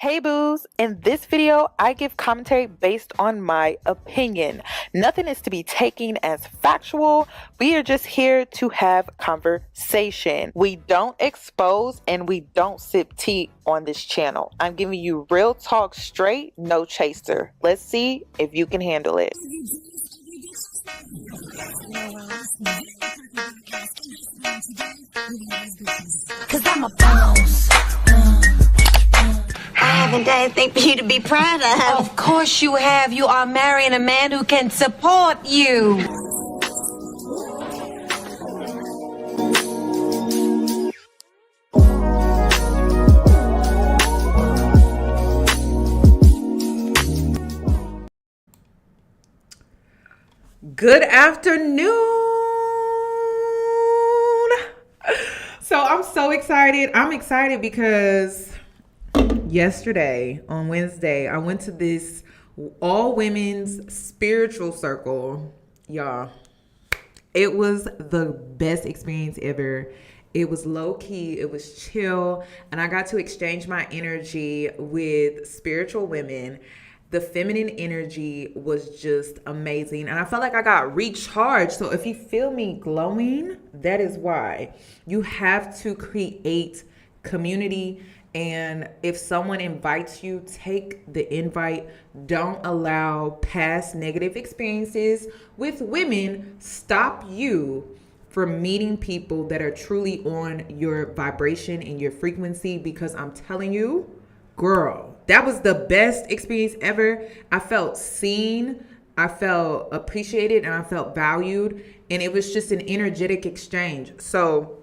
Hey boos, in this video, I give commentary based on my opinion. Nothing is to be taken as factual. We are just here to have conversation. We don't expose and we don't sip tea on this channel. I'm giving you real talk straight, no chaser. Let's see if you can handle it. Cause I'm a boss. I haven't done anything for you to be proud of. Of course you have. You are marrying a man who can support you. Good afternoon. So I'm so excited. I'm excited because yesterday on Wednesday, I went to this all women's spiritual circle. Y'all, it was the best experience ever. It was low key, it was chill, and I got to exchange my energy with spiritual women. The feminine energy was just amazing, and I felt like I got recharged. So if you feel me glowing, that is why. You have to create community, and if someone invites you, take the invite. Don't allow past negative experiences with women stop you from meeting people that are truly on your vibration and your frequency, because I'm telling you, girl, that was the best experience ever. I felt seen, I felt appreciated, and I felt valued. And it was just an energetic exchange. So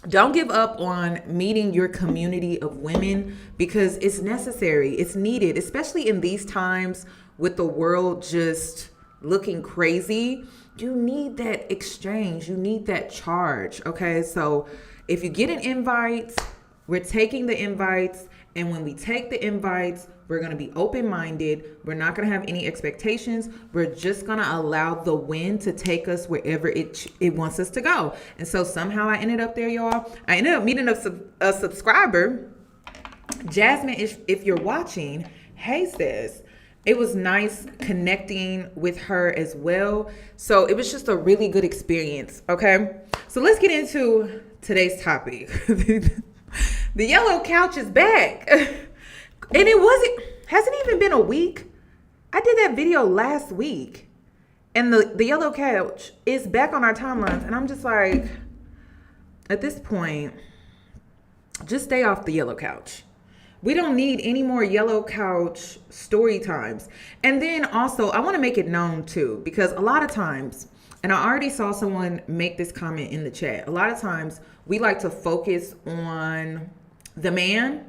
don't give up on meeting your community of women, because it's necessary. It's needed, especially in these times with the world just looking crazy. You need that exchange. You need that charge. Okay. So if you get an invite, we're taking the invites. And when we take the invites, we're going to be open-minded. We're not going to have any expectations. We're just going to allow the wind to take us wherever it wants us to go. And so somehow I ended up there, y'all. I ended up meeting a subscriber. Jasmine, if you're watching, hey sis. It was nice connecting with her as well. So it was just a really good experience, okay? So let's get into today's topic. The yellow couch is back. And hasn't even been a week. I did that video last week. And the yellow couch is back on our timelines. And I'm just like, at this point, just stay off the yellow couch. We don't need any more yellow couch story times. And then also, I want to make it known too, because a lot of times, and I already saw someone make this comment in the chat, a lot of times we like to focus on the man.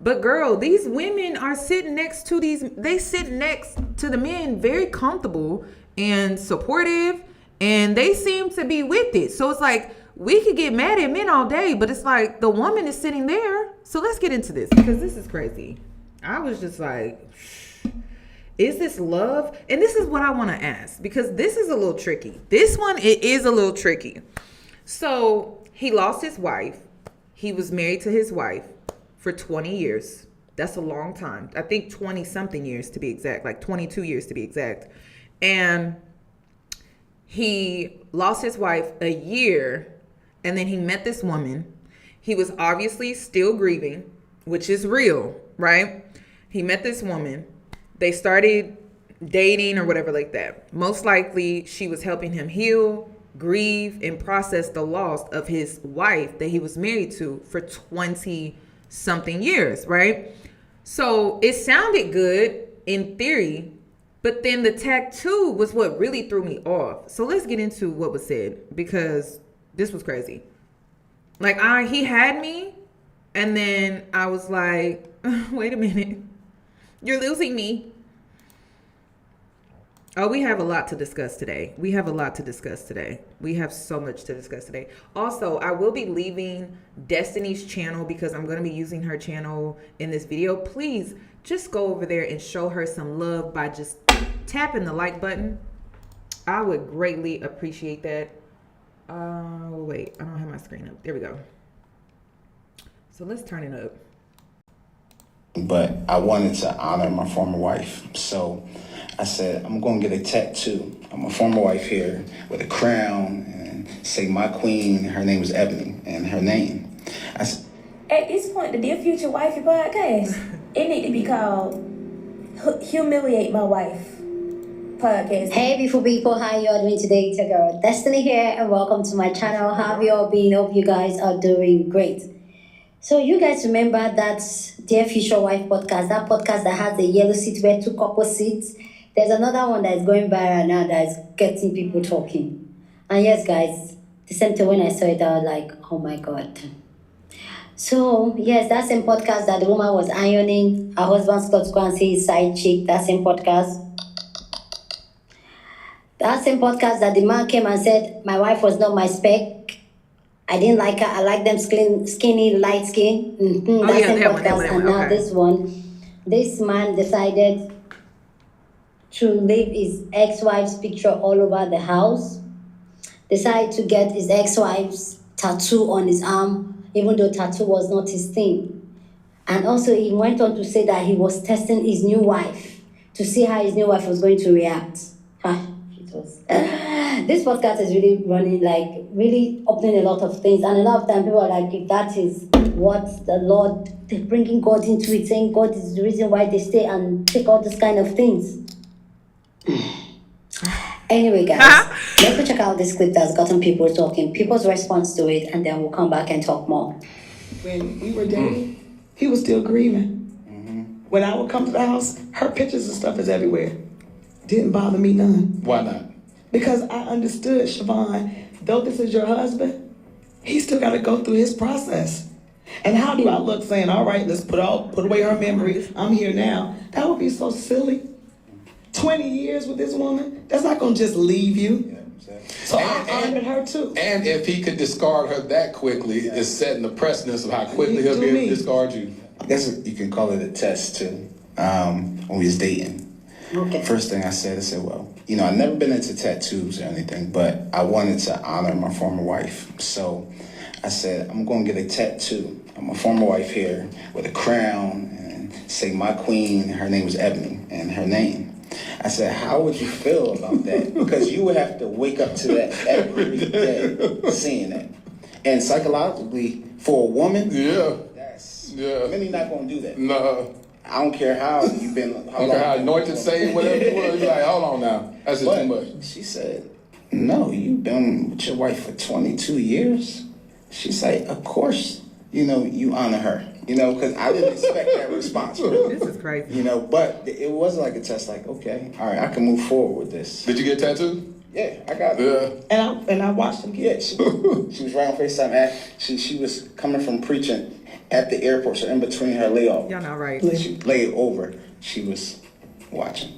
But girl, these women are sitting next to they sit next to the men very comfortable and supportive, and they seem to be with it. So it's like, we could get mad at men all day, but it's like the woman is sitting there. So let's get into this, because this is crazy. I was just like, is this love? And this is what I want to ask, because this is a little tricky. This one, it is a little tricky. So he lost his wife. He was married to his wife for 20 years. That's a long time. I think 20 something years to be exact, like 22 years to be exact. And he lost his wife a year, and then he met this woman. He was obviously still grieving, which is real, right? He met this woman. They started dating or whatever like that. Most likely she was helping him heal, grieve, and process the loss of his wife that he was married to for 20 something years, right? So it sounded good in theory, but then the tattoo was what really threw me off. So let's get into what was said, because this was crazy. Like, he had me, and then I was like, wait a minute, you're losing me. Oh, we have a lot to discuss today. We have so much to discuss today. Also, I will be leaving Destiny's channel, because I'm going to be using her channel in this video. Please just go over there and show her some love by just tapping the like button. I would greatly appreciate that. Wait, I don't have my screen up. There we go. So let's turn it up. but I wanted to honor my former wife. So I said, I'm going to get a tattoo of my former wife here with a crown and say my queen, her name was Ebony, and her name. At this point, the Dear Future Wifey podcast, it need to be called Humiliate My Wife podcast. Hey, beautiful people, how you all doing today? It's your girl Destiny here, and welcome to my channel. How have you all been? Hope you guys are doing great. So you guys remember that Dear Future Wife podcast, that podcast that has a yellow seat where two couples sit? There's another one that is going viral now that is getting people talking. And yes, guys, the same thing when I saw it, I was like, oh my God. So, yes, that same podcast that the woman was ironing her husband's clothes to go and see his side chick, that same podcast. That same podcast that the man came and said, my wife was not my spec. I didn't like her. I like them skinny, light skin. That same podcast. And now this one, this man decided to leave his ex-wife's picture all over the house. Decided to get his ex-wife's tattoo on his arm, even though tattoo was not his thing. And also he went on to say that he was testing his new wife to see how his new wife was going to react. This podcast is really running, like really opening a lot of things. And a lot of time people are like, if that is what the Lord, they're bringing God into it, saying God is the reason why they stay and take all this kind of things. Anyway, guys, let's go check out this clip that's gotten people talking, people's response to it, and then we'll come back and talk more. When we were dating, he was still grieving. When I would come to the house, her pictures and stuff is everywhere. Didn't bother me none. Why not? Because I understood, Siobhan, though this is your husband, he still got to go through his process. And how do I look saying, all right, let's put away her memories, I'm here now? That would be so silly. 20 years with this woman, that's not going to just leave you. So I honored her too. And if he could discard her that quickly, it's setting the precedence of how quickly he'll be able to discard you. I guess you can call it a test too. When we was dating. Okay. First thing I said, well, I've never been into tattoos or anything, but I wanted to honor my former wife. So I said, I'm going to get a tattoo of my former wife here with a crown and say my queen, her name was Ebony, and her name. I said, how would you feel about that? Because you would have to wake up to that every day, seeing that. And psychologically, for a woman, that's many not going to do that. No. I don't care how you've been. How anointed, saved, whatever you were. You're like, hold on now. That's just too much. She said, no, you've been with your wife for 22 years. She's like, of course, you honor her. Because I didn't expect that response. This is crazy. But it was like a test, like, okay, all right, I can move forward with this. Did you get a tattoo? Yeah, I got it. Yeah. And I watched him get it. She was right on FaceTime. She was coming from preaching at the airport, so in between her layoff. Y'all not right. She laid over. She was watching.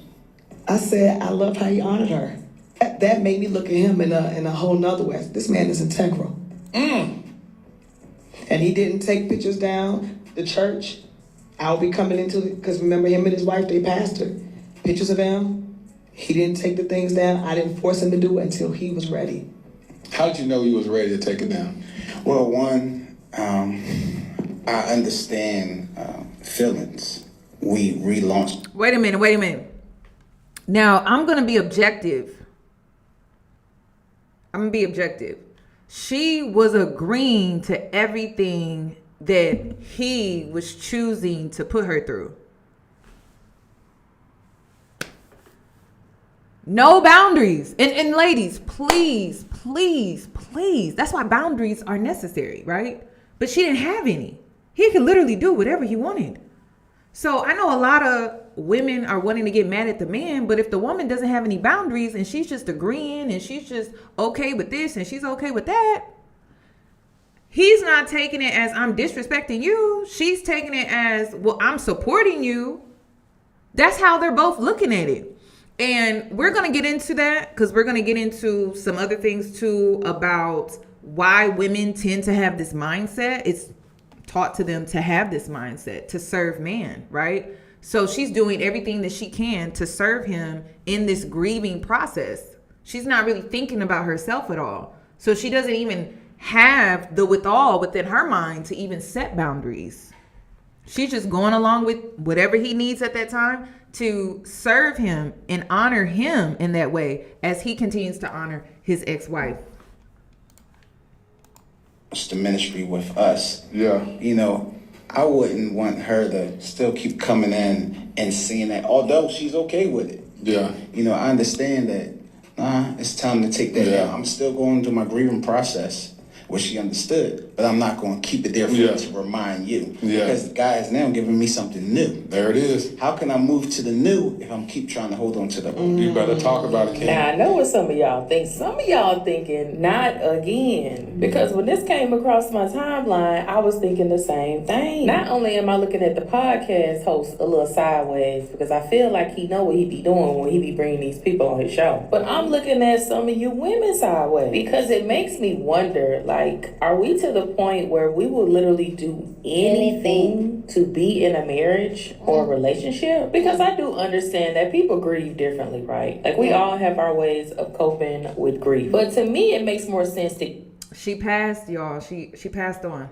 I said, I love how you honored her. That made me look at him in a whole nother way. This man is integral. And he didn't take pictures down. The church, I'll be coming into it, because remember him and his wife, they pastored. Pictures of them. He didn't take the things down. I didn't force him to do it until he was ready. How'd you know he was ready to take it down? Well, one, I understand feelings. We relaunched. Wait a minute. Now, I'm going to be objective. She was agreeing to everything that he was choosing to put her through. No boundaries. And ladies, please. That's why boundaries are necessary, right? But she didn't have any. He could literally do whatever he wanted. So I know a lot of women are wanting to get mad at the man, but if the woman doesn't have any boundaries and she's just agreeing and she's just okay with this and she's okay with that, he's not taking it as I'm disrespecting you. She's taking it as, well, I'm supporting you. That's how they're both looking at it. And we're going to get into that because we're going to get into some other things too about why women tend to have this mindset. It's taught to them to have this mindset to serve man, right? So she's doing everything that she can to serve him in this grieving process. She's not really thinking about herself at all. So she doesn't even have the withdrawal within her mind to even set boundaries. She's just going along with whatever he needs at that time to serve him and honor him in that way as he continues to honor his ex-wife. It's the ministry with us. Yeah. You know, I wouldn't want her to still keep coming in and seeing that, although she's okay with it. Yeah. You know, I understand that, it's time to take that down. I'm still going through my grieving process, which she understood, but I'm not going to keep it there for you to remind you. Yeah. Because the guy is now giving me something new. There it is. How can I move to the new if I'm keep trying to hold on to the old? You better talk about it, King. Now, I know what some of y'all think. Some of y'all thinking, not again. Because when this came across my timeline, I was thinking the same thing. Not only am I looking at the podcast host a little sideways, because I feel like he know what he be doing when he be bringing these people on his show. But I'm looking at some of you women sideways. Because it makes me wonder, like, are we to the point where we will literally do anything to be in a marriage or a relationship? Because I do understand that people grieve differently, right? Like, we all have our ways of coping with grief. But to me, it makes more sense to She passed, y'all. She passed on.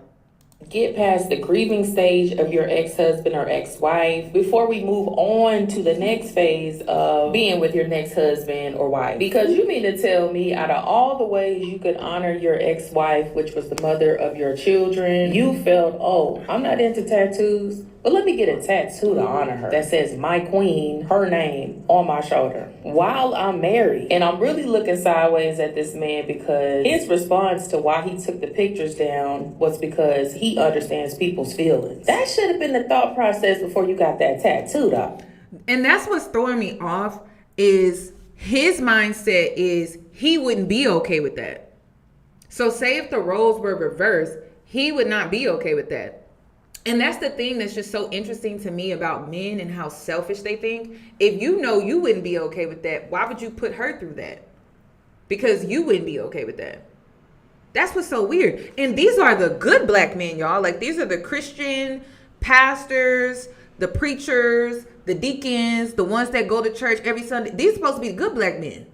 get past the grieving stage of your ex-husband or ex-wife before we move on to the next phase of being with your next husband or wife. Because you mean to tell me, out of all the ways you could honor your ex-wife, which was the mother of your children, you felt, oh, I'm not into tattoos, but let me get a tattoo to honor her that says my queen, her name, on my shoulder while I'm married. And I'm really looking sideways at this man because his response to why he took the pictures down was because he understands people's feelings. That should have been the thought process before you got that tattoo, though. And that's what's throwing me off is his mindset is he wouldn't be okay with that. So say if the roles were reversed, he would not be okay with that. And that's the thing that's just so interesting to me about men and how selfish they think. If you know you wouldn't be okay with that, why would you put her through that? Because you wouldn't be okay with that. That's what's so weird. And these are the good black men, y'all. Like, these are the Christian pastors, the preachers, the deacons, the ones that go to church every Sunday. These are supposed to be good black men.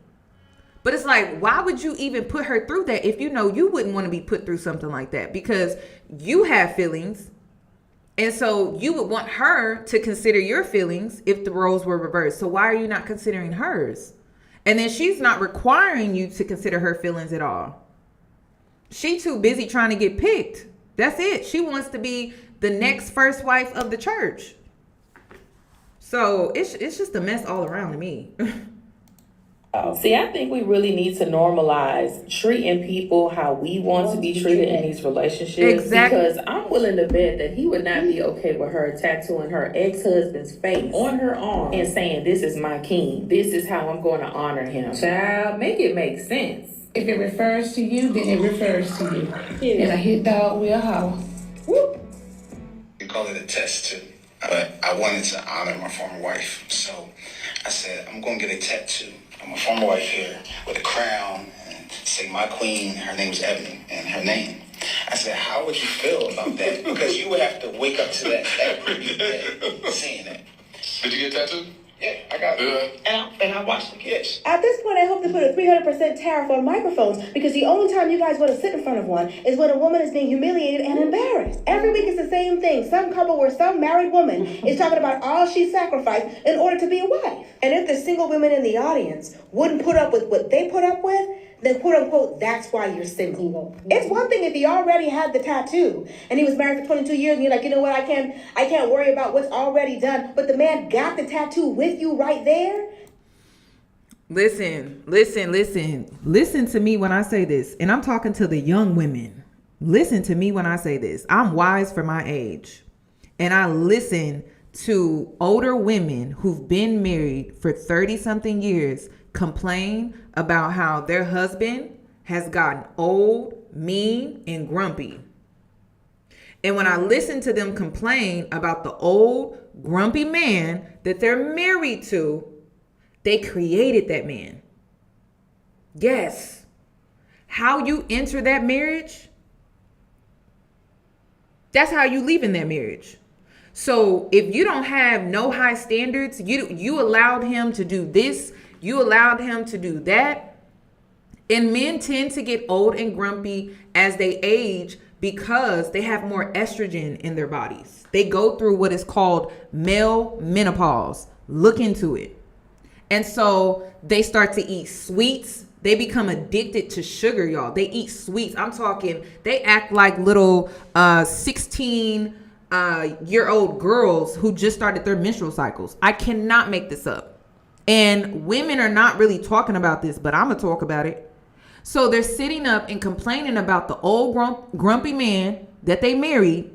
But it's like, why would you even put her through that if you know you wouldn't want to be put through something like that? Because you have feelings. And so you would want her to consider your feelings if the roles were reversed. So why are you not considering hers? And then she's not requiring you to consider her feelings at all. She too busy trying to get picked. That's it. She wants to be the next first wife of the church. So it's just a mess all around to me. See, I think we really need to normalize treating people how we want to be treated in these relationships. Exactly. Because I'm willing to bet that he would not be okay with her tattooing her ex-husband's face on her arm and saying, this is my king. This is how I'm going to honor him. Child, make it make sense. If it refers to you, then it refers to you. Yeah. And a hit dog will holler. You call it a test too. But I wanted to honor my former wife. So I said, I'm going to get a tattoo. I'm a former wife here with a crown and say my queen, her name's Ebony, and her name. I said, how would you feel about that? Because you would have to wake up to that every day saying that. Did you get tattooed? Yeah, I got it. And I watched the kids. At this point, I hope to put a 300% tariff on microphones because the only time you guys want to sit in front of one is when a woman is being humiliated and embarrassed. Every week it's the same thing. Some couple where some married woman is talking about all she sacrificed in order to be a wife. And if the single women in the audience wouldn't put up with what they put up with, then quote unquote, that's why you're single. It's one thing if he already had the tattoo and he was married for 22 years and you're like, you know what, I can't worry about what's already done. But the man got the tattoo with you right there. Listen to me when I say this. And I'm talking to the young women. Listen to me when I say this. I'm wise for my age. And I listen to older women who've been married for 30 something years complain about how their husband has gotten old, mean, and grumpy. And when I listen to them complain about the old, grumpy man that they're married to, they created that man. Yes. How you enter that marriage, that's how you leave in that marriage. So if you don't have no high standards, you allowed him to do this, you allowed him to do that. And men tend to get old and grumpy as they age because they have more estrogen in their bodies. They go through what is called male menopause. Look into it. And so they start to eat sweets. They become addicted to sugar, y'all. They eat sweets. I'm talking, they act like little 16-year-old girls who just started their menstrual cycles. I cannot make this up. And women are not really talking about this, but I'm going to talk about it. So they're sitting up and complaining about the old grumpy man that they married,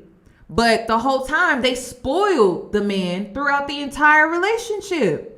but the whole time they spoiled the man throughout the entire relationship.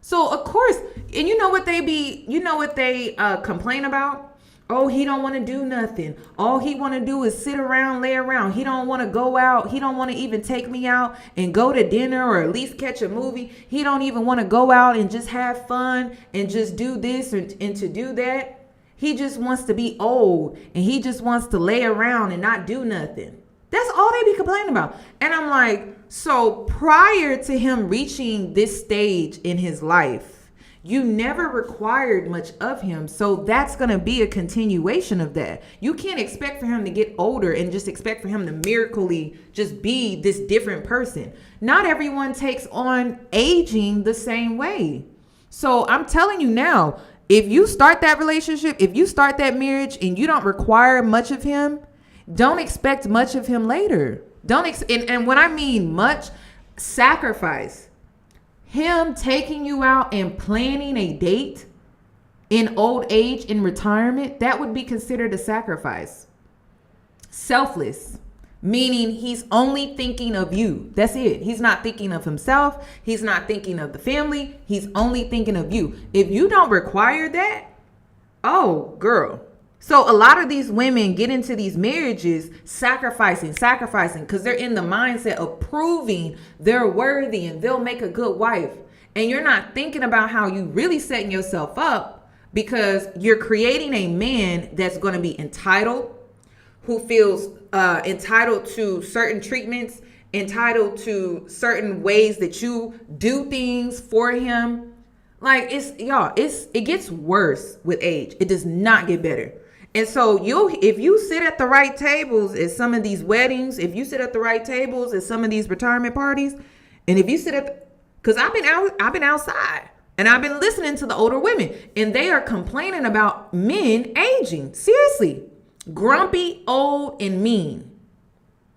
So of course, and you know what they complain about? Oh, he don't want to do nothing. All he want to do is sit around, lay around. He don't want to go out. He don't want to even take me out and go to dinner or at least catch a movie. He don't even want to go out and just have fun and just do this and to do that. He just wants to be old and he just wants to lay around and not do nothing. That's all they be complaining about. And I'm like, so prior to him reaching this stage in his life, you never required much of him. So that's going to be a continuation of that. You can't expect for him to get older and just expect for him to miraculously just be this different person. Not everyone takes on aging the same way. So I'm telling you now, if you start that relationship, if you start that marriage and you don't require much of him, don't expect much of him later. And when I mean much, sacrifice. Him taking you out and planning a date in old age, in retirement, that would be considered a sacrifice. Selfless, meaning he's only thinking of you. That's it. He's not thinking of himself. He's not thinking of the family. He's only thinking of you. If you don't require that, oh, girl. So a lot of these women get into these marriages sacrificing because they're in the mindset of proving they're worthy and they'll make a good wife. And you're not thinking about how you really setting yourself up, because you're creating a man that's going to be entitled, who feels entitled to certain treatments, entitled to certain ways that you do things for him. Like, it gets worse with age. It does not get better. And so if you sit at the right tables at some of these weddings, if you sit at the right tables at some of these retirement parties, and if you sit because I've been outside and I've been listening to the older women, and they are complaining about men aging. Seriously, grumpy, old, and mean.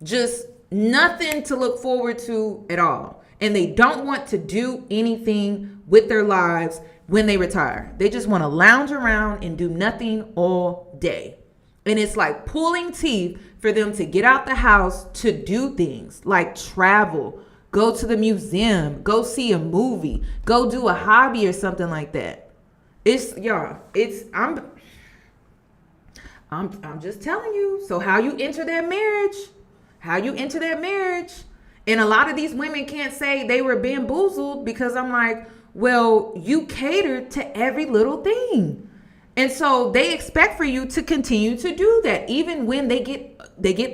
Just nothing to look forward to at all. And they don't want to do anything with their lives when they retire. They just want to lounge around and do nothing all day. And it's like pulling teeth for them to get out the house to do things like travel, go to the museum, go see a movie, go do a hobby or something like that. I'm just telling you. So how you enter that marriage, and a lot of these women can't say they were bamboozled, because I'm like, well, you catered to every little thing. And so they expect for you to continue to do that, even when they get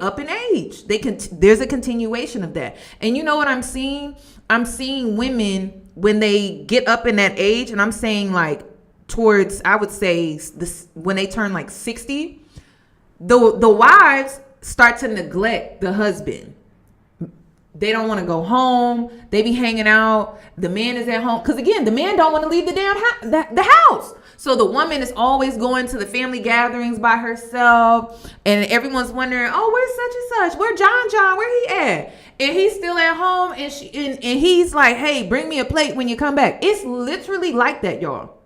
up in age. There's a continuation of that. And you know what I'm seeing? I'm seeing women when they get up in that age, and I'm saying like towards, I would say this, when they turn like 60, the wives start to neglect the husband. They don't want to go home. They be hanging out. The man is at home. Because again, the man don't want to leave the damn the house. So the woman is always going to the family gatherings by herself. And everyone's wondering, oh, where's such and such? Where John? Where he at? And he's still at home. And he's like, hey, bring me a plate when you come back. It's literally like that, y'all.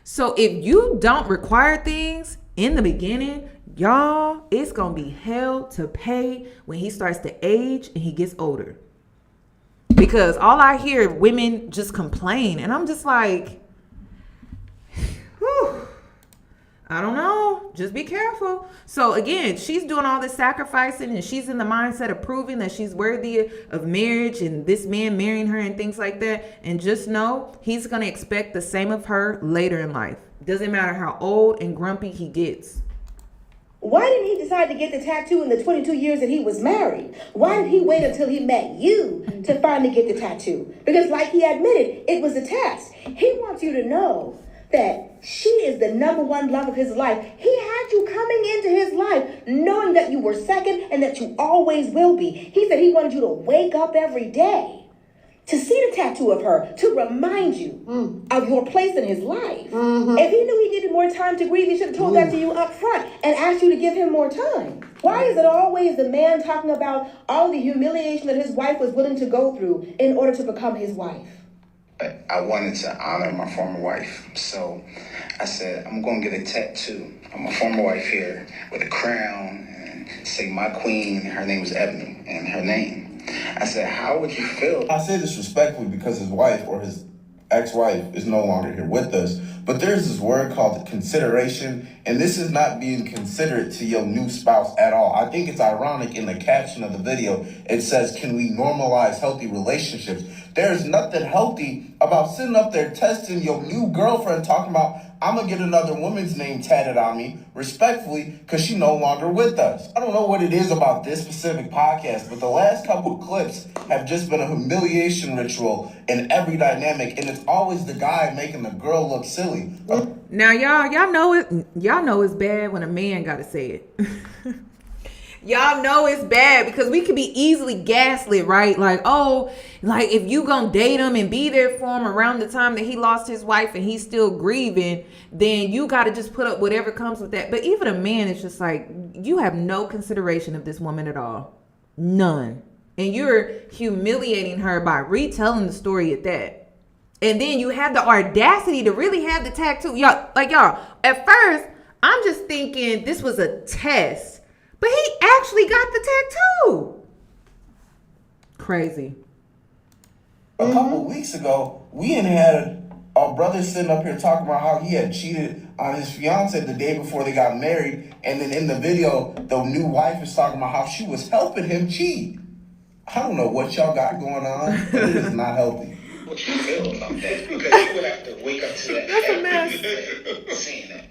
So if you don't require things in the beginning, y'all, it's going to be hell to pay when he starts to age and he gets older. Because all I hear, women just complain. And I'm just like, whew, I don't know. Just be careful. So again, she's doing all this sacrificing, and she's in the mindset of proving that she's worthy of marriage and this man marrying her and things like that. And just know he's going to expect the same of her later in life. Doesn't matter how old and grumpy he gets. Why didn't he decide to get the tattoo in the 22 years that he was married? Why did he wait until he met you to finally get the tattoo? Because like he admitted, it was a test. He wants you to know that she is the number one love of his life. He had you coming into his life knowing that you were second and that you always will be. He said he wanted you to wake up every day to see the tattoo of her, to remind you of your place in his life. If he knew he needed more time to grieve, he should have told that to you up front and asked you to give him more time. Why is it always the man talking about all the humiliation that his wife was willing to go through in order to become his wife? I wanted to honor my former wife, so I said, I'm going to get a tattoo of my former wife here with a crown and say my queen, her name was Ebony, and her name. I said, how would you feel? I say this respectfully because his wife or his ex-wife is no longer here with us, but there's this word called consideration, and this is not being considerate to your new spouse at all. I think it's ironic in the caption of the video, it says, can we normalize healthy relationships? There's nothing healthy about sitting up there testing your new girlfriend talking about, I'm going to get another woman's name tatted on me, respectfully, because she's no longer with us. I don't know what it is about this specific podcast, but the last couple of clips have just been a humiliation ritual in every dynamic, and it's always the guy making the girl look silly. Now, y'all know it's bad when a man got to say it. Y'all know it's bad because we could be easily gaslit, right? Like, oh, like if you gonna date him and be there for him around the time that he lost his wife and he's still grieving, then you got to just put up whatever comes with that. But even a man is just like, you have no consideration of this woman at all. None. And you're humiliating her by retelling the story at that. And then you have the audacity to really have the tattoo. Y'all, at first, I'm just thinking this was a test. But he actually got the tattoo. Crazy. A couple weeks ago, we had our brother sitting up here talking about how he had cheated on his fiance the day before they got married. And then in the video, the new wife is talking about how she was helping him cheat. I don't know what y'all got going on, but it is not healthy. What you feel about that? Because you would have to wake up to that. That's a mess. Seeing that.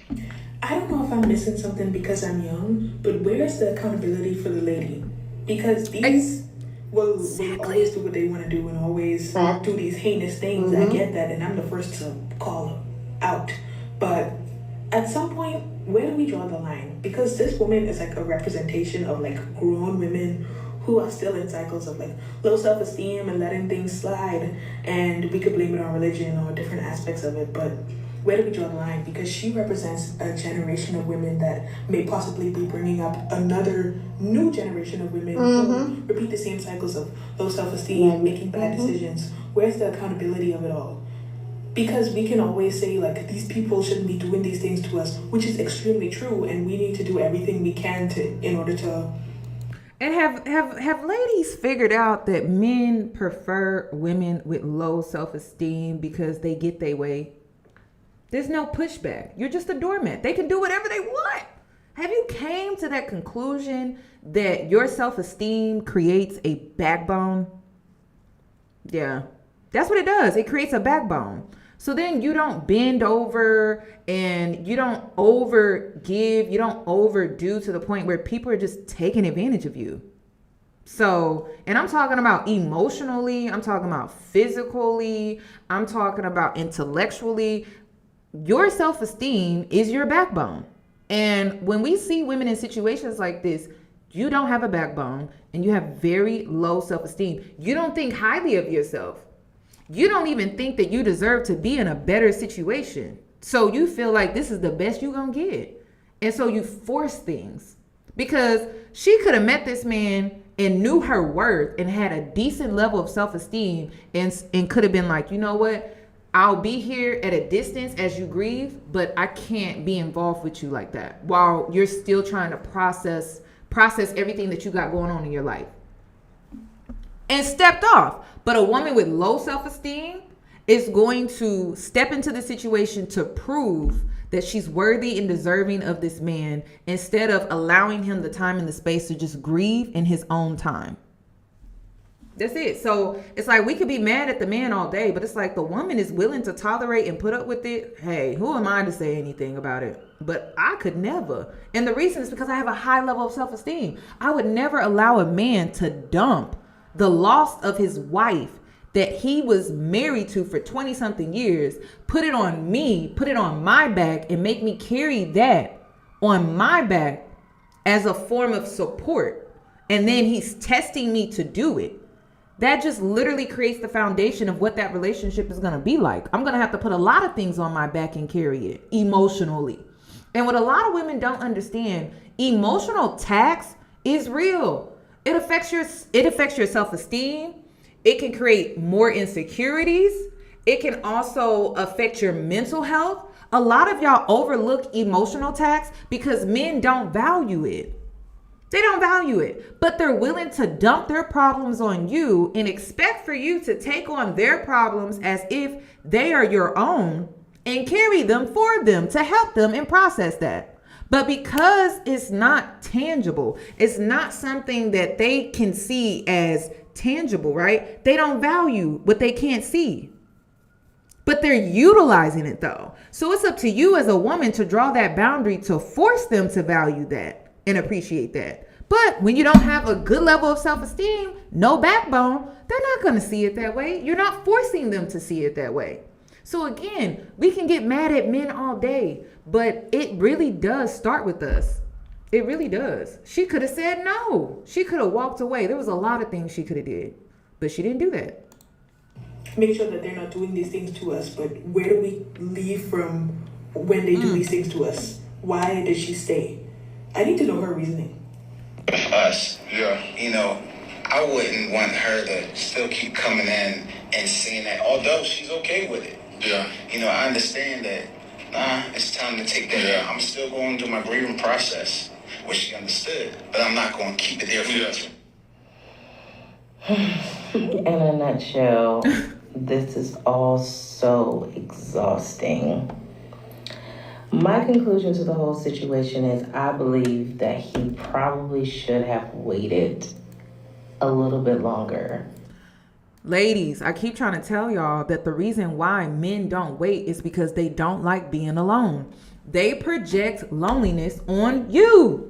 I don't know if I'm missing something because I'm young, but where's the accountability for the lady? Because these will always do what they want to do and always do these heinous things. I get that, and I'm the first to call out. But at some point, where do we draw the line? Because this woman is like a representation of like grown women who are still in cycles of like low self-esteem and letting things slide. And we could blame it on religion or different aspects of it, but where do we draw the line? Because she represents a generation of women that may possibly be bringing up another new generation of women who repeat the same cycles of low self-esteem, making bad decisions. Where's the accountability of it all? Because we can always say, like, these people shouldn't be doing these things to us, which is extremely true, and we need to do everything we can in order to... And have ladies figured out that men prefer women with low self-esteem because they get their way? There's no pushback. You're just a doormat. They can do whatever they want. Have you came to that conclusion that your self-esteem creates a backbone? Yeah, that's what it does. It creates a backbone. So then you don't bend over and you don't overgive. You don't overdo to the point where people are just taking advantage of you. So, and I'm talking about emotionally. I'm talking about physically. I'm talking about intellectually. Your self-esteem is your backbone. And when we see women in situations like this, you don't have a backbone and you have very low self-esteem. You don't think highly of yourself. You don't even think that you deserve to be in a better situation. So you feel like this is the best you're going to get. And so you force things because she could have met this man and knew her worth and had a decent level of self-esteem and could have been like, you know what? I'll be here at a distance as you grieve, but I can't be involved with you like that while you're still trying to process everything that you got going on in your life. And stepped off. But a woman with low self-esteem is going to step into the situation to prove that she's worthy and deserving of this man instead of allowing him the time and the space to just grieve in his own time. That's it. So it's like we could be mad at the man all day, but it's like the woman is willing to tolerate and put up with it. Hey, who am I to say anything about it? But I could never. And the reason is because I have a high level of self-esteem. I would never allow a man to dump the loss of his wife that he was married to for 20 something years, put it on me, put it on my back, and make me carry that on my back as a form of support. And then he's testing me to do it. That just literally creates the foundation of what that relationship is going to be like. I'm going to have to put a lot of things on my back and carry it emotionally. And what a lot of women don't understand, emotional tax is real. It affects your self-esteem. It can create more insecurities. It can also affect your mental health. A lot of y'all overlook emotional tax because men don't value it. They don't value it, but they're willing to dump their problems on you and expect for you to take on their problems as if they are your own and carry them for them to help them and process that. But because it's not tangible, it's not something that they can see as tangible, right? They don't value what they can't see. But they're utilizing it though. So it's up to you as a woman to draw that boundary to force them to value that and appreciate that. But when you don't have a good level of self-esteem, no backbone, they're not going to see it that way. You're not forcing them to see it that way. So again, we can get mad at men all day, but it really does start with us. It really does. She could have said no. She could have walked away. There was a lot of things she could have did, but she didn't do that. Make sure that they're not doing these things to us, but where do we leave from when they do these things to us? Why did she stay? I need to know her reasoning. Us, you know, I wouldn't want her to still keep coming in and seeing that, although she's okay with it. Yeah. You know, I understand that, it's time to take that. Yeah. I'm still going through my grieving process, which she understood, but I'm not going to keep it there for you. In a nutshell, this is all so exhausting. My conclusion to the whole situation is I believe that he probably should have waited a little bit longer. Ladies, I keep trying to tell y'all that the reason why men don't wait is because they don't like being alone. They project loneliness on you.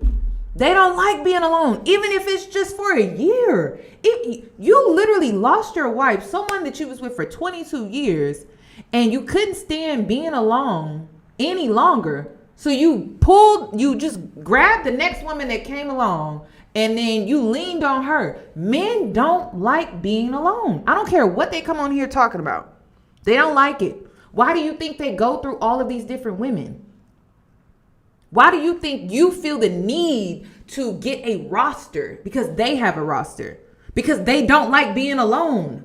They don't like being alone, even if it's just for a year. If you literally lost your wife, someone that you was with for 22 years, and you couldn't stand being alone any longer. So you just grabbed the next woman that came along and then you leaned on her. Men don't like being alone. I don't care what they come on here talking about. They don't like it. Why do you think they go through all of these different women? Why do you think you feel the need to get a roster? Because they have a roster. Because they don't like being alone.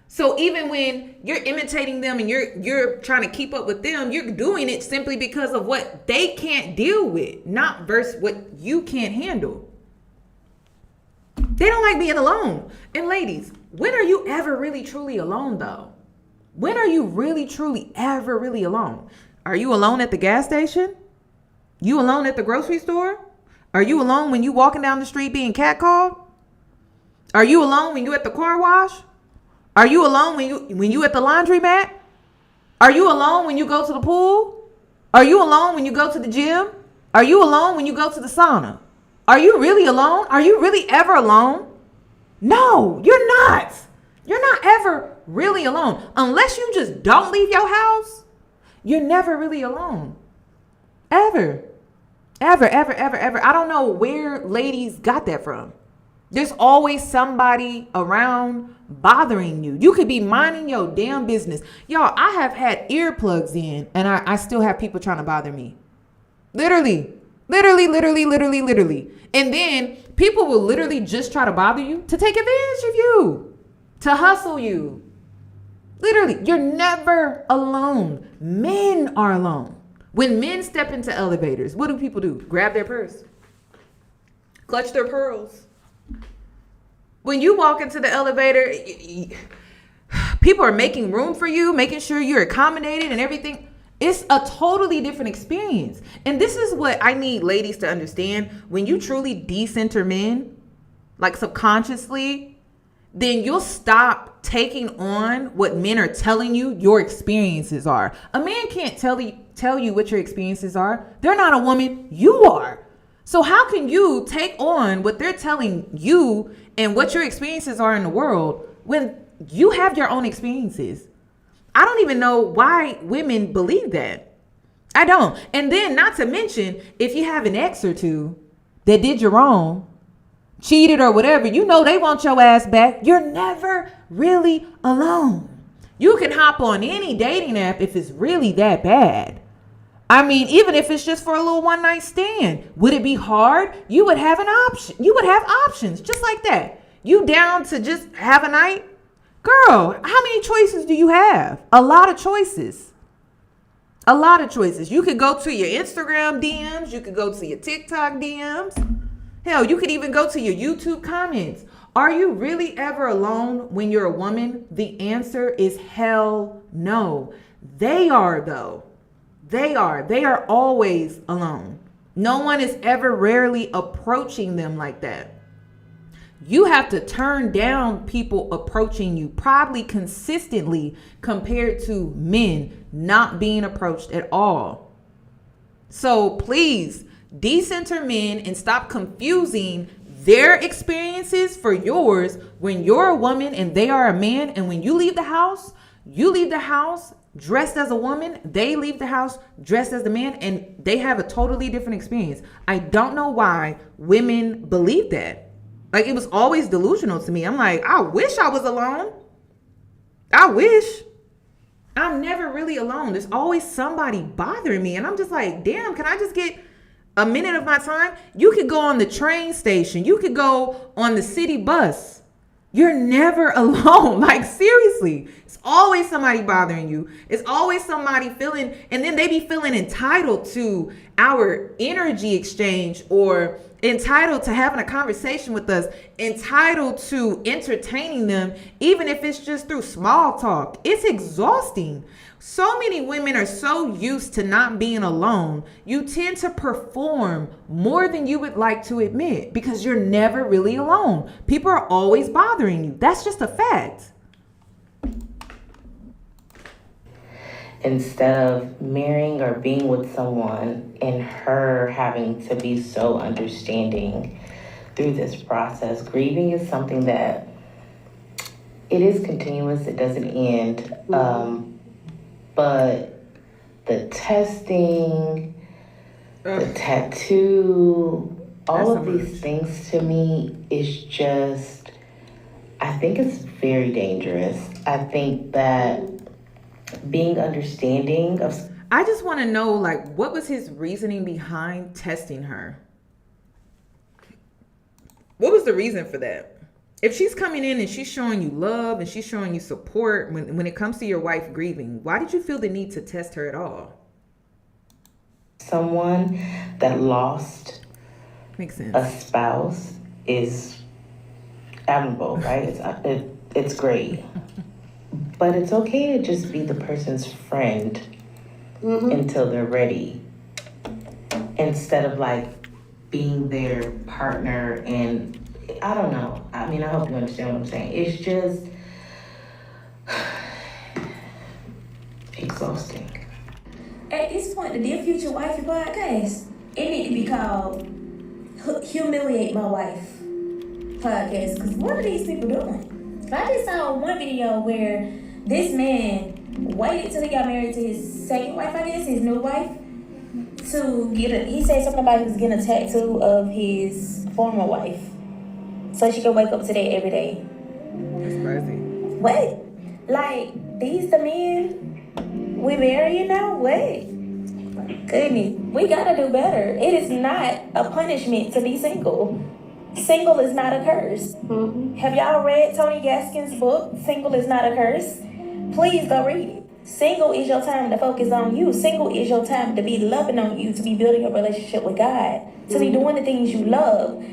So even when you're imitating them and you're trying to keep up with them, you're doing it simply because of what they can't deal with, not versus what you can't handle. They don't like being alone. And ladies, when are you ever really truly alone though? When are you really truly ever really alone? Are you alone at the gas station? You alone at the grocery store? Are you alone when you walking down the street being catcalled? Are you alone when you at the car wash? Are you alone when you at the laundromat? Are you alone when you go to the pool? Are you alone when you go to the gym? Are you alone when you go to the sauna? Are you really alone? Are you really ever alone? No, you're not. You're not ever really alone. Unless you just don't leave your house, you're never really alone. Ever. Ever, ever, ever, ever. I don't know where ladies got that from. There's always somebody around bothering you. You could be minding your damn business. Y'all, I have had earplugs in and I still have people trying to bother me. Literally. And then people will literally just try to bother you to take advantage of you, to hustle you. Literally, you're never alone. Men are alone. When men step into elevators, what do people do? Grab their purse, clutch their pearls. When you walk into the elevator, people are making room for you, making sure you're accommodated and everything. It's a totally different experience. And this is what I need ladies to understand. When you truly decenter men, like subconsciously, then you'll stop taking on what men are telling you your experiences are. A man can't tell you what your experiences are. They're not a woman. You are. So how can you take on what they're telling you and what your experiences are in the world when you have your own experiences. I don't even know why women believe that. I don't. And then not to mention, if you have an ex or two that did you wrong, cheated or whatever, you know they want your ass back. You're never really alone. You can hop on any dating app if it's really that bad. I mean, even if it's just for a little one night stand, would it be hard? You would have an option. You would have options just like that. You down to just have a night? Girl, how many choices do you have? A lot of choices. A lot of choices. You could go to your Instagram DMs. You could go to your TikTok DMs. Hell, you could even go to your YouTube comments. Are you really ever alone when you're a woman? The answer is hell no. They are though. They are always alone. No one is ever rarely approaching them like that. You have to turn down people approaching you probably consistently compared to men not being approached at all. So please decenter men and stop confusing their experiences for yours when you're a woman and they are a man. And when you leave the house dressed as a woman, they leave the house dressed as a man, and they have a totally different experience. I don't know why women believe that. Like, it was always delusional to me. I'm like, I wish I was alone. I wish. I'm never really alone. There's always somebody bothering me. And I'm just like, damn, can I just get a minute of my time? You could go on the train station. You could go on the city bus. You're never alone. Like, seriously. It's always somebody bothering you. It's always somebody feeling, and then they be feeling entitled to our energy exchange, or entitled to having a conversation with us, entitled to entertaining them, even if it's just through small talk. It's exhausting. So many women are so used to not being alone, you tend to perform more than you would like to admit because you're never really alone. People are always bothering you. That's just a fact. Instead of marrying or being with someone and her having to be so understanding through this process, grieving is something that it is continuous. It doesn't end. But the testing, the tattoo, all of these things to me is just, I think it's very dangerous. I think that being understanding of... I just want to know, like, what was his reasoning behind testing her? What was the reason for that? If she's coming in and she's showing you love and she's showing you support when it comes to your wife grieving, why did you feel the need to test her at all? Someone that lost Makes sense. A spouse is admirable, right? It's great. But it's okay to just be the person's friend until they're ready. Instead of like being their partner, and I don't know. I mean, I hope you understand what I'm saying. It's just exhausting. At this point, the Dear Future Wifey podcast, it need to be called Humiliate My Wife podcast. Because what are these people doing? I just saw one video where this man waited till he got married to his second wife, I guess, his new wife, to get he said something about he was getting a tattoo of his former wife so she could wake up to that every day. That's crazy. What? Like, these the men we marrying now? What? Goodness, we gotta do better. It is not a punishment to be single. Single is not a curse. Have y'all read Tony Gaskin's book, Single is Not a Curse? Please go read it. Single is your time to focus on you. Single is your time to be loving on you, to be building a relationship with God, to be doing the things you love,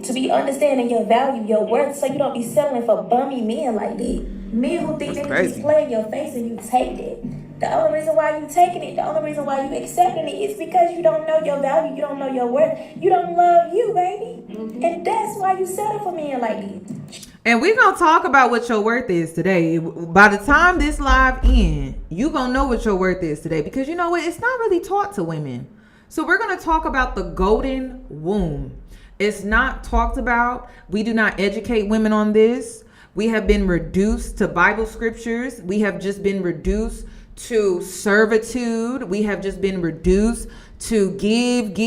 to be understanding your value, your worth, so you don't be settling for bummy men like that. Men who think they can just play in your face and you take it. The only reason why you taking it, the only reason why you accepting it is because you don't know your value, you don't know your worth, you don't love you, baby. And that's why you settle for men like this. And we're going to talk about what your worth is today. By the time this live ends, you going to know what your worth is today. Because you know what? It's not really taught to women. So we're going to talk about the golden womb. It's not talked about. We do not educate women on this. We have been reduced to Bible scriptures. We have just been reduced to servitude. We have just been reduced to give.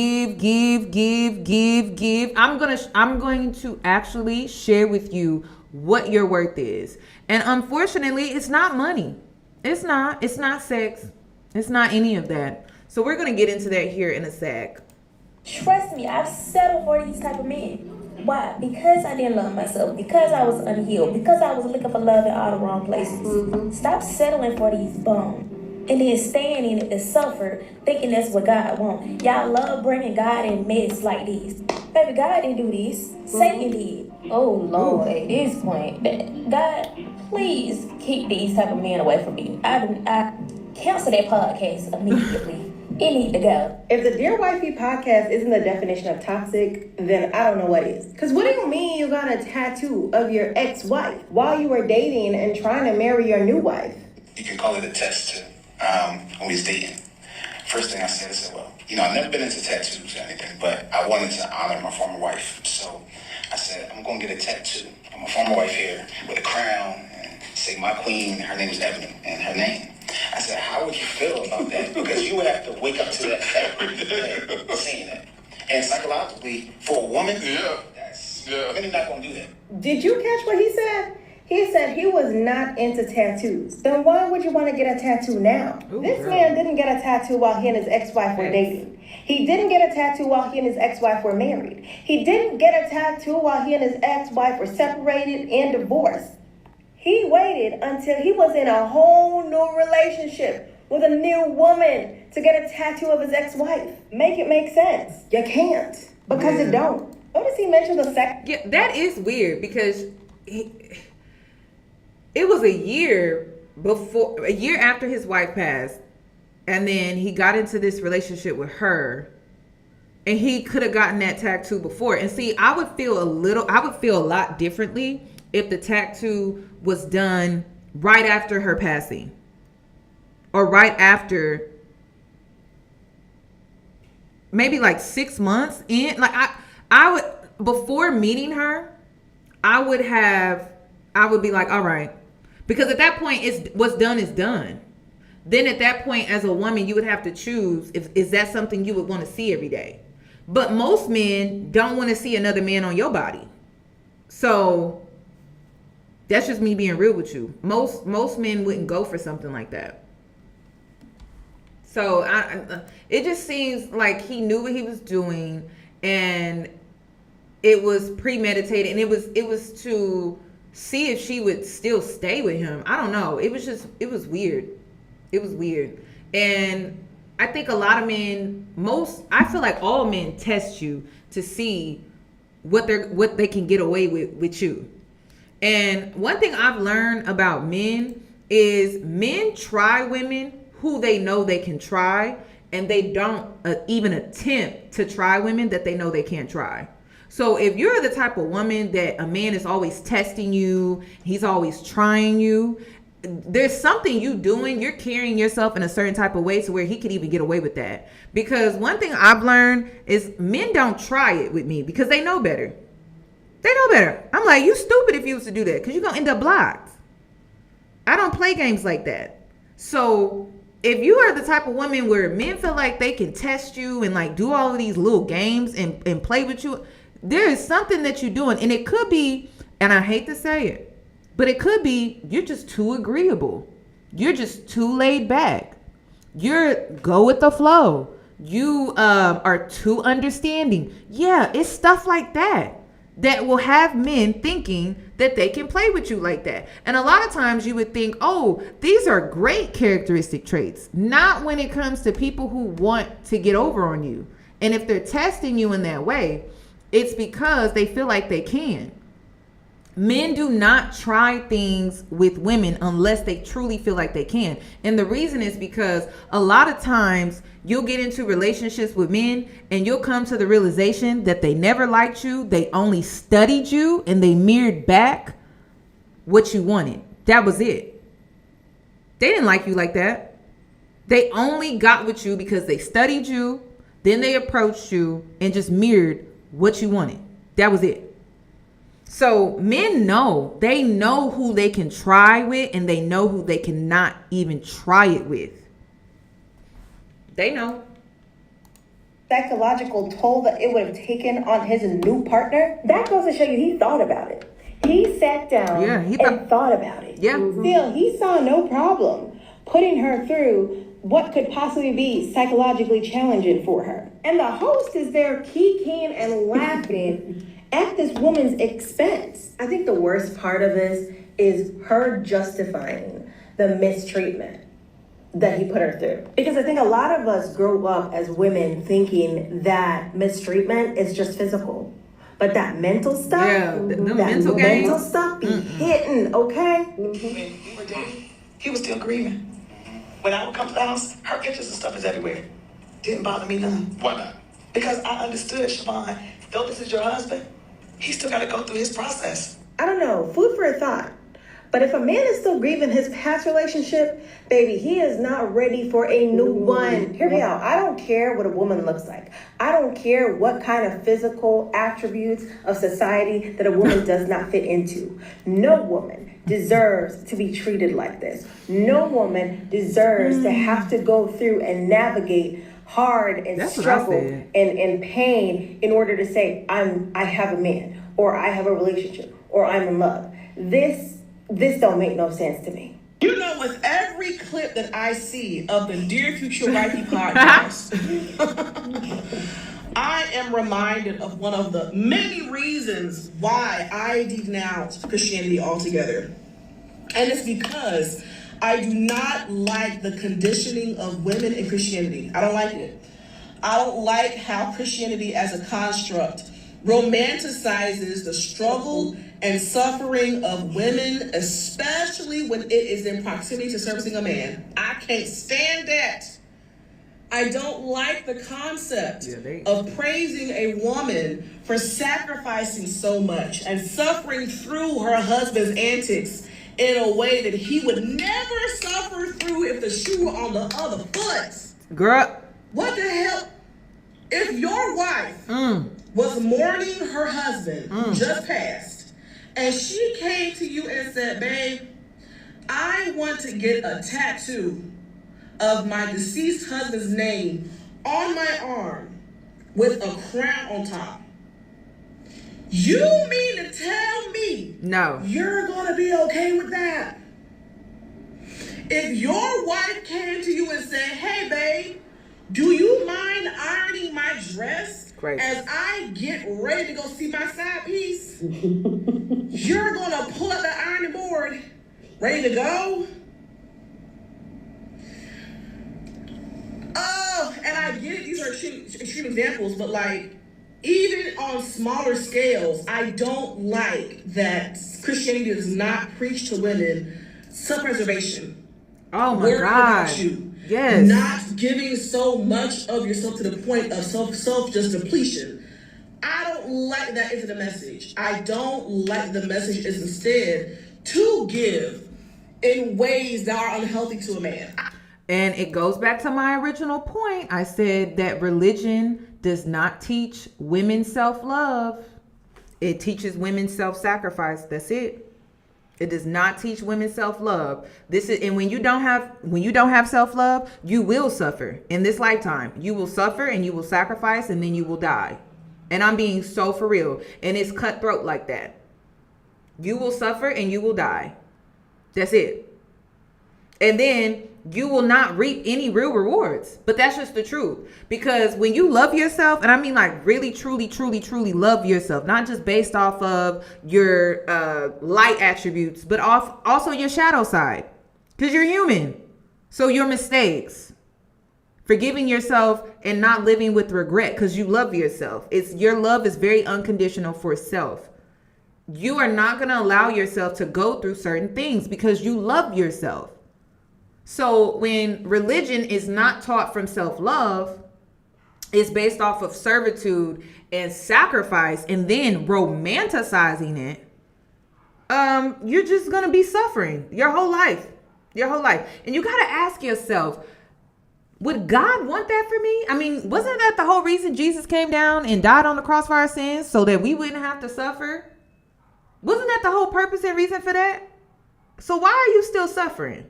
I'm going to actually share with you what your worth is. And unfortunately, it's not money. It's not sex. It's not any of that. So we're going to get into that here in a sec. Trust me, I've settled for these type of men. Why? Because I didn't love myself. Because I was unhealed. Because I was looking for love in all the wrong places. Stop settling for these bums. And then staying in it to suffer, thinking that's what God wants. Y'all love bringing God in mess like this. Baby, God didn't do this. Satan did. Oh, Lord, at this point, God, please keep these type of men away from me. I cancel that podcast immediately. It need to go. If the Dear Wifey podcast isn't the definition of toxic, then I don't know what is. Because what do you mean you got a tattoo of your ex-wife while you were dating and trying to marry your new wife? You can call it a test too. When we was dating, first thing I said, well, I've never been into tattoos or anything, but I wanted to honor my former wife. So I said, I'm going to get a tattoo of my former wife here with a crown and say my queen, her name is Ebony, and her name. I said, how would you feel about that? Because you would have to wake up to that every day saying that. And psychologically, for a woman, that's really not going to do that. Did you catch what he said? He said he was not into tattoos. Then why would you want to get a tattoo now? This man didn't get a tattoo while he and his ex-wife were dating. He didn't get a tattoo while he and his ex-wife were married. He didn't get a tattoo while he and his ex-wife were separated and divorced. He waited until he was in a whole new relationship with a new woman to get a tattoo of his ex-wife. Make it make sense. You can't, because it don't. Notice he mentioned the sex. Yeah, that is weird because it was a year after his wife passed, and then he got into this relationship with her, and he could have gotten that tattoo before. And see, I would feel a lot differently if the tattoo was done right after her passing, or right after, maybe like 6 months in. Like I would, before meeting her, I would be like, all right. Because at that point, what's done is done. Then at that point, as a woman, you would have to choose, is that something you would want to see every day? But most men don't want to see another man on your body. So that's just me being real with you. Most men wouldn't go for something like that. So it just seems like he knew what he was doing, and it was premeditated, and it was to see if she would still stay with him. I don't know. It was weird. It was weird. And I think a lot of men, I feel like all men test you to see what they can get away with you. And one thing I've learned about men is men try women who they know they can try, and they don't even attempt to try women that they know they can't try. So if you're the type of woman that a man is always testing you, he's always trying you, there's something you doing, you're carrying yourself in a certain type of way to where he could even get away with that. Because one thing I've learned is men don't try it with me because they know better. They know better. I'm like, you stupid if you was to do that, because you're going to end up blocked. I don't play games like that. So if you are the type of woman where men feel like they can test you and like do all of these little games and play with you, there is something that you're doing. And it could be, and I hate to say it, but it could be you're just too agreeable. You're just too laid back. You're go with the flow. You are too understanding. Yeah, it's stuff like that will have men thinking that they can play with you like that. And a lot of times you would think, oh, these are great characteristic traits. Not when it comes to people who want to get over on you. And if they're testing you in that way, it's because they feel like they can. Men do not try things with women unless they truly feel like they can. And the reason is because a lot of times you'll get into relationships with men and you'll come to the realization that they never liked you. They only studied you and they mirrored back what you wanted. That was it. They didn't like you like that. They only got with you because they studied you. Then they approached you and just mirrored what you wanted. That was it. So men know. They know who they can try with, and they know who they cannot even try it with. They know. Psychological toll that it would have taken on his new partner, that goes to show you he thought about it. He sat down and thought about it. Yeah. Still, he saw no problem putting her through what could possibly be psychologically challenging for her. And the host is there kikiing and laughing at this woman's expense. I think the worst part of this is her justifying the mistreatment that he put her through. Because I think a lot of us grow up as women thinking that mistreatment is just physical. But that mental stuff, that mental stuff be hitting, okay? When we were dating, he was still grieving. When I would come to the house, her pictures and stuff is everywhere. Didn't bother me none. Why not? Because I understood, Siobhan, though this is your husband, he still got to go through his process. I don't know, food for a thought. But if a man is still grieving his past relationship, baby, he is not ready for a new one. Hear me out. I don't care what a woman looks like. I don't care what kind of physical attributes of society that a woman does not fit into. No woman deserves to be treated like this. No woman deserves to have to go through and navigate hard and struggle and pain in order to say, I have a man, or I have a relationship, or I'm in love. This don't make no sense to me. You know, with every clip that I see of the Dear Future Wifey podcast, I am reminded of one of the many reasons why I denounce Christianity altogether. And it's because I do not like the conditioning of women in Christianity. I don't like it. I don't like how Christianity as a construct romanticizes the struggle and suffering of women, especially when it is in proximity to servicing a man. I can't stand that. I don't like the concept of praising a woman for sacrificing so much and suffering through her husband's antics in a way that he would never suffer through if the shoe were on the other foot. Girl. What the hell? If your wife was mourning her husband who just passed, and she came to you and said, babe, I want to get a tattoo of my deceased husband's name on my arm with a crown on top. You mean to tell me you're going to be okay with that? If your wife came to you and said, hey, babe, do you mind ironing my dress as I get ready to go see my side piece? You're going to pull up the ironing board, ready to go? Oh, and I get it, these are extreme examples, but like, even on smaller scales, I don't like that Christianity does not preach to women self-preservation. Oh my God. Yes. Not giving so much of yourself to the point of self just depletion. I don't like that is the message. I don't like the message is instead to give in ways that are unhealthy to a man. And it goes back to my original point. I said that religion does not teach women self-love. It teaches women self-sacrifice. That's it. It does not teach women self-love. And when you don't have self-love, you will suffer in this lifetime. You will suffer and you will sacrifice and then you will die. And I'm being so for real. And it's cutthroat like that. You will suffer and you will die. That's it. And then you will not reap any real rewards. But that's just the truth. Because when you love yourself, and I mean like really, truly, truly, truly love yourself, not just based off of your light attributes, but also your shadow side. Because you're human. So your mistakes. Forgiving yourself and not living with regret because you love yourself. Your love is very unconditional for self. You are not going to allow yourself to go through certain things because you love yourself. So when religion is not taught from self-love, it's based off of servitude and sacrifice and then romanticizing it, you're just going to be suffering your whole life. And you got to ask yourself, would God want that for me? I mean, wasn't that the whole reason Jesus came down and died on the cross for our sins so that we wouldn't have to suffer? the whole purpose and reason for that? So why are you still suffering?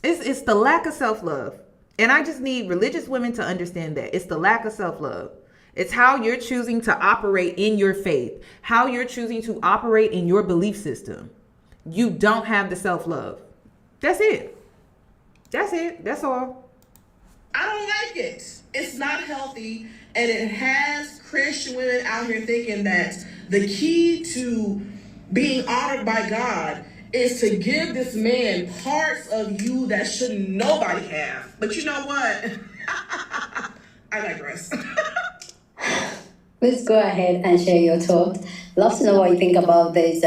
It's the lack of self-love. And I just need religious women to understand that. It's the lack of self-love. It's how you're choosing to operate in your faith, how you're choosing to operate in your belief system. You don't have the self-love. That's it. That's it. That's all. I don't like it. It's not healthy, and it has Christian women out here thinking that the key to being honored by God is to give this man parts of you that should nobody have. But you know what? I digress. Please go ahead and share your thoughts. Love to know what you think about this.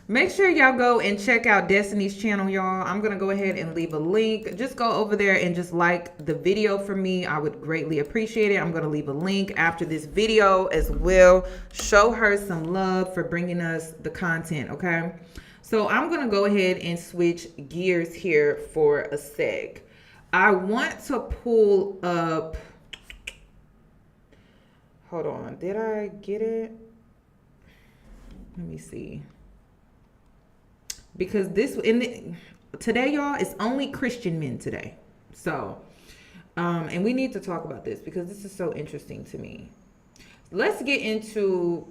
Make sure y'all go and check out Destiny's channel, y'all. I'm going to go ahead and leave a link. Just go over there and just like the video for me. I would greatly appreciate it. I'm going to leave a link after this video as well. Show her some love for bringing us the content, okay? So I'm going to go ahead and switch gears here for a sec. I want to pull up... Hold on. Did I get it? Let me see. Because today, y'all, it's only Christian men today. So, and we need to talk about this because this is so interesting to me. Let's get into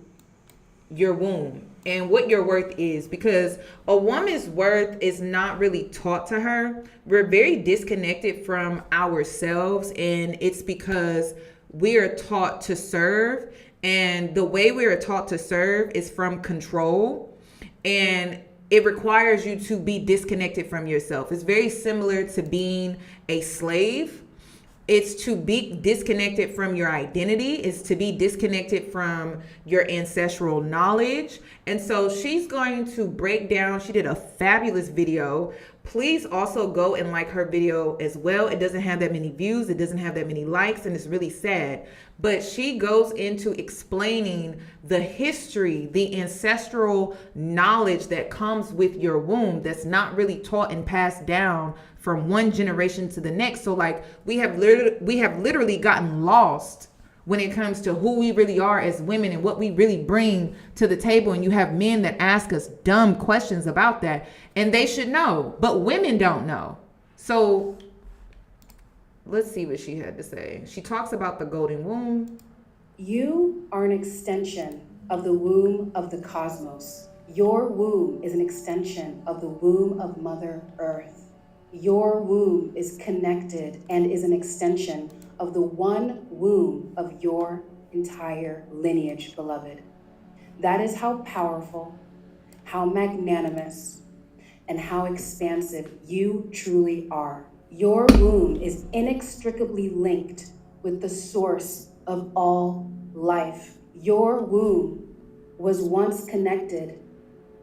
your womb and what your worth is, because a woman's worth is not really taught to her. We're very disconnected from ourselves, and it's because we are taught to serve, and the way we are taught to serve is from control, and it requires you to be disconnected from yourself. It's very similar to being a slave. It's to be disconnected from your identity. It's to be disconnected from your ancestral knowledge. And so she's going to break down. She did a fabulous video. Please also go and like her video as well. It doesn't have that many views. It doesn't have that many likes, and it's really sad. But she goes into explaining the history, the ancestral knowledge that comes with your womb that's not really taught and passed down from one generation to the next. So like we have literally gotten lost when it comes to who we really are as women and what we really bring to the table. And you have men that ask us dumb questions about that, and they should know, but women don't know. So let's see what she had to say. She talks about the golden womb. You are an extension of the womb of the cosmos. Your womb is an extension of the womb of Mother Earth. Your womb is connected and is an extension of the one womb of your entire lineage, beloved. That is how powerful, how magnanimous, and how expansive you truly are. Your womb is inextricably linked with the source of all life. Your womb was once connected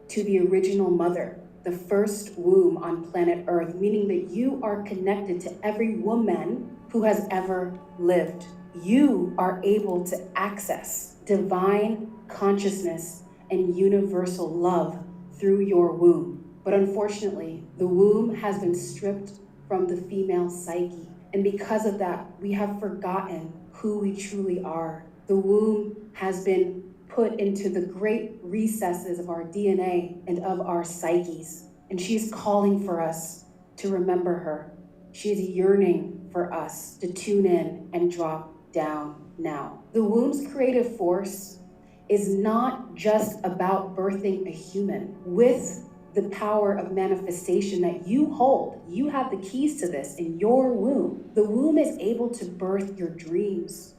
to the original mother, the first womb on planet Earth, meaning that you are connected to every woman who has ever lived. You are able to access divine consciousness and universal love through your womb. But unfortunately, the womb has been stripped from the female psyche. And because of that, we have forgotten who we truly are. The womb has been put into the great recesses of our DNA and of our psyches. And she's calling for us to remember her. She is yearning for us to tune in and drop down now. The womb's creative force is not just about birthing a human. With the power of manifestation that you hold, you have the keys to this in your womb. The womb is able to birth your dreams,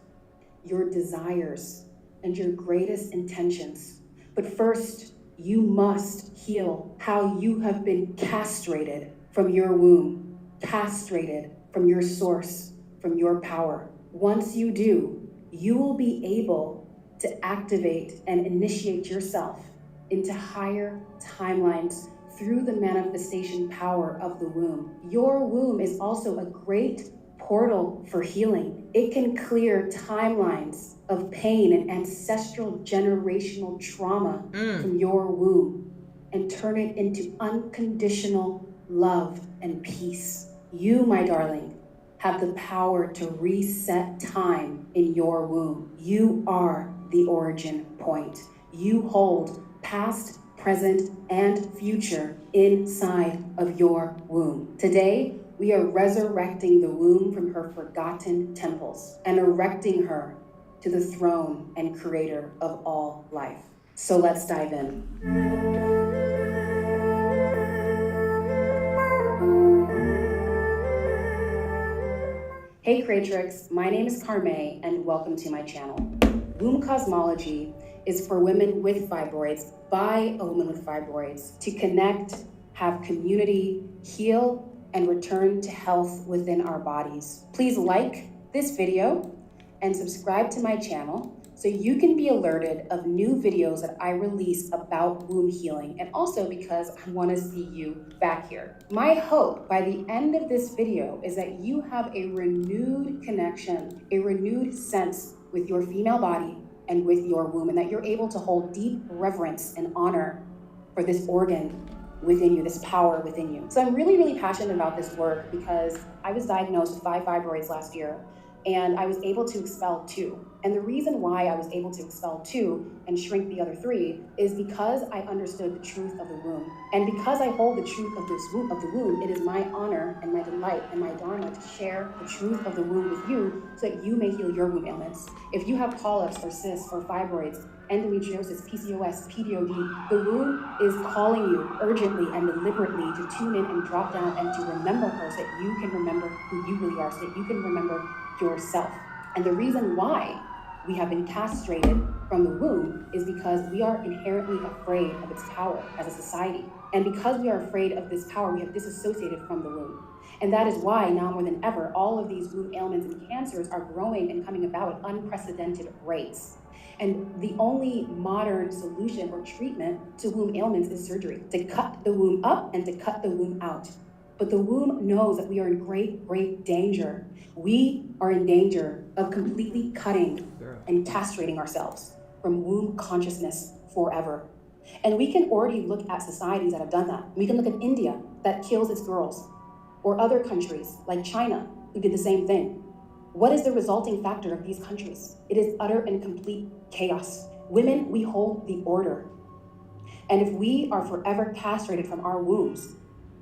your desires, and your greatest intentions. But first, you must heal how you have been castrated from your womb, castrated from your source, from your power. Once you do, you will be able to activate and initiate yourself into higher timelines through the manifestation power of the womb. Your womb is also a great portal for healing. It can clear timelines of pain and ancestral generational trauma from your womb and turn it into unconditional love and peace. You, my darling, have the power to reset time in your womb. You are the origin point. You hold past, present, and future inside of your womb. Today, we are resurrecting the womb from her forgotten temples and erecting her to the throne and creator of all life. So let's dive in. Hey Creatrix, my name is Carme and welcome to my channel. Womb cosmology is for women with fibroids by a woman with fibroids to connect, have community, heal, and return to health within our bodies. Please like this video and subscribe to my channel so you can be alerted of new videos that I release about womb healing, and also because I want to see you back here. My hope by the end of this video is that you have a renewed connection, a renewed sense with your female body and with your womb, and that you're able to hold deep reverence and honor for this organ within you, this power within you. So I'm really, really passionate about this work because I was diagnosed with 5 fibroids last year, and I was able to expel 2. And the reason why I was able to expel 2 and shrink the other 3 is because I understood the truth of the womb. And because I hold the truth of the womb, it is my honor and my delight and my dharma to share the truth of the womb with you so that you may heal your womb ailments. If you have polyps or cysts or fibroids, endometriosis, PCOS, PDOD, the womb is calling you urgently and deliberately to tune in and drop down and to remember her so that you can remember who you really are, so that you can remember yourself. And the reason why we have been castrated from the womb is because we are inherently afraid of its power as a society. And because we are afraid of this power, we have disassociated from the womb. And that is why now more than ever, all of these womb ailments and cancers are growing and coming about at unprecedented rates. And the only modern solution or treatment to womb ailments is surgery, to cut the womb up and to cut the womb out. But the womb knows that we are in great, great danger. We are in danger of completely cutting and castrating ourselves from womb consciousness forever. And we can already look at societies that have done that. We can look at India that kills its girls, or other countries like China who did the same thing. What is the resulting factor of these countries? It is utter and complete chaos. Women, we hold the order. And if we are forever castrated from our wombs,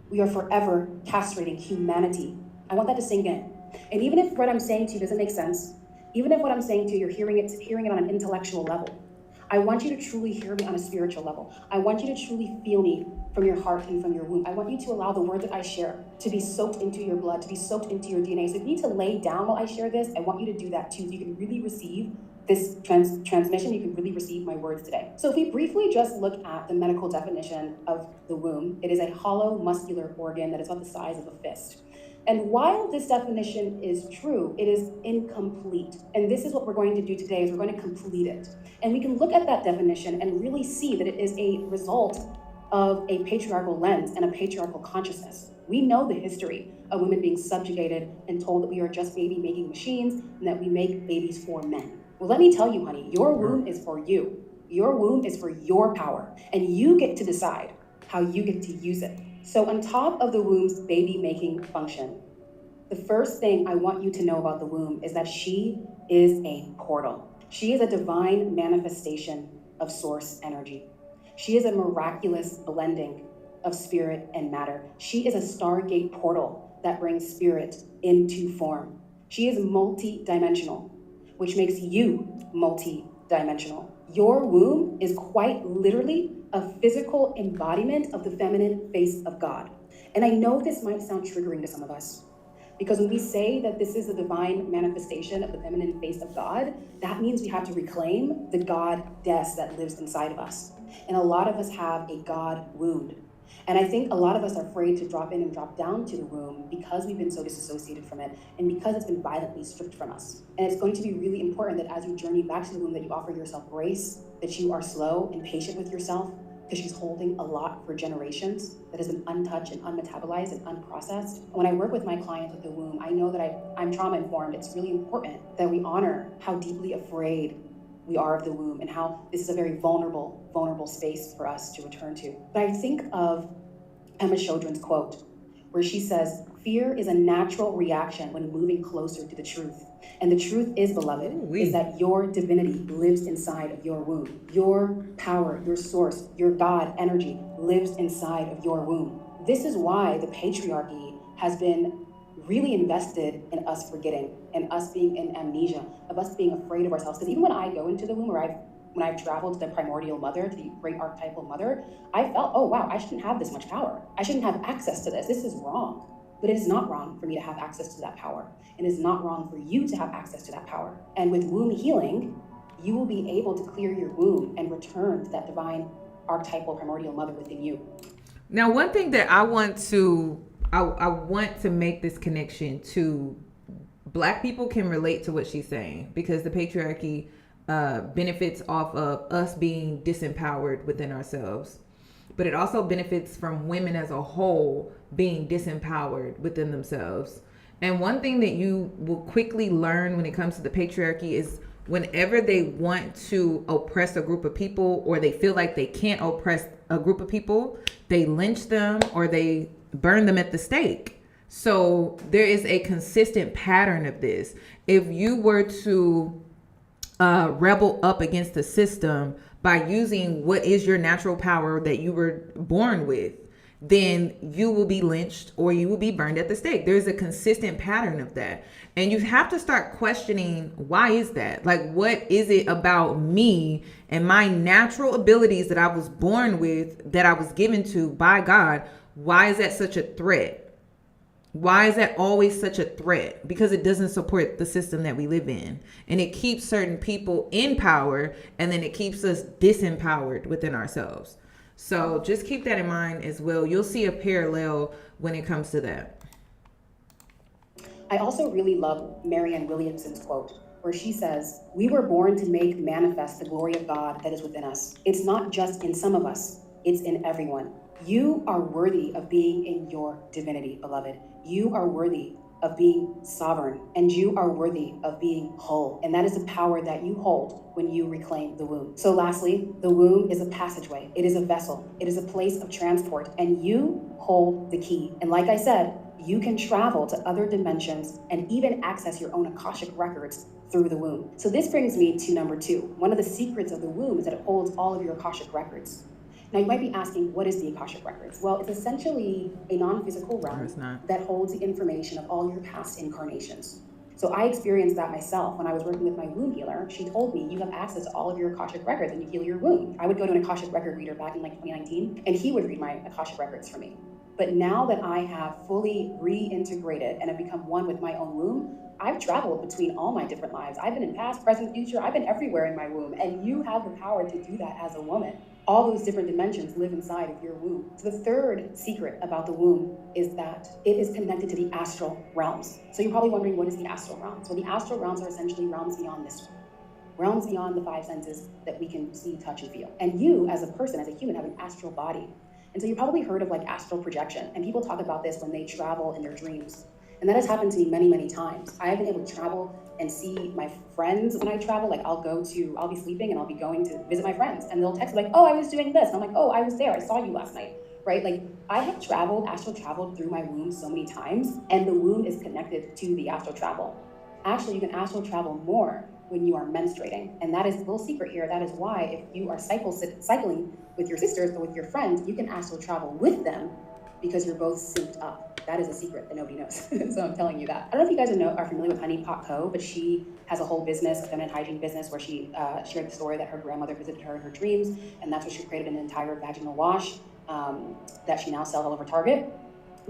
we are forever castrating humanity. I want that to sink in. And even if what I'm saying to you doesn't make sense, even if what I'm saying to you, you're hearing it on an intellectual level, I want you to truly hear me on a spiritual level. I want you to truly feel me from your heart and from your womb. I want you to allow the word that I share to be soaked into your blood, to be soaked into your DNA. So if you need to lay down while I share this, I want you to do that too, so you can really receive this transmission, you can really receive my words today. So if we briefly just look at the medical definition of the womb, it is a hollow muscular organ that is about the size of a fist. And while this definition is true, it is incomplete. And this is what we're going to do today, is we're going to complete it. And we can look at that definition and really see that it is a result of a patriarchal lens and a patriarchal consciousness. We know the history of women being subjugated and told that we are just baby-making machines and that we make babies for men. Well, let me tell you, honey, your womb is for you. Your womb is for your power, and you get to decide how you get to use it. So on top of the womb's baby-making function, the first thing I want you to know about the womb is that she is a portal. She is a divine manifestation of source energy. She is a miraculous blending of spirit and matter. She is a stargate portal that brings spirit into form. She is multi-dimensional, which makes you multi-dimensional. Your womb is quite literally a physical embodiment of the feminine face of God. And I know this might sound triggering to some of us, because when we say that this is a divine manifestation of the feminine face of God, that means we have to reclaim the goddess that lives inside of us. And a lot of us have a God wound. And I think a lot of us are afraid to drop in and drop down to the womb because we've been so disassociated from it and because it's been violently stripped from us. And it's going to be really important that as you journey back to the womb, that you offer yourself grace, that you are slow and patient with yourself, because she's holding a lot for generations that has been untouched and unmetabolized and unprocessed. When I work with my clients with the womb, I know that I'm trauma informed. It's really important that we honor how deeply afraid we are of the womb and how this is a very vulnerable space for us to return to. But I think of Emma quote, where she says, "Fear is a natural reaction when moving closer to the truth. And the truth is, beloved, is that your divinity lives inside of your womb. Your power, your source, your God energy lives inside of your womb. This is why the patriarchy has been really invested in us forgetting and us being in amnesia, of us being afraid of ourselves. Because even when I go into the womb, or when I've traveled to the primordial mother, to the great archetypal mother, I felt, oh wow, I shouldn't have this much power. I shouldn't have access to this. This is wrong. But it is not wrong for me to have access to that power. It is not wrong for you to have access to that power. And with womb healing, you will be able to clear your womb and return to that divine archetypal primordial mother within you. Now, one thing that I want to make this connection to, Black people can relate to what she's saying, because the patriarchy benefits off of us being disempowered within ourselves. But it also benefits from women as a whole being disempowered within themselves. And one thing that you will quickly learn when it comes to the patriarchy is whenever they want to oppress a group of people, or they feel like they can't oppress a group of people, they lynch them or they burn them at the stake. So there is a consistent pattern of this. If you were to rebel up against the system by using what is your natural power that you were born with, then you will be lynched or you will be burned at the stake. There's a consistent pattern of that. And you have to start questioning, why is that? Like, what is it about me and my natural abilities that I was born with, that I was given to by God? Why is that such a threat? Why is that always such a threat? Because it doesn't support the system that we live in. And it keeps certain people in power, and then it keeps us disempowered within ourselves. So just keep that in mind as well. You'll see a parallel when it comes to that. I also really love Marianne Williamson's quote, where she says, "We were born to make manifest the glory of God that is within us. It's not just in some of us, it's in everyone. You are worthy of being in your divinity, beloved. You are worthy of being sovereign, and you are worthy of being whole. And that is the power that you hold when you reclaim the womb." So lastly, the womb is a passageway. It is a vessel. It is a place of transport, and you hold the key. And like I said, you can travel to other dimensions and even access your own Akashic records through the womb. So this brings me to number 2. One of the secrets of the womb is that it holds all of your Akashic records. Now you might be asking, what is the Akashic records? Well, it's essentially a non-physical realm that holds the information of all your past incarnations. So I experienced that myself when I was working with my womb healer. She told me, you have access to all of your Akashic records and you heal your womb. I would go to an Akashic record reader back in like 2019, and he would read my Akashic records for me. But now that I have fully reintegrated and have become one with my own womb, I've traveled between all my different lives. I've been in past, present, future. I've been everywhere in my womb, and you have the power to do that as a woman. All those different dimensions live inside of your womb. So the third secret about the womb is that it is connected to the astral realms. So you're probably wondering, what is the astral realms? Well, the astral realms are essentially realms beyond this one. Realms beyond the 5 senses that we can see, touch, and feel. And you, as a person, as a human, have an astral body. And so you've probably heard of like astral projection, and people talk about this when they travel in their dreams. And that has happened to me many, many times. I have been able to travel and see my friends when I travel. Like I'll be sleeping and I'll be going to visit my friends, and they'll text me like, "Oh, I was doing this." And I'm like, "Oh, I was there. I saw you last night." Right? Like I have astral traveled through my womb so many times, and the womb is connected to the astral travel. Actually, you can astral travel more when you are menstruating. And that is a little secret here. That is why if you are cycling with your sisters or with your friends, you can astral travel with them because you're both synced up. That is a secret that nobody knows. So I'm telling you that. I don't know if you guys are familiar with Honey Pot Co., but she has a whole business, a feminine hygiene business, where she shared the story that her grandmother visited her in her dreams, and that's where she created an entire vaginal wash that she now sells all over Target.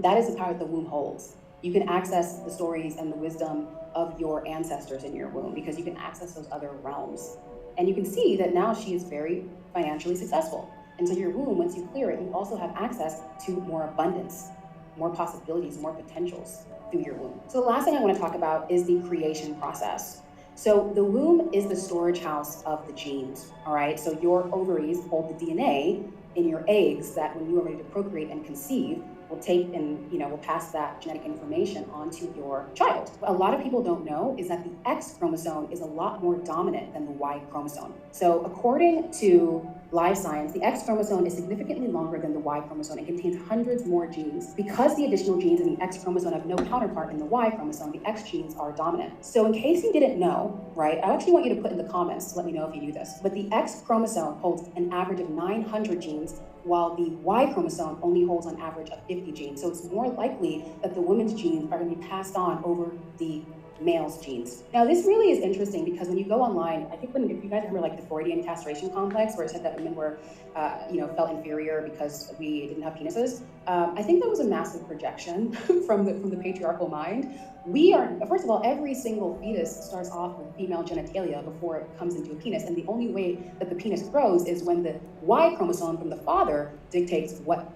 That is the power that the womb holds. You can access the stories and the wisdom of your ancestors in your womb because you can access those other realms. And you can see that now she is very financially successful. And so your womb, once you clear it, you also have access to more abundance, more possibilities, more potentials through your womb. So the last thing I want to talk about is the creation process. So the womb is the storage house of the genes, all right? So your ovaries hold the DNA in your eggs that when you are ready to procreate and conceive, will take and will pass that genetic information onto your child. What a lot of people don't know is that the X chromosome is a lot more dominant than the Y chromosome. So according to life science, the X chromosome is significantly longer than the Y chromosome and contains hundreds more genes. Because the additional genes in the X chromosome have no counterpart in the Y chromosome, the X genes are dominant. So in case you didn't know, right, I actually want you to put in the comments to let me know if you knew this, but the X chromosome holds an average of 900 genes, while the Y chromosome only holds an average of 50 genes. So it's more likely that the woman's genes are going to be passed on over the male's genes. Now, this really is interesting because when you go online, I think if you guys remember like the Freudian castration complex, where it said that women were, felt inferior because we didn't have penises. I think that was a massive projection from the patriarchal mind. We are, first of all, every single fetus starts off with female genitalia before it comes into a penis, and the only way that the penis grows is when the Y chromosome from the father dictates what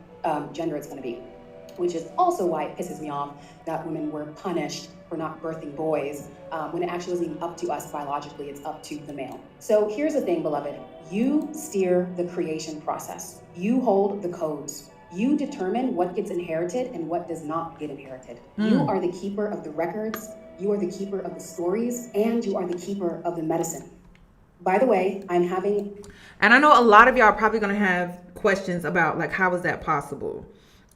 gender it's going to be, which is also why it pisses me off that women were punished for not birthing boys, when it actually wasn't even up to us biologically, it's up to the male. So here's the thing, beloved. You steer the creation process. You hold the codes. You determine what gets inherited and what does not get inherited. You are the keeper of the records, you are the keeper of the stories, and you are the keeper of the medicine. By the way, I'm having... And I know a lot of y'all are probably going to have questions about, like, how is that possible?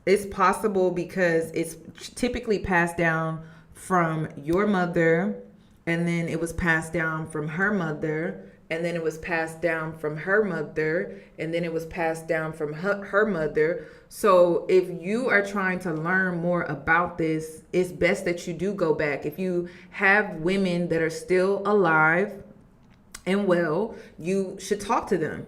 It's possible because it's typically passed down from your mother, and then it was passed down from her mother, and then it was passed down from her mother, and then it was passed down from her mother. So if you are trying to learn more about this, it's best that you do go back. If you have women that are still alive and well, you should talk to them,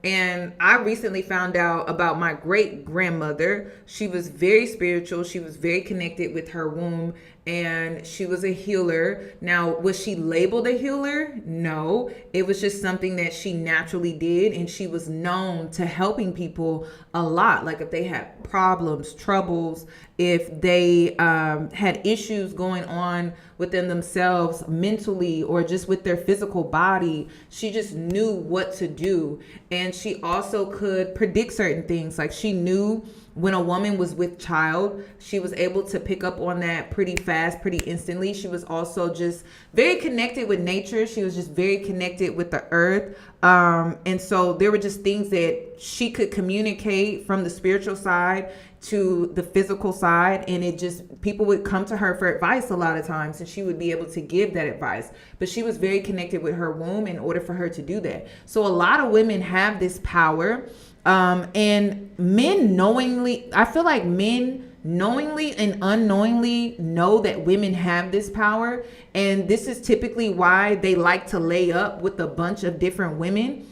and I recently found out about my great grandmother. She was very spiritual. She was very connected with her womb, and she was a healer. Now, was she labeled a healer? No, it was just something that she naturally did, and she was known to helping people a lot. Like if they had problems, troubles, if they had issues going on within themselves mentally or just with their physical body, she just knew what to do. And she also could predict certain things. Like she knew when a woman was with child, she was able to pick up on that pretty fast, pretty instantly. She was also just very connected with nature. She was just very connected with the earth. And so there were just things that she could communicate from the spiritual side to the physical side, and it just, people would come to her for advice a lot of times, and she would be able to give that advice. But she was very connected with her womb in order for her to do that. So a lot of women have this power, and men knowingly, I feel like men knowingly and unknowingly know that women have this power, and this is typically why they like to lay up with a bunch of different women,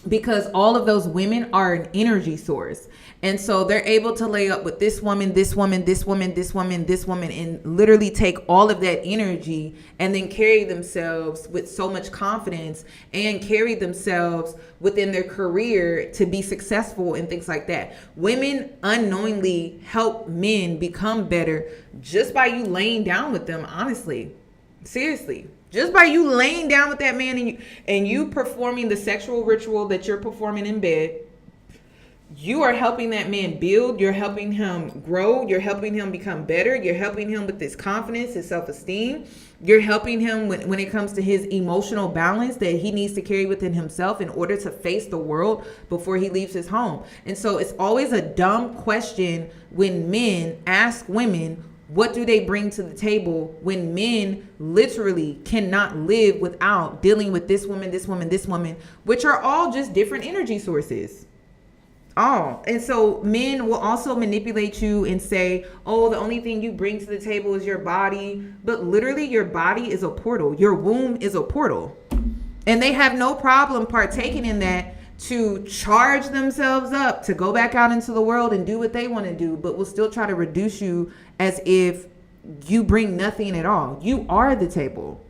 because all of those women are an energy source. And so they're able to lay up with this woman, this woman, this woman, this woman, this woman, and literally take all of that energy and then carry themselves with so much confidence and carry themselves within their career to be successful and things like that. Women unknowingly help men become better just by you laying down with them, honestly. Seriously. Just by you laying down with that man and you performing the sexual ritual that you're performing in bed, you are helping that man build, you're helping him grow, you're helping him become better, you're helping him with his confidence, his self-esteem, you're helping him when it comes to his emotional balance that he needs to carry within himself in order to face the world before he leaves his home. And so it's always a dumb question when men ask women, what do they bring to the table, when men literally cannot live without dealing with this woman, this woman, this woman, which are all just different energy sources. And so men will also manipulate you and say, oh, the only thing you bring to the table is your body. But literally your body is a portal. Your womb is a portal. And they have no problem partaking in that to charge themselves up to go back out into the world and do what they want to do, but will still try to reduce you as if you bring nothing at all. You are the table.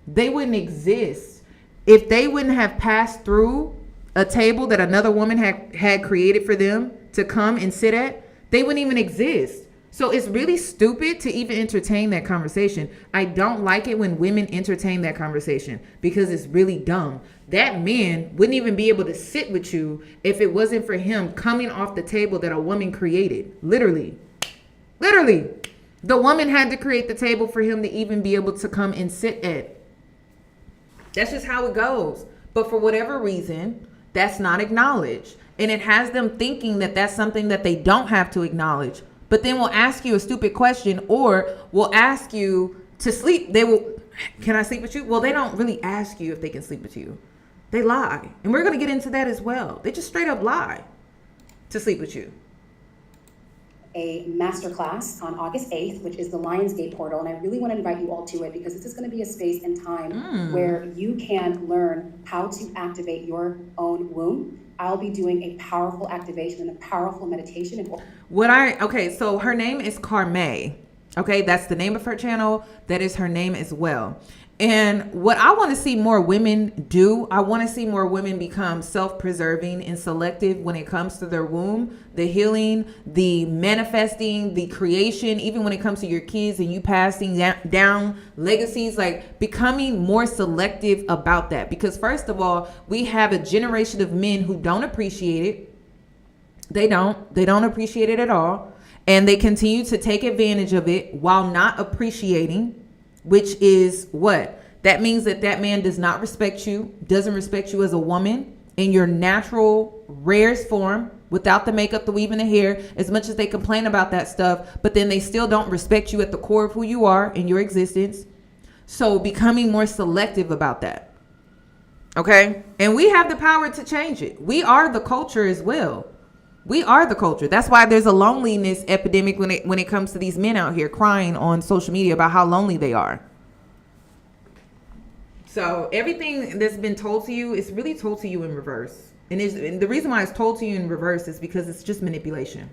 They wouldn't exist if they wouldn't have passed through a table that another woman had created for them to come and sit at. They wouldn't even exist. So it's really stupid to even entertain that conversation. I don't like it when women entertain that conversation because it's really dumb. That man wouldn't even be able to sit with you if it wasn't for him coming off the table that a woman created. Literally. The woman had to create the table for him to even be able to come and sit at. That's just how it goes. But for whatever reason, that's not acknowledged. And it has them thinking that that's something that they don't have to acknowledge. But then we'll ask you a stupid question, or we'll ask you to sleep. Can I sleep with you? Well, they don't really ask you if they can sleep with you. They lie. And we're going to get into that as well. They just straight up lie to sleep with you. A masterclass on August 8th, which is the Lionsgate portal. And I really want to invite you all to it because this is going to be a space and time where you can learn how to activate your own womb. I'll be doing a powerful activation and a powerful meditation. So her name is Carme. Okay, that's the name of her channel. That is her name as well. And what I want to see more women do, I want to see more women become self-preserving and selective when it comes to their womb, the healing, the manifesting, the creation, even when it comes to your kids and you passing down legacies, like becoming more selective about that. Because first of all, we have a generation of men who don't appreciate it. They don't appreciate it at all. And they continue to take advantage of it while not appreciating, which is what? That means that man does not respect you, doesn't respect you as a woman in your natural, rarest form, without the makeup, the weave, and the hair, as much as they complain about that stuff, but then they still don't respect you at the core of who you are in your existence. So becoming more selective about that. Okay? And we have the power to change it. We are the culture as well. We are the culture. That's why there's a loneliness epidemic when it comes to these men out here crying on social media about how lonely they are. So everything that's been told to you is really told to you in reverse. And the reason why it's told to you in reverse is because it's just manipulation.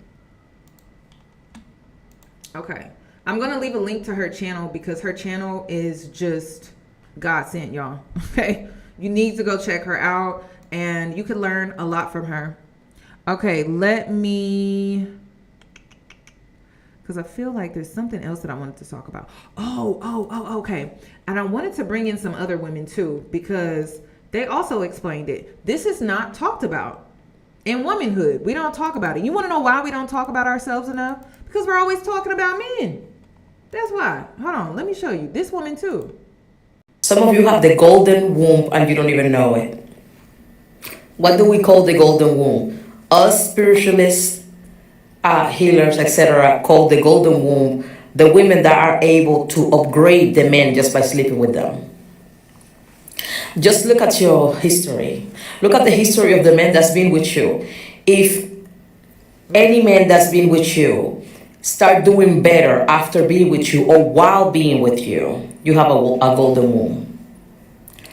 Okay. I'm going to leave a link to her channel because her channel is just God sent, y'all. Okay. You need to go check her out and you can learn a lot from her. Okay, because I feel like there's something else that I wanted to talk about. Okay. And I wanted to bring in some other women too, because they also explained it. This is not talked about in womanhood. We don't talk about it. You want to know why we don't talk about ourselves enough? Because we're always talking about men. That's why. Hold on, let me show you. This woman too. Some of you have the golden womb and you don't even know it. What do we call the golden womb? Us spiritualists, healers, etc., call the golden womb the women that are able to upgrade the men just by sleeping with them. Just look at your history. Look at the history of the men that's been with you. If any man that's been with you start doing better after being with you or while being with you, you have a golden womb.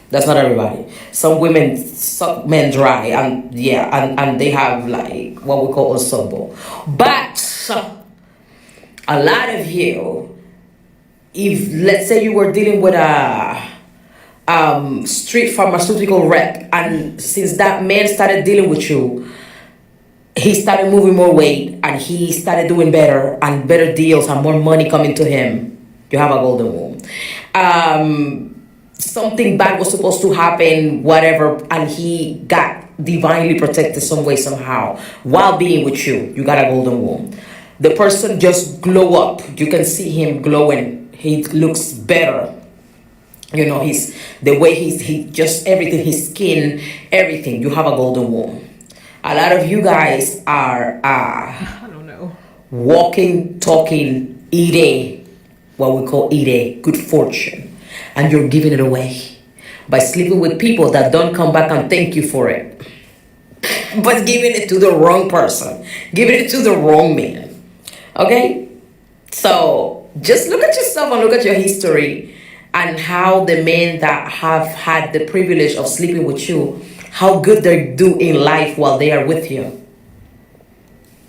That's not everybody. Some women suck men dry and they have like what we call ensemble. But a lot of you, if let's say you were dealing with a street pharmaceutical rep, and since that man started dealing with you, he started moving more weight and he started doing better and better deals and more money coming to him, you have a golden womb. Something bad was supposed to happen, whatever, and he got divinely protected some way, somehow, while being with you, you got a golden womb. The person just glow up. You can see him glowing. He looks better. You know, the way he just everything, his skin, everything. You have a golden womb. A lot of you guys are, I don't know, walking, talking, eating, what we call eating, good fortune. And you're giving it away by sleeping with people that don't come back and thank you for it. But giving it to the wrong person. Giving it to the wrong man. Okay? So just look at yourself and look at your history and how the men that have had the privilege of sleeping with you, how good they do in life while they are with you.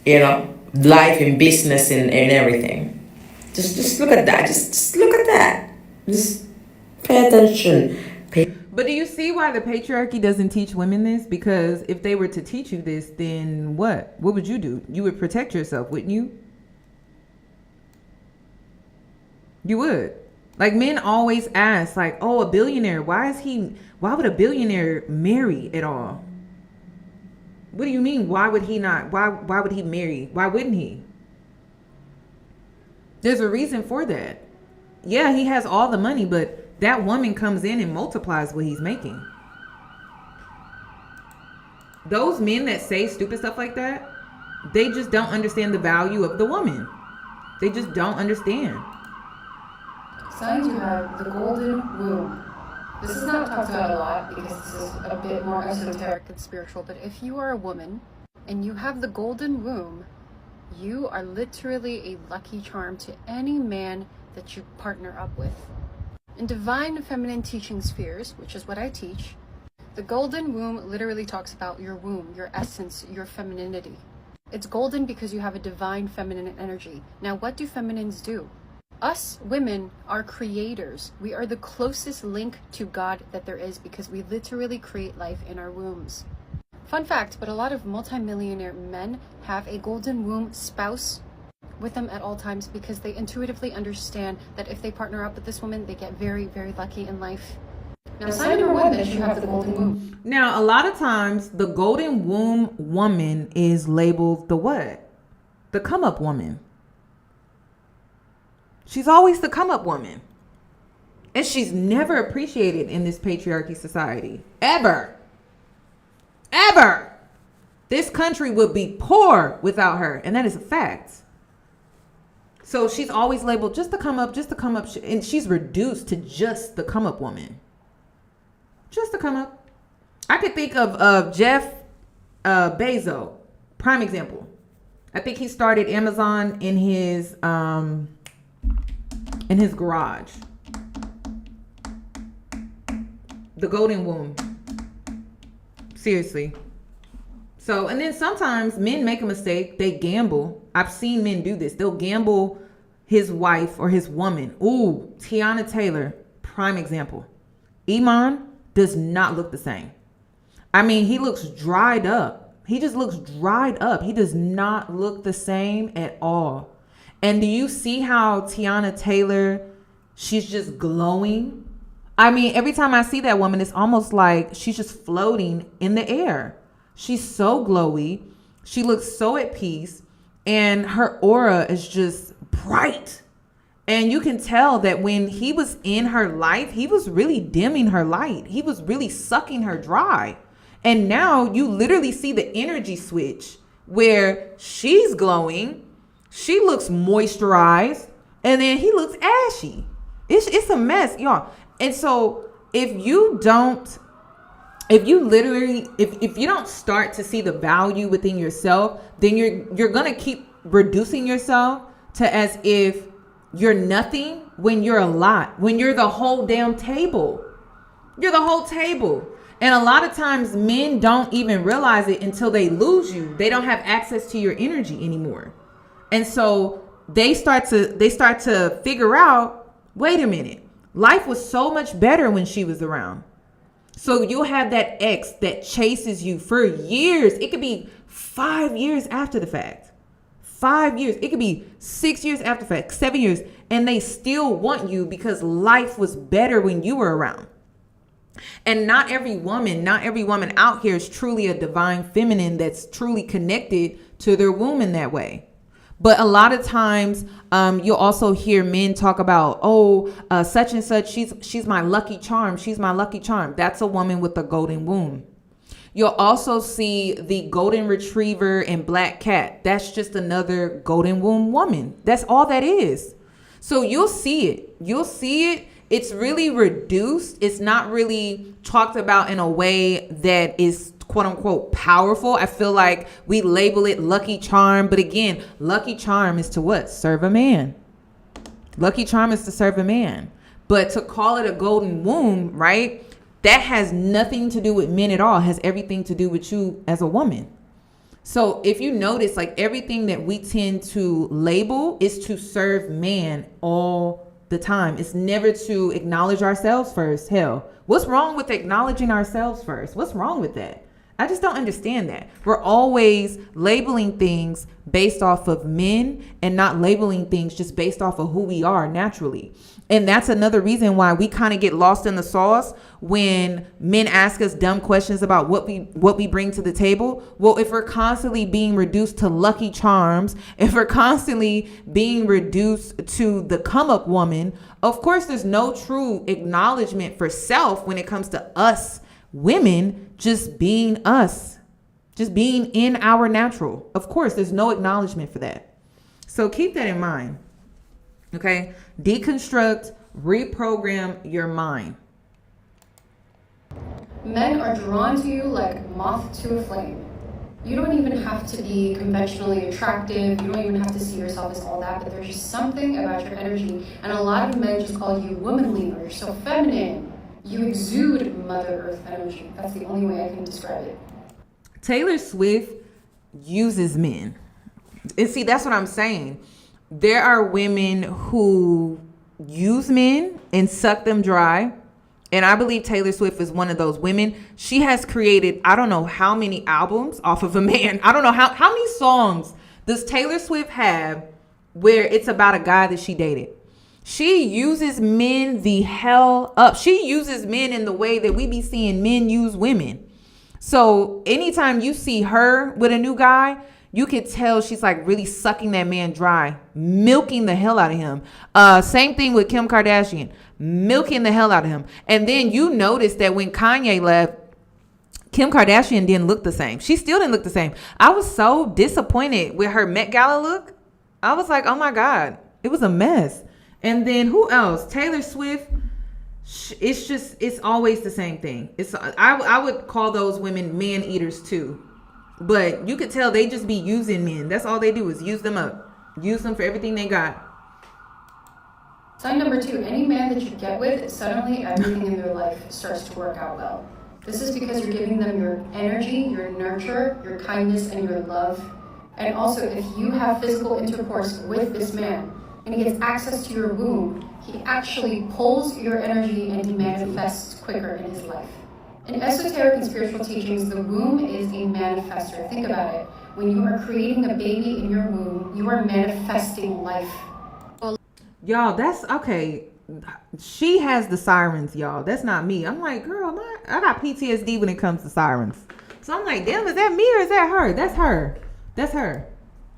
You know, life and business and everything. Just look at that. Just look at that. Just pay attention. But do you see why the patriarchy doesn't teach women this? Because if they were to teach you this, then what? What would you do? You would protect yourself, wouldn't you? You would. Like, men always ask, like, oh, a billionaire, why would a billionaire marry at all? What do you mean? Why would he not? Why would he marry? Why wouldn't he? There's a reason for that. Yeah, he has all the money, but that woman comes in and multiplies what he's making. those men that say stupid stuff like that, they just don't understand the value of the woman. They just don't understand. Signs you have the golden womb. This is not talked about a lot because this is a bit more esoteric and spiritual, but if you are a woman and you have the golden womb, you are literally a lucky charm to any man that you partner up with. In divine feminine teaching spheres, which is what I teach, the golden womb literally talks about your womb, your essence, your femininity. It's golden because you have a divine feminine energy. Now, what do feminines do? Us women are creators. We are the closest link to God that there is because we literally create life in our wombs. Fun fact, but a lot of multimillionaire men have a golden womb spouse with them at all times because they intuitively understand that if they partner up with this woman, they get very, very lucky in life. Now, sign number one that you have the golden womb. Now, a lot of times, the golden womb woman is labeled the what? The come-up woman. She's always the come-up woman. And she's never appreciated in this patriarchy society. Ever. Ever. This country would be poor without her. And that is a fact. So she's always labeled just the come-up, just the come-up. And she's reduced to just the come-up woman. Just to come up. I could think of Jeff Bezos, prime example. I think he started Amazon in his garage. The golden womb. Seriously. So, and then sometimes men make a mistake. They gamble. I've seen men do this. They'll gamble his wife or his woman. Ooh, Tiana Taylor, prime example. Iman does not look the same. I mean, he looks dried up. He just looks dried up. He does not look the same at all. And do you see how Tiana Taylor, she's just glowing? I mean, every time I see that woman, it's almost like she's just floating in the air. She's so glowy. She looks so at peace. And her aura is just bright. And you can tell that when he was in her life, he was really dimming her light. He was really sucking her dry. And now you literally see the energy switch where she's glowing. She looks moisturized. And then he looks ashy. It's a mess, y'all. And so if you don't start to see the value within yourself, then you're going to keep reducing yourself to as if you're nothing when you're a lot, when you're the whole damn table. You're the whole table. And a lot of times men don't even realize it until they lose you. They don't have access to your energy anymore. And so they start to figure out, wait a minute, life was so much better when she was around. So you'll have that ex that chases you for years. It could be 5 years after the fact. 5 years. It could be 6 years after the fact, 7 years. And they still want you because life was better when you were around. And not every woman out here is truly a divine feminine that's truly connected to their womb in that way. But a lot of times you'll also hear men talk about, such and such, she's my lucky charm. She's my lucky charm. That's a woman with a golden womb. You'll also see the golden retriever and black cat. That's just another golden womb woman. That's all that is. So you'll see it. It's really reduced. It's not really talked about in a way that is quote unquote powerful. I feel like we label it lucky charm. But again, lucky charm is to what? Serve a man. Lucky charm is to serve a man. But to call it a golden womb, right? That has nothing to do with men at all. It has everything to do with you as a woman. So if you notice, like everything that we tend to label is to serve man all the time. It's never to acknowledge ourselves first. Hell, what's wrong with acknowledging ourselves first? What's wrong with that? I just don't understand that. We're always labeling things based off of men and not labeling things just based off of who we are naturally. And that's another reason why we kind of get lost in the sauce when men ask us dumb questions about what we bring to the table. Well, if we're constantly being reduced to lucky charms, if we're constantly being reduced to the come up woman, of course, there's no true acknowledgement for self when it comes to us women just being us. Just being in our natural. Of course, there's no acknowledgement for that. So keep that in mind. Okay? Deconstruct, reprogram your mind. Men are drawn to you like moth to a flame. You don't even have to be conventionally attractive. You don't even have to see yourself as all that, but there's just something about your energy. And a lot of men just call you womanly, or you're so feminine. You exude Mother Earth energy. That's the only way I can describe it. Taylor Swift uses men. And see, that's what I'm saying. There are women who use men and suck them dry. And I believe Taylor Swift is one of those women. She has created, I don't know how many albums off of a man. I don't know how many songs does Taylor Swift have where it's about a guy that she dated. She uses men the hell up. She uses men in the way that we be seeing men use women. So anytime you see her with a new guy, you could tell she's like really sucking that man dry, milking the hell out of him. Same thing with Kim Kardashian, milking the hell out of him. And then you notice that when Kanye left, Kim Kardashian didn't look the same. She still didn't look the same. I was so disappointed with her Met Gala look. I was like, oh my God, it was a mess. And then who else? Taylor Swift. It's always the same thing. I would call those women man eaters too. But you could tell they just be using men. That's all they do is use them up. Use them for everything they got. Sign number 2, any man that you get with, suddenly everything in their life starts to work out well. This is because you're giving them your energy, your nurture, your kindness, and your love. And also, if you have physical intercourse with this man and he gets access to your womb, he actually pulls your energy and he manifests quicker in his life. In esoteric and spiritual teachings, the womb is a manifester. Think about it. When you are creating a baby in your womb, you are manifesting life. Y'all, that's okay. She has the sirens, y'all. That's not me. I'm like, girl, I got PTSD when it comes to sirens. So I'm like, damn, is that me or is that her? That's her. That's her.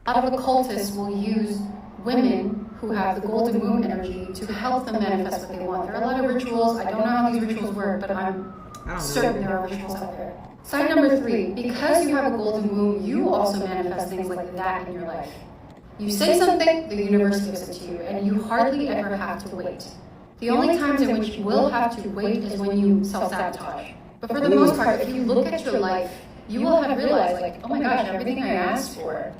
A lot of occultists will use women who have the golden womb energy to help them manifest what they want. There are a lot of rituals. I don't know how these rituals work, but I'm certain there are rituals out there. Sign number 3, because you have a golden womb, you also manifest things like that in your life. You say something, the universe gives it to you, and you hardly ever have to wait. The only times in which you will have to wait is when you self-sabotage. But for the most part, if you look at your life, you will have realized, like, oh my gosh, everything I asked for.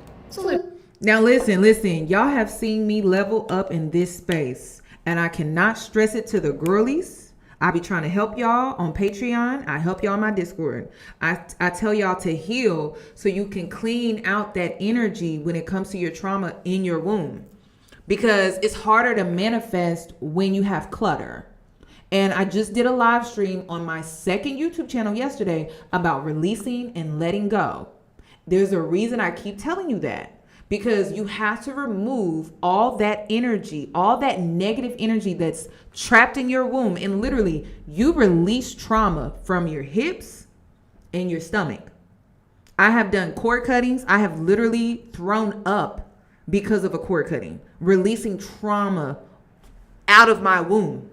Now listen, y'all have seen me level up in this space, and I cannot stress it to the girlies. I be trying to help y'all on Patreon. I help y'all on my Discord. I tell y'all to heal so you can clean out that energy when it comes to your trauma in your womb. Because it's harder to manifest when you have clutter. And I just did a live stream on my second YouTube channel yesterday about releasing and letting go. There's a reason I keep telling you that. Because you have to remove all that energy, all that negative energy that's trapped in your womb. And literally, you release trauma from your hips and your stomach. I have done cord cuttings. I have literally thrown up because of a cord cutting, releasing trauma out of my womb.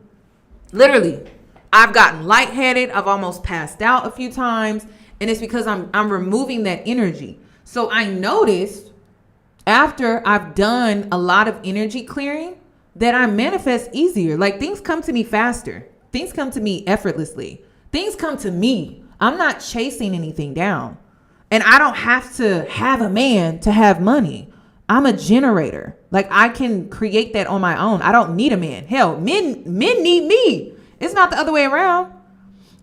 Literally, I've gotten lightheaded. I've almost passed out a few times. And it's because I'm removing that energy. So I noticed after I've done a lot of energy clearing that I manifest easier. Like things come to me faster. Things come to me effortlessly. Things come to me. I'm not chasing anything down. And I don't have to have a man to have money. I'm a generator. Like I can create that on my own. I don't need a man. Hell, men need me. It's not the other way around.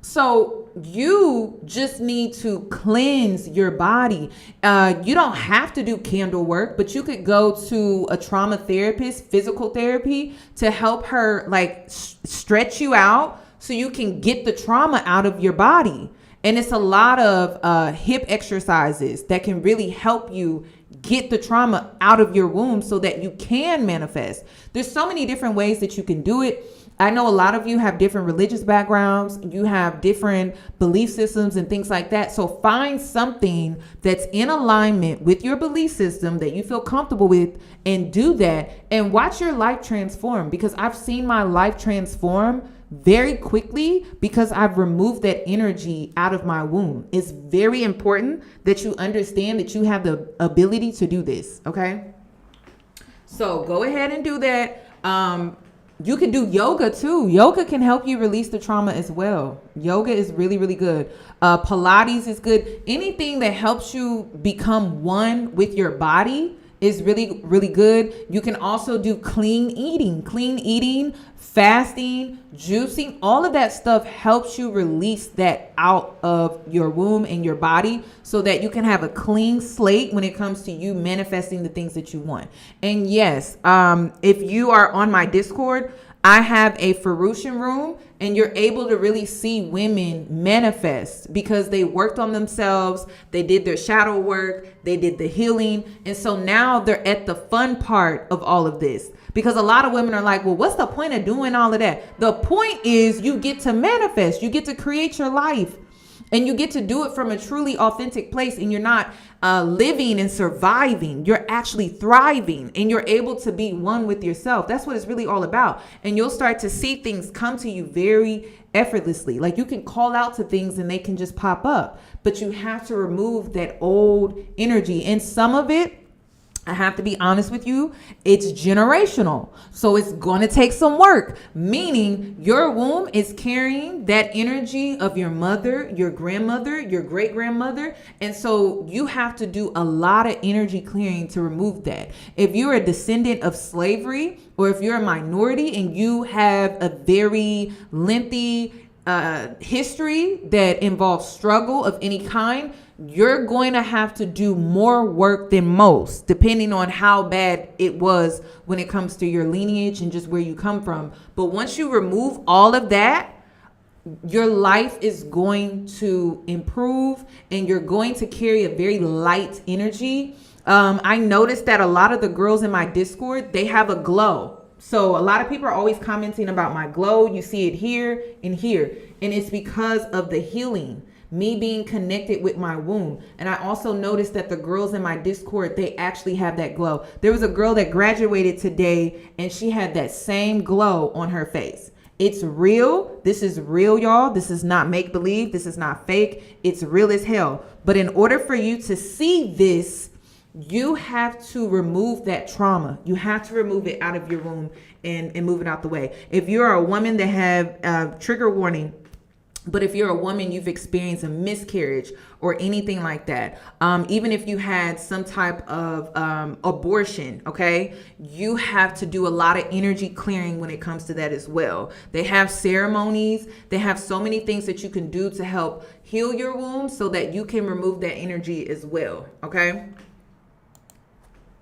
So you just need to cleanse your body. You don't have to do candle work, but you could go to a trauma therapist, physical therapy, to help her like stretch you out so you can get the trauma out of your body. And it's a lot of hip exercises that can really help you get the trauma out of your womb so that you can manifest. There's so many different ways that you can do it. I know a lot of you have different religious backgrounds. You have different belief systems and things like that. So find something that's in alignment with your belief system that you feel comfortable with and do that and watch your life transform, because I've seen my life transform very quickly because I've removed that energy out of my womb. It's very important that you understand that you have the ability to do this, okay? So go ahead and do that. You can do yoga too. Yoga can help you release the trauma as well. Yoga is really, really good. Pilates is good. Anything that helps you become one with your body is really, really good. You can also do clean eating, fasting, juicing. All of that stuff helps you release that out of your womb and your body so that you can have a clean slate when it comes to you manifesting the things that you want. And yes, if you are on my Discord, I have a Fruition room, and you're able to really see women manifest because they worked on themselves. They did their shadow work. They did the healing. And so now they're at the fun part of all of this, because a lot of women are like, well, what's the point of doing all of that? The point is you get to manifest. You get to create your life. And you get to do it from a truly authentic place, and you're not living and surviving. You're actually thriving, and you're able to be one with yourself. That's what it's really all about. And you'll start to see things come to you very effortlessly. Like you can call out to things and they can just pop up, but you have to remove that old energy. And some of it, I have to be honest with you, it's generational. So it's going to take some work, meaning your womb is carrying that energy of your mother, your grandmother, your great grandmother. And so you have to do a lot of energy clearing to remove that. If you're a descendant of slavery, or if you're a minority and you have a very lengthy history that involves struggle of any kind, you're going to have to do more work than most, depending on how bad it was when it comes to your lineage and just where you come from. But once you remove all of that, your life is going to improve, and you're going to carry a very light energy. I noticed that a lot of the girls in my Discord, they have a glow. So a lot of people are always commenting about my glow. You see it here and here. And it's because of the healing, me being connected with my womb. And I also noticed that the girls in my Discord, they actually have that glow. There was a girl that graduated today, and she had that same glow on her face. It's real. This is real, y'all. This is not make believe. This is not fake. It's real as hell. But in order for you to see this, you have to remove that trauma. You have to remove it out of your womb and move it out the way. If you're a woman that have trigger warning, but if you're a woman, you've experienced a miscarriage or anything like that, even if you had some type of abortion, okay, you have to do a lot of energy clearing when it comes to that as well. They have ceremonies. They have so many things that you can do to help heal your womb so that you can remove that energy as well, okay?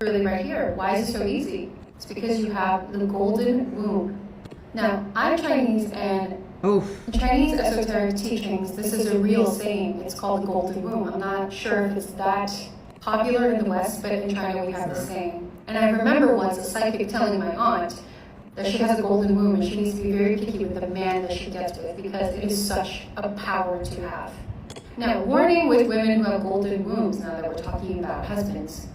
Really right here. Why is it so easy? It's because you have the golden womb. Now, I'm Chinese, and in Chinese esoteric teachings, this is a real saying. It's called the golden womb. I'm not sure if it's that popular in the West, but in China we have the saying. And I remember once a psychic telling my aunt that she has a golden womb and she needs to be very picky with the man that she gets with, because it is such a power to have. Now, warning with women who have golden wombs, now that we're talking about husbands.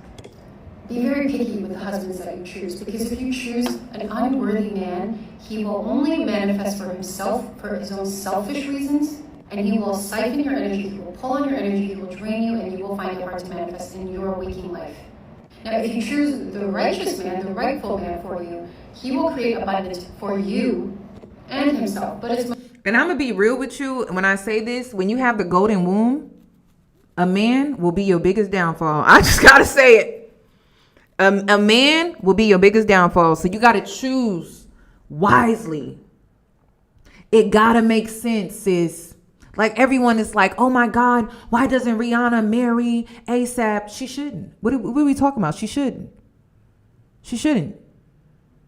Be very picky with the husbands that you choose, because if you choose an unworthy man, he will only manifest for himself, for his own selfish reasons, and he will siphon your energy, he will pull on your energy, he will drain you, and you will find it hard to manifest in your waking life. Now, if you choose the righteous man, the rightful man for you, he will create abundance for you and himself. But it's and I'm gonna be real with you when I say this: when you have the golden womb, a man will be your biggest downfall. I just gotta say it. A man will be your biggest downfall. So you got to choose wisely. It got to make sense, sis. Like everyone is like, oh my God, why doesn't Rihanna marry ASAP? She shouldn't. What are we talking about? She shouldn't. She shouldn't.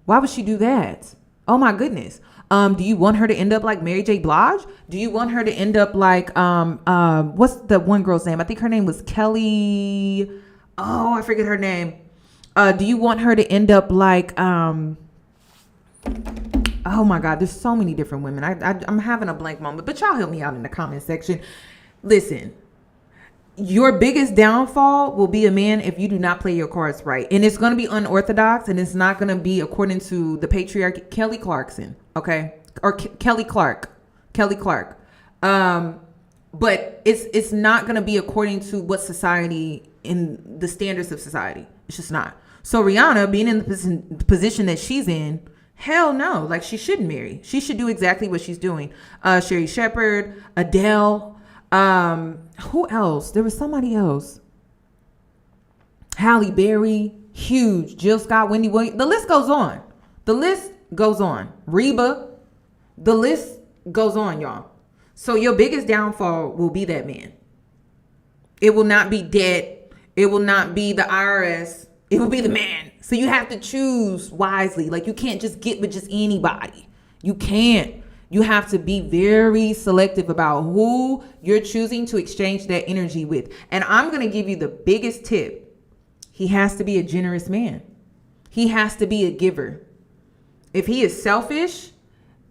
Why would she do that? Oh my goodness. Do you want her to end up like Mary J. Blige? Do you want her to end up like, what's the one girl's name? I think her name was Kelly. Oh, I forget her name. Do you want her to end up like, oh my God, there's so many different women. I'm having a blank moment, but y'all help me out in the comment section. Listen, your biggest downfall will be a man if you do not play your cards right. And it's going to be unorthodox, and it's not going to be according to the patriarch Kelly Clarkson. Okay. or Kelly Clark. But it's not going to be according to what society, in the standards of society. It's just not. So Rihanna being in the position that she's in, hell no, like she shouldn't marry. She should do exactly what she's doing. Sherry Shepherd, Adele, who else? There was somebody else. Halle Berry, huge. Jill Scott, Wendy Williams. The list goes on. Reba. The list goes on, y'all. So your biggest downfall will be that man. It will not be debt. It will not be the IRS. It will be the man. So you have to choose wisely. Like, you can't just get with just anybody. You can't. You have to be very selective about who you're choosing to exchange that energy with. And I'm going to give you the biggest tip. He has to be a generous man. He has to be a giver. If he is selfish,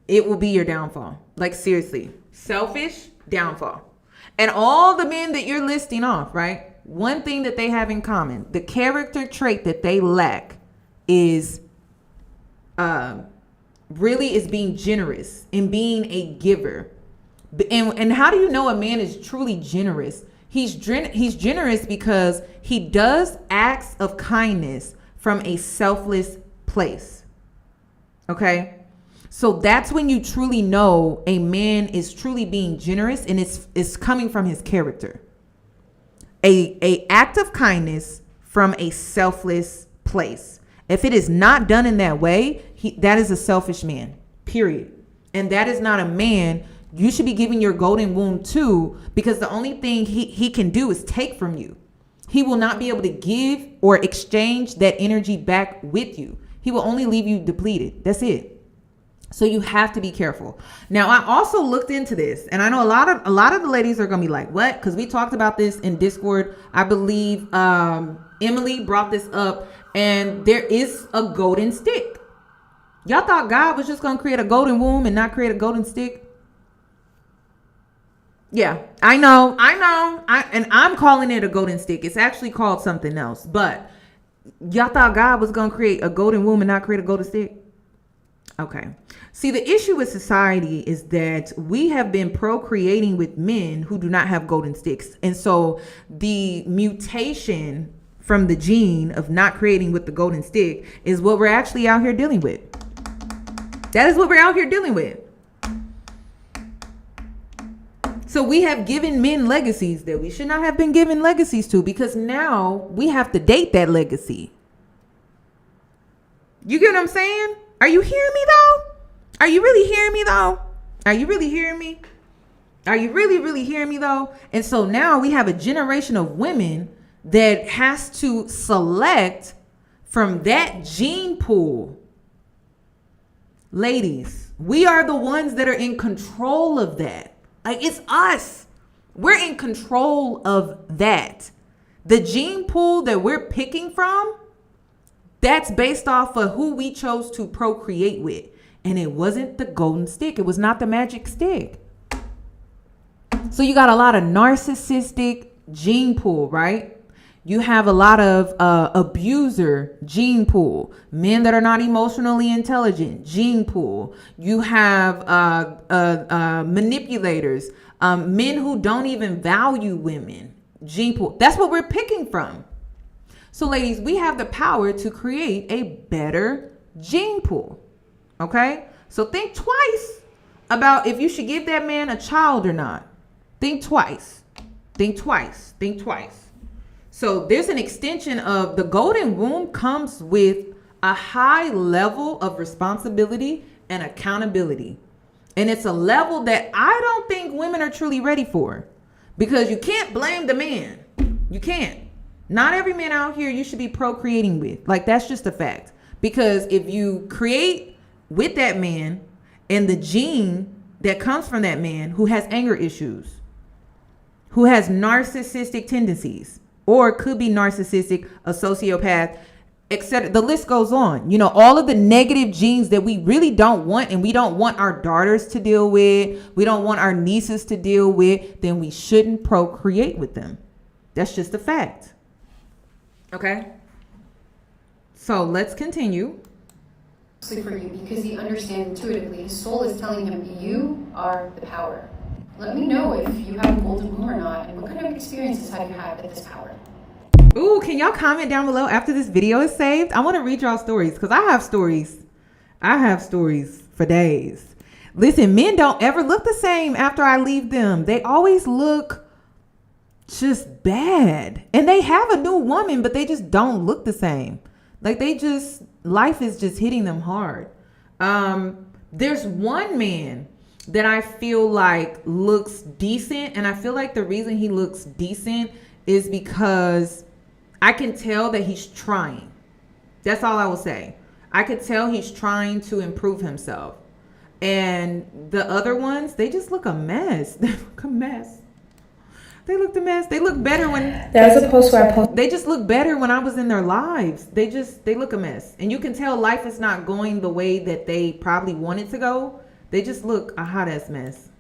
it will be your downfall. Like, seriously. Selfish, downfall. And all the men that you're listing off, right? One thing that they have in common, the character trait that they lack is really is being generous and being a giver. And how do you know a man is truly generous? He's generous because he does acts of kindness from a selfless place. Okay? So that's when you truly know a man is truly being generous, and it's coming from his character. A act of kindness from a selfless place. If it is not done in that way, that is a selfish man, period. And that is not a man you should be giving your golden womb to, because the only thing he can do is take from you. He will not be able to give or exchange that energy back with you. He will only leave you depleted. That's it. So you have to be careful. Now, I also looked into this, and I know a lot of the ladies are going to be like, what? Because we talked about this in Discord. I believe Emily brought this up, and there is a golden stick. Y'all thought God was just going to create a golden womb and not create a golden stick? Yeah, I know. And I'm calling it a golden stick. It's actually called something else. But y'all thought God was going to create a golden womb and not create a golden stick? Okay. See, the issue with society is that we have been procreating with men who do not have golden sticks. And so the mutation from the gene of not creating with the golden stick is what we're actually out here dealing with. That is what we're out here dealing with. So we have given men legacies that we should not have been given legacies to, because now we have to date that legacy. You get what I'm saying? Are you hearing me though? Are you really hearing me though? Are you really hearing me? Are you really hearing me though? And so now we have a generation of women that has to select from that gene pool. Ladies, we are the ones that are in control of that. Like, it's us. We're in control of that. The gene pool that we're picking from, that's based off of who we chose to procreate with. And it wasn't the golden stick. It was not the magic stick. So you got a lot of narcissistic gene pool, right? You have a lot of abuser gene pool. Men that are not emotionally intelligent, gene pool. You have manipulators, men who don't even value women, gene pool. That's what we're picking from. So ladies, we have the power to create a better gene pool. Okay? So think twice about if you should give that man a child or not. Think twice. Think twice. Think twice. So there's an extension of the golden womb comes with a high level of responsibility and accountability. And it's a level that I don't think women are truly ready for, because you can't blame the man. You can't. Not every man out here you should be procreating with. Like, that's just a fact. Because if you create with that man and the gene that comes from that man who has anger issues, who has narcissistic tendencies, or could be narcissistic, a sociopath, etc. The list goes on. You know, all of the negative genes that we really don't want, and we don't want our daughters to deal with, we don't want our nieces to deal with, then we shouldn't procreate with them. That's just a fact. Okay? So let's continue. for you because he understands intuitively. His soul is telling him, you are the power. Let me know if you have a golden womb or not, and what kind of experiences have you had with this power? Ooh, can y'all comment down below after this video is saved? I want to read y'all stories because I have stories. I have stories for days. Listen, men don't ever look the same after I leave them. They always look just bad. And they have a new woman, but they just don't look the same. Like life is just hitting them hard. There's one man that I feel like looks decent. And I feel like the reason he looks decent is because I can tell that he's trying. That's all I will say. I could tell he's trying to improve himself. And the other ones, they just look a mess. They look a mess. They look a mess. They look better when there's a post where I post. They just look better when I was in their lives. They look a mess. And you can tell life is not going the way that they probably want it to go. They just look a hot ass mess.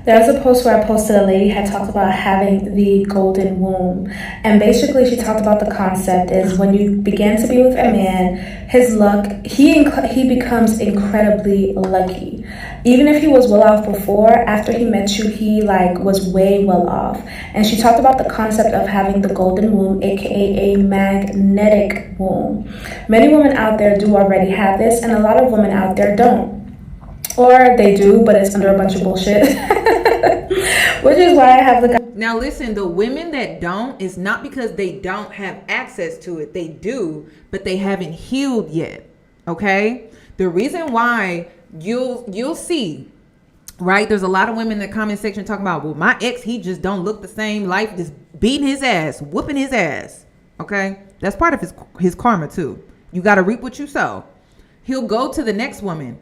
There's a post where I posted a lady had talked about having the golden womb. And basically she talked about the concept is when you begin to be with a man, his luck, he becomes incredibly lucky. Even if he was well off before, after he met you, he was way well off. And she talked about the concept of having the golden womb, aka a magnetic womb. Many women out there do already have this, and a lot of women out there don't. Or they do, but it's under a bunch of bullshit. Which is why I have the... Now listen, the women that don't is not because they don't have access to it. They do, but they haven't healed yet. Okay? The reason why you'll see, right? There's a lot of women in the comment section talking about, well, my ex, he just don't look the same. Life just beating his ass, whooping his ass. Okay? That's part of his karma too. You got to reap what you sow. He'll go to the next woman.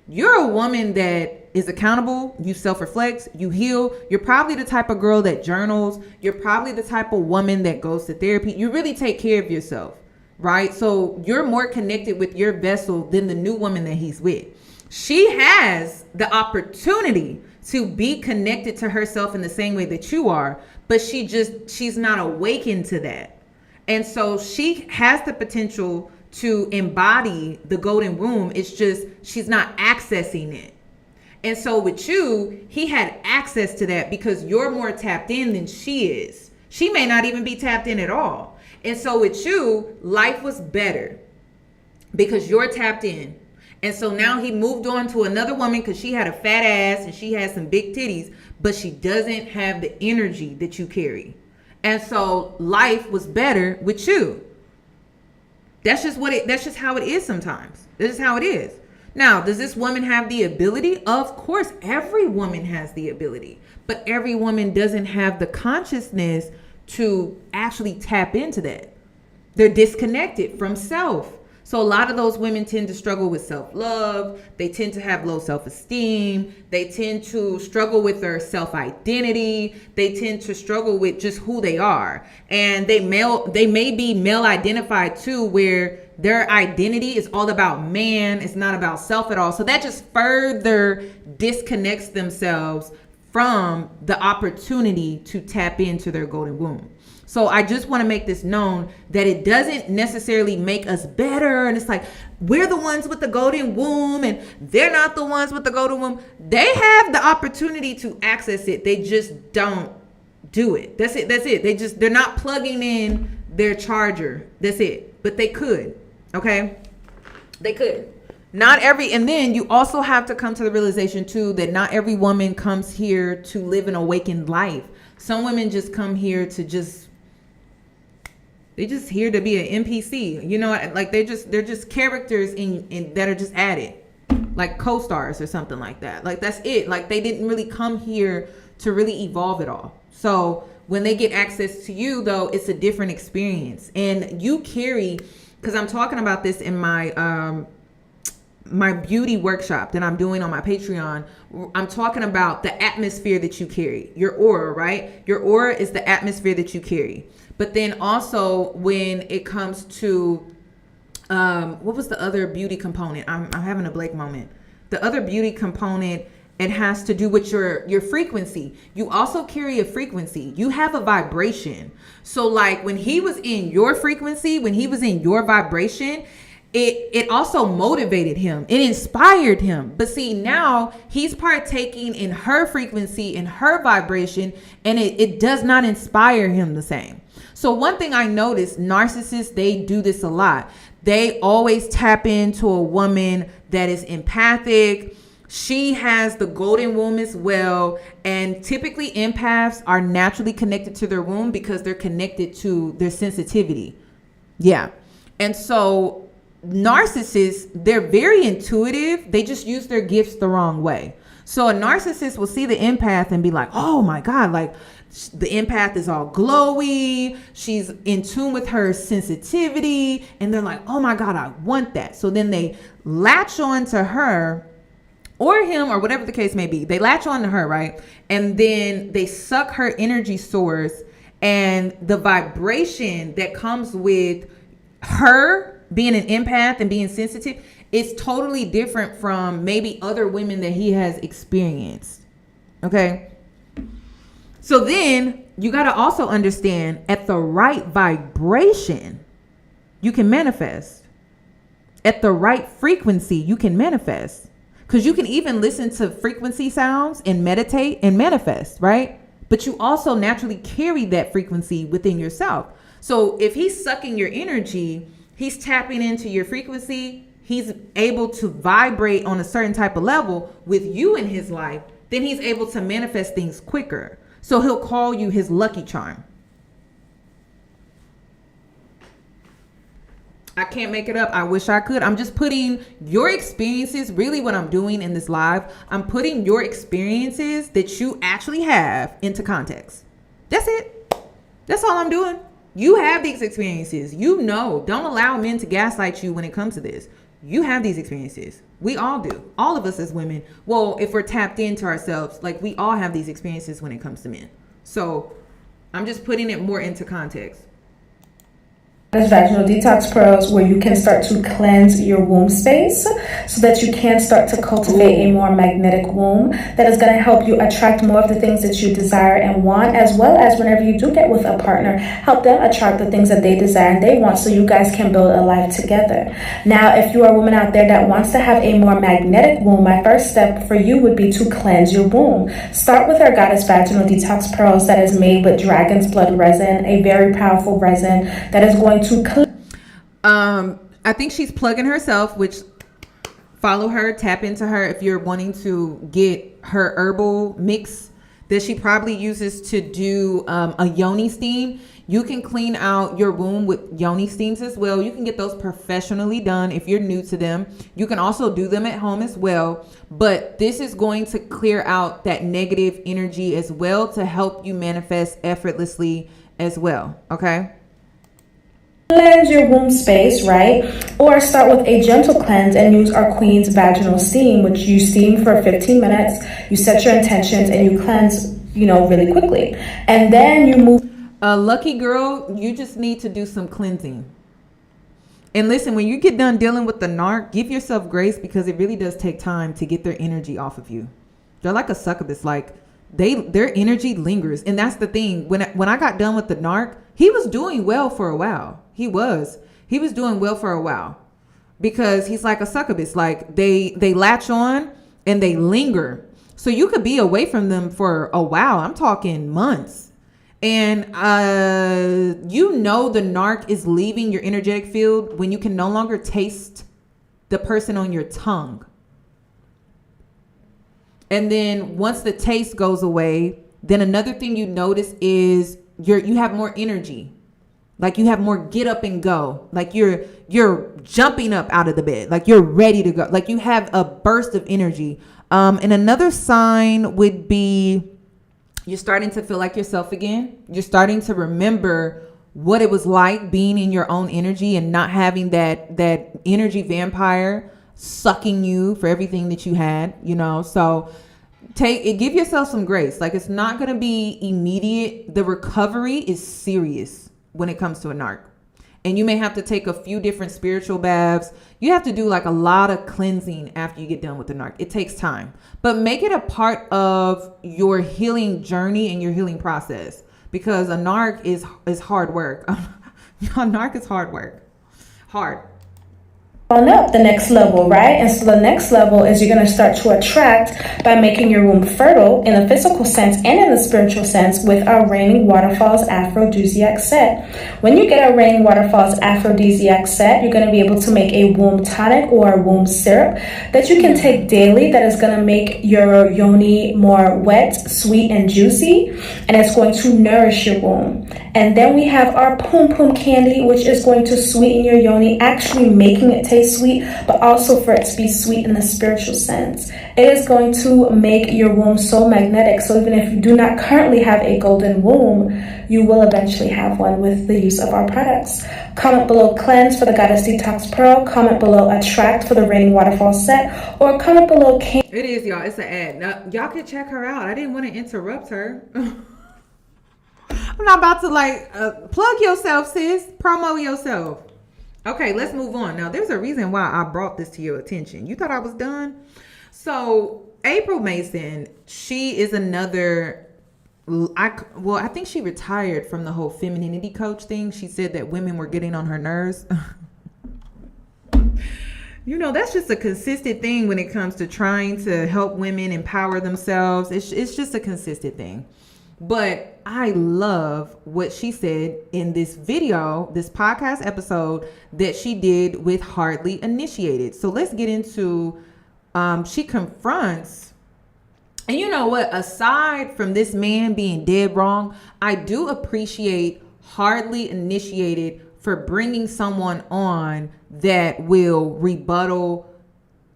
You're a woman that is accountable. You self-reflect, you heal. You're probably the type of girl that journals. You're probably the type of woman that goes to therapy. You really take care of yourself, right? So you're more connected with your vessel than the new woman that he's with. She has the opportunity to be connected to herself in the same way that you are, but she's not awakened to that. And so she has the potential to embody the golden womb. It's just she's not accessing it. And so with you, he had access to that because you're more tapped in than she is. She may not even be tapped in at all. And so with you, life was better because you're tapped in. And so now he moved on to another woman because she had a fat ass and she had some big titties, but she doesn't have the energy that you carry. And so life was better with you. That's just how it is sometimes. This is how it is. Now, does this woman have the ability? Of course, every woman has the ability, but every woman doesn't have the consciousness to actually tap into that. They're disconnected from self. So a lot of those women tend to struggle with self-love. They tend to have low self-esteem. They tend to struggle with their self-identity. They tend to struggle with just who they are. And they may be male identified too, where their identity is all about man. It's not about self at all. So that just further disconnects themselves from the opportunity to tap into their golden womb. So I just want to make this known that it doesn't necessarily make us better. And it's like, we're the ones with the golden womb and they're not the ones with the golden womb. They have the opportunity to access it. They just don't do it. That's it. That's it. They're not plugging in their charger. That's it. But they could. Okay. They could. And then you also have to come to the realization too, that not every woman comes here to live an awakened life. Some women just come here to they're just here to be an NPC, you know, like they're just characters in that are just added, like co-stars or something like that. Like that's it. Like they didn't really come here to really evolve at all. So when they get access to you though, it's a different experience. And you carry, because I'm talking about this in my my beauty workshop that I'm doing on my Patreon. I'm talking about the atmosphere that you carry, your aura, right? Your aura is the atmosphere that you carry. But then also when it comes to, what was the other beauty component? I'm having a blank moment. The other beauty component, it has to do with your frequency. You also carry a frequency. You have a vibration. So like when he was in your frequency, when he was in your vibration, it also motivated him. It inspired him. But see, now he's partaking in her frequency, in her vibration, and it does not inspire him the same. So one thing I noticed, narcissists, they do this a lot. They always tap into a woman that is empathic. She has the golden womb as well. And typically empaths are naturally connected to their womb because they're connected to their sensitivity. Yeah. And so narcissists, they're very intuitive. They just use their gifts the wrong way. So a narcissist will see the empath and be like, oh my God, like the empath is all glowy. She's in tune with her sensitivity. And they're like, oh my God, I want that. So then they latch on to her or him or whatever the case may be. They latch on to her, right? And then they suck her energy source, and the vibration that comes with her being an empath and being sensitive is totally different from maybe other women that he has experienced. Okay. So then you got to also understand, at the right vibration, you can manifest. At the right frequency, you can manifest. Because you can even listen to frequency sounds and meditate and manifest, right? But you also naturally carry that frequency within yourself. So if he's sucking your energy, he's tapping into your frequency, he's able to vibrate on a certain type of level with you in his life, then he's able to manifest things quicker. So he'll call you his lucky charm. I can't make it up. I wish I could. I'm just putting your experiences, really what I'm doing in this live, I'm putting your experiences that you actually have into context. That's it. That's all I'm doing. You have these experiences. You know, don't allow men to gaslight you when it comes to this. You have these experiences. We all do. All of us as women. Well, if we're tapped into ourselves, like we all have these experiences when it comes to men. So I'm just putting it more into context. Vaginal detox pearls, where you can start to cleanse your womb space so that you can start to cultivate a more magnetic womb that is going to help you attract more of the things that you desire and want, as well as whenever you do get with a partner, help them attract the things that they desire and they want, so you guys can build a life together. Now, if you are a woman out there that wants to have a more magnetic womb, my first step for you would be to cleanse your womb. Start with our Goddess Vaginal Detox Pearls that is made with dragon's blood resin, a very powerful resin that is going to I think she's plugging herself, which follow her, tap into her if you're wanting to get her herbal mix that she probably uses to do a Yoni steam. You can clean out your womb with Yoni steams as well. You can get those professionally done if you're new to them. You can also do them at home as well. But this is going to clear out that negative energy as well to help you manifest effortlessly as well. Okay. Cleanse your womb space, right? Or start with a gentle cleanse and use our Queen's Vaginal Steam, which you steam for 15 minutes. You set your intentions and you cleanse, really quickly. And then you move. Lucky girl, you just need to do some cleansing. And listen, when you get done dealing with the narc, give yourself grace, because it really does take time to get their energy off of you. They're like a succubus. Like their energy lingers. And that's the thing. When I got done with the narc, he was doing well for a while. He was doing well for a while, because he's like a succubus. Like they latch on and they linger. So you could be away from them for a while. I'm talking months. And the narc is leaving your energetic field when you can no longer taste the person on your tongue. And then once the taste goes away, then another thing you notice is you have more energy. Like you have more get up and go. Like you're jumping up out of the bed. Like you're ready to go. Like you have a burst of energy. And another sign would be you're starting to feel like yourself again. You're starting to remember what it was like being in your own energy and not having that energy vampire sucking you for everything that you had, So give yourself some grace. Like it's not going to be immediate. The recovery is serious when it comes to a narc. And you may have to take a few different spiritual baths. You have to do like a lot of cleansing after you get done with the narc. It takes time, but make it a part of your healing journey and your healing process, because a narc is hard work. A narc is hard work. Hard. on up the next level, right? And so the next level is you're going to start to attract by making your womb fertile in the physical sense and in the spiritual sense with our Raining Waterfalls Aphrodisiac set. When you get a Raining Waterfalls Aphrodisiac set, you're going to be able to make a womb tonic or a womb syrup that you can take daily that is going to make your yoni more wet, sweet, and juicy, and it's going to nourish your womb. And then we have our Pum Pum candy, which is going to sweeten your yoni, actually making it taste sweet, but also for it to be sweet in the spiritual sense. It is going to make your womb so magnetic, so even if you do not currently have a golden womb, you will eventually have one with the use of our products. Comment below Cleanse for the Goddess Detox Pearl, comment below Attract for the Raining Waterfall set, or comment below It is, y'all. It's an ad. Now, y'all can check her out. I didn't want to interrupt her. I'm not about to plug yourself, sis. Promo yourself. Okay, let's move on. Now, there's a reason why I brought this to your attention. You thought I was done? So, April Mason, she is another... I think she retired from the whole femininity coach thing. She said that women were getting on her nerves. You know, that's just a consistent thing when it comes to trying to help women empower themselves. It's just a consistent thing. But I love what she said in this video, this podcast episode that she did with Hardly Initiated. So let's get into, she confronts, and you know what, aside from this man being dead wrong, I do appreciate Hardly Initiated for bringing someone on that will rebuttal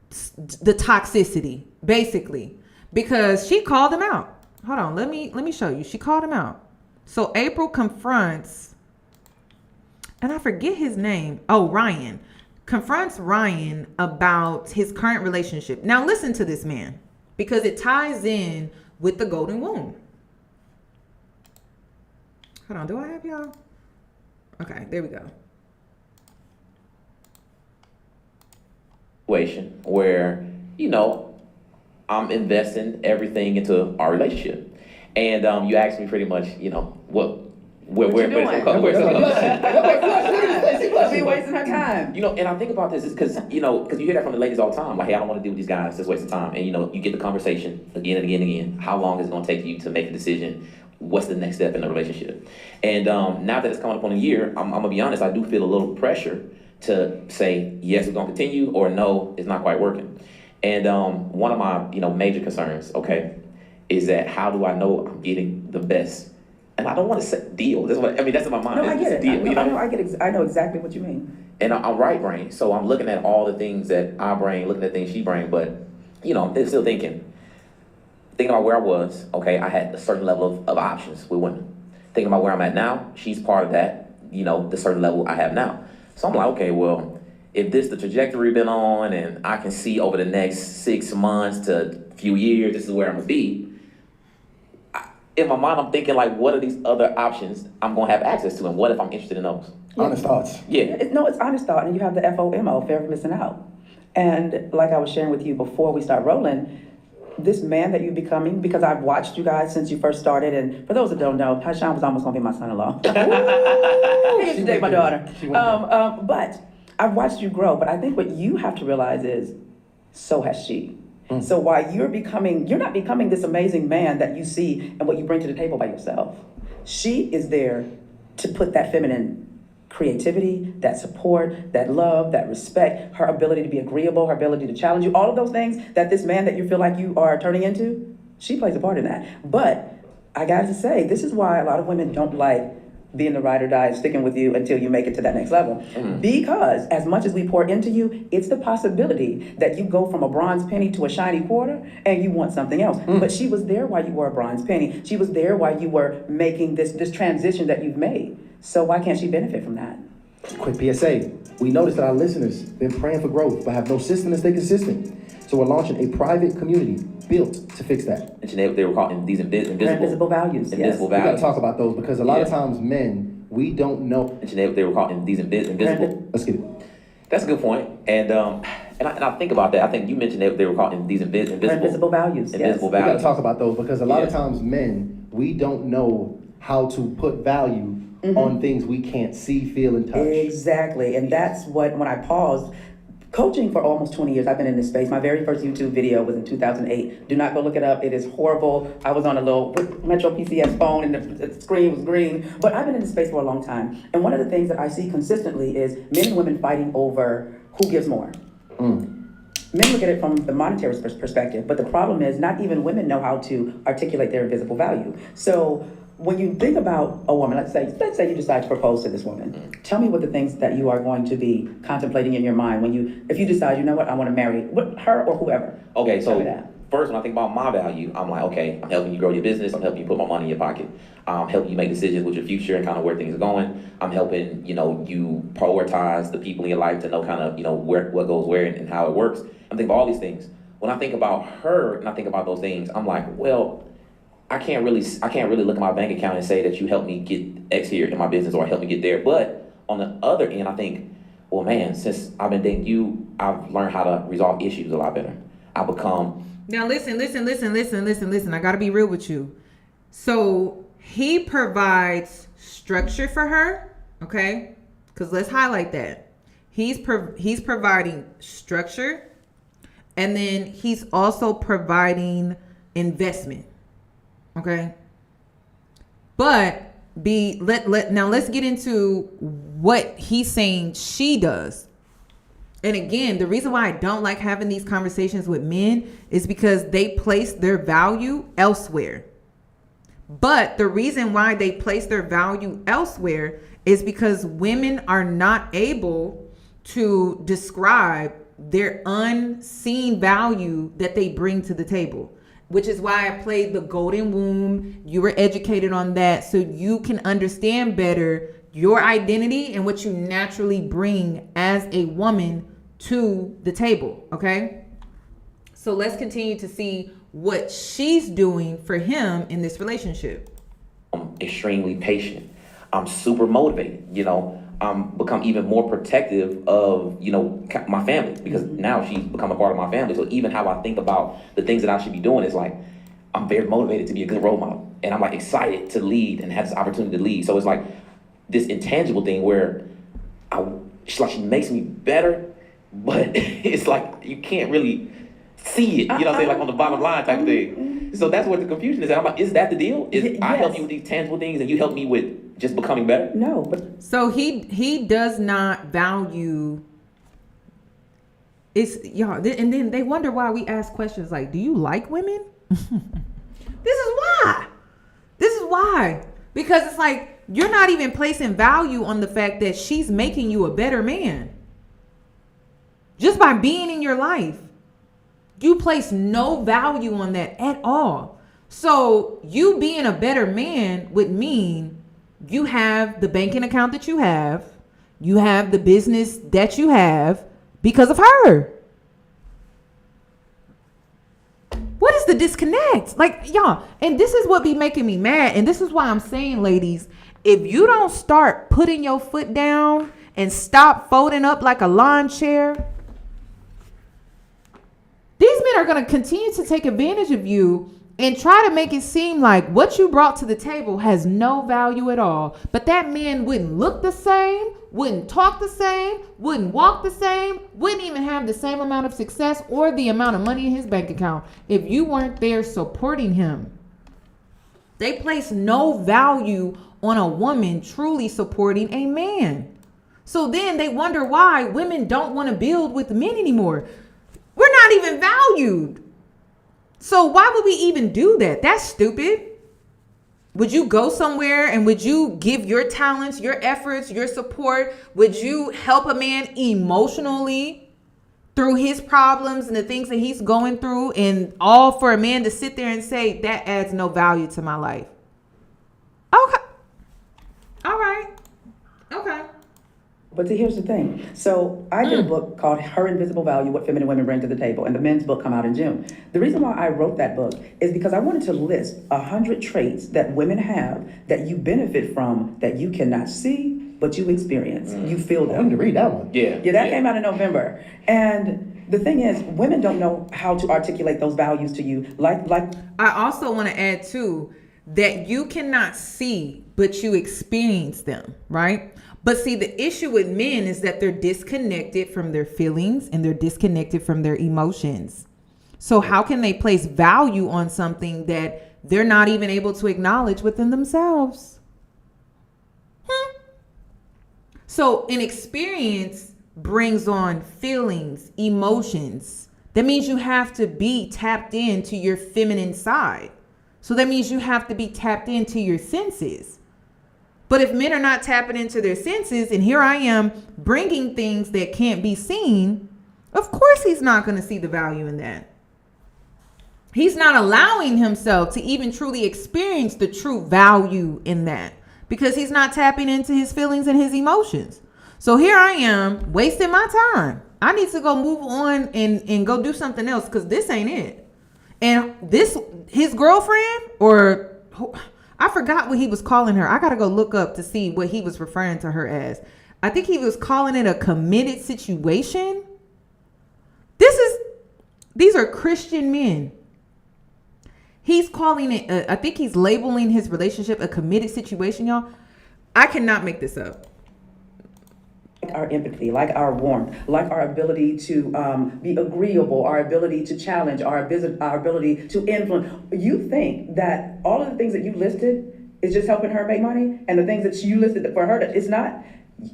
the toxicity, basically, because she called him out. Hold on, let me show you. She called him out. So April confronts, and I forget his name. Oh, Ryan. Confronts Ryan about his current relationship. Now listen to this man, because it ties in with the golden womb. Hold on, do I have y'all? Okay, there we go. Where, you know, I'm investing everything into our relationship. And you asked me pretty much, you know, where it's going to Be wasting her time. You know, and I think about this is because you hear that from the ladies all the time. Like, hey, I don't want to deal with these guys. It's just a waste of time. And, you know, you get the conversation again and again and again. How long is it going to take you to make a decision? What's the next step in the relationship? And now that it's coming up on a year, I'm going to be honest, I do feel a little pressure to say, yes, it's going to continue, or no, it's not quite working. And one of my, major concerns, okay, is that how do I know I'm getting the best? And I don't want to say deal. That's in my mind. No, I get it. Deal, I know exactly what you mean. And I'm right brain, so I'm looking at all the things that I bring, looking at things she bring, but I'm still thinking about where I was. Okay, I had a certain level of options with women. Thinking about where I'm at now, she's part of that. The certain level I have now. So I'm like, okay, well, if this the trajectory been on, and I can see over the next 6 months to a few years, this is where I'm gonna be. In my mind, I'm thinking like, what are these other options I'm gonna have access to, and what if I'm interested in those? Honest thoughts. Yeah. It's honest thought, and you have the FOMO, fear of missing out. And like I was sharing with you before we start rolling, this man that you're becoming, because I've watched you guys since you first started, and for those that don't know, Tyshawn was almost gonna be my son-in-law. He used to date my daughter. But I've watched you grow, but I think what you have to realize is, so has she. So while you're not becoming this amazing man that you see and what you bring to the table by yourself. She is there to put that feminine creativity, that support, that love, that respect, her ability to be agreeable, her ability to challenge you, all of those things that this man that you feel like you are turning into, she plays a part in that. But I got to say, this is why a lot of women don't like being the ride or die, sticking with you until you make it to that next level. Because as much as we pour into you, it's the possibility that you go from a bronze penny to a shiny quarter and you want something else. But she was there while you were a bronze penny. She was there while you were making this transition that you've made. So why can't she benefit from that? Quick PSA. We noticed that our listeners been praying for growth, but have no system to stay consistent. So we're launching a private community built to fix that. And they were called these invisible values. Invisible We got values. to talk about those because a lot of times men, we don't know. And they were called these invisible. Let's get it. That's a good point. And I think about that. I think you mentioned they were called these invisible values. Invisible We got to values. talk about those because a lot of times men, we don't know how to put value on things we can't see, feel, and touch. Exactly. And that's what, when I paused, coaching for almost 20 years. I've been in this space. My very first YouTube video was in 2008. Do not go look it up. It is horrible. I was on a little Metro PCS phone and the screen was green. But I've been in this space for a long time. And one of the things that I see consistently is men and women fighting over who gives more. Men look at it from the monetary perspective, but the problem is not even women know how to articulate their invisible value. So when you think about a woman, let's say you decide to propose to this woman, tell me what the things that you are going to be contemplating in your mind if you decide, you know what, I want to marry her or whoever. Okay, so first, when I think about my value, I'm like, okay, I'm helping you grow your business. I'm helping you put more money in your pocket. I'm helping you make decisions with your future and kind of where things are going. I'm helping, you prioritize the people in your life to know kind of, what goes where and how it works. I'm thinking about all these things. When I think about her and I think about those things, I'm like, well, I can't really look at my bank account and say that you helped me get X here in my business or help me get there. But on the other end, I think, well, man, since I've been dating you, I've learned how to resolve issues a lot better. I become. Now listen. I gotta be real with you. So he provides structure for her, okay? Because let's highlight that. He's providing structure, and then he's also providing investment. Okay. But now let's get into what he's saying she does. And again, the reason why I don't like having these conversations with men is because they place their value elsewhere. But the reason why they place their value elsewhere is because women are not able to describe their unseen value that they bring to the table. Which is why I played the golden womb. You were educated on that so you can understand better your identity and what you naturally bring as a woman to the table, okay? So let's continue to see what she's doing for him in this relationship. I'm extremely patient. I'm super motivated, I'm become even more protective of, my family because now she's become a part of my family. So even how I think about the things that I should be doing is like, I'm very motivated to be a good role model. And I'm like excited to lead and have this opportunity to lead. So it's like this intangible thing where she makes me better, but it's like, you can't really see it, what I'm saying? Like on the bottom line type of thing. So that's what the confusion is. I'm like, is that the deal? I help you with these tangible things and you help me with just becoming better? No, but so he does not value. It's y'all, and then they wonder why we ask questions like, "Do you like women?" This is why. Because it's like you're not even placing value on the fact that she's making you a better man. Just by being in your life, you place no value on that at all. So you being a better man would mean you have the banking account that you have the business that you have because of her. What is the disconnect? Like, y'all, and this is what be making me mad. And this is why I'm saying, ladies, if you don't start putting your foot down and stop folding up like a lawn chair, these men are going to continue to take advantage of you and try to make it seem like what you brought to the table has no value at all. But that man wouldn't look the same, wouldn't talk the same, wouldn't walk the same, wouldn't even have the same amount of success or the amount of money in his bank account if you weren't there supporting him. They place no value on a woman truly supporting a man. So then they wonder why women don't want to build with men anymore. We're not even valued. So why would we even do that? That's stupid. Would you go somewhere and would you give your talents, your efforts, your support? Would you help a man emotionally through his problems and the things that he's going through, and all for a man to sit there and say, that adds no value to my life? Okay. All right. Okay. But see, here's the thing. So I did a book called Her Invisible Value, What Feminine Women Bring to the Table, and the men's book come out in June. The reason why I wrote that book is because I wanted to list 100 traits that women have that you benefit from that you cannot see, but you experience. You feel them. I need to read that one. Yeah, that came out in November. And the thing is, women don't know how to articulate those values to you. Like I also want to add too, that you cannot see, but you experience them, right? But see, the issue with men is that they're disconnected from their feelings and they're disconnected from their emotions. So how can they place value on something that they're not even able to acknowledge within themselves? So an experience brings on feelings, emotions. That means you have to be tapped into your feminine side. So that means you have to be tapped into your senses. But if men are not tapping into their senses, and here I am bringing things that can't be seen, of course he's not going to see the value in that. He's not allowing himself to even truly experience the true value in that because he's not tapping into his feelings and his emotions. So here I am wasting my time. I need to go move on and go do something else because this ain't it. And his girlfriend, or I forgot what he was calling her. I got to go look up to see what he was referring to her as. I think he was calling it a committed situation. These are Christian men. He's calling it, I think he's labeling his relationship a committed situation, y'all. I cannot make this up. Like our empathy, like our warmth, like our ability to be agreeable, our ability to challenge, our ability to influence. You think that all of the things that you listed is just helping her make money, and the things that you listed for her, it's not.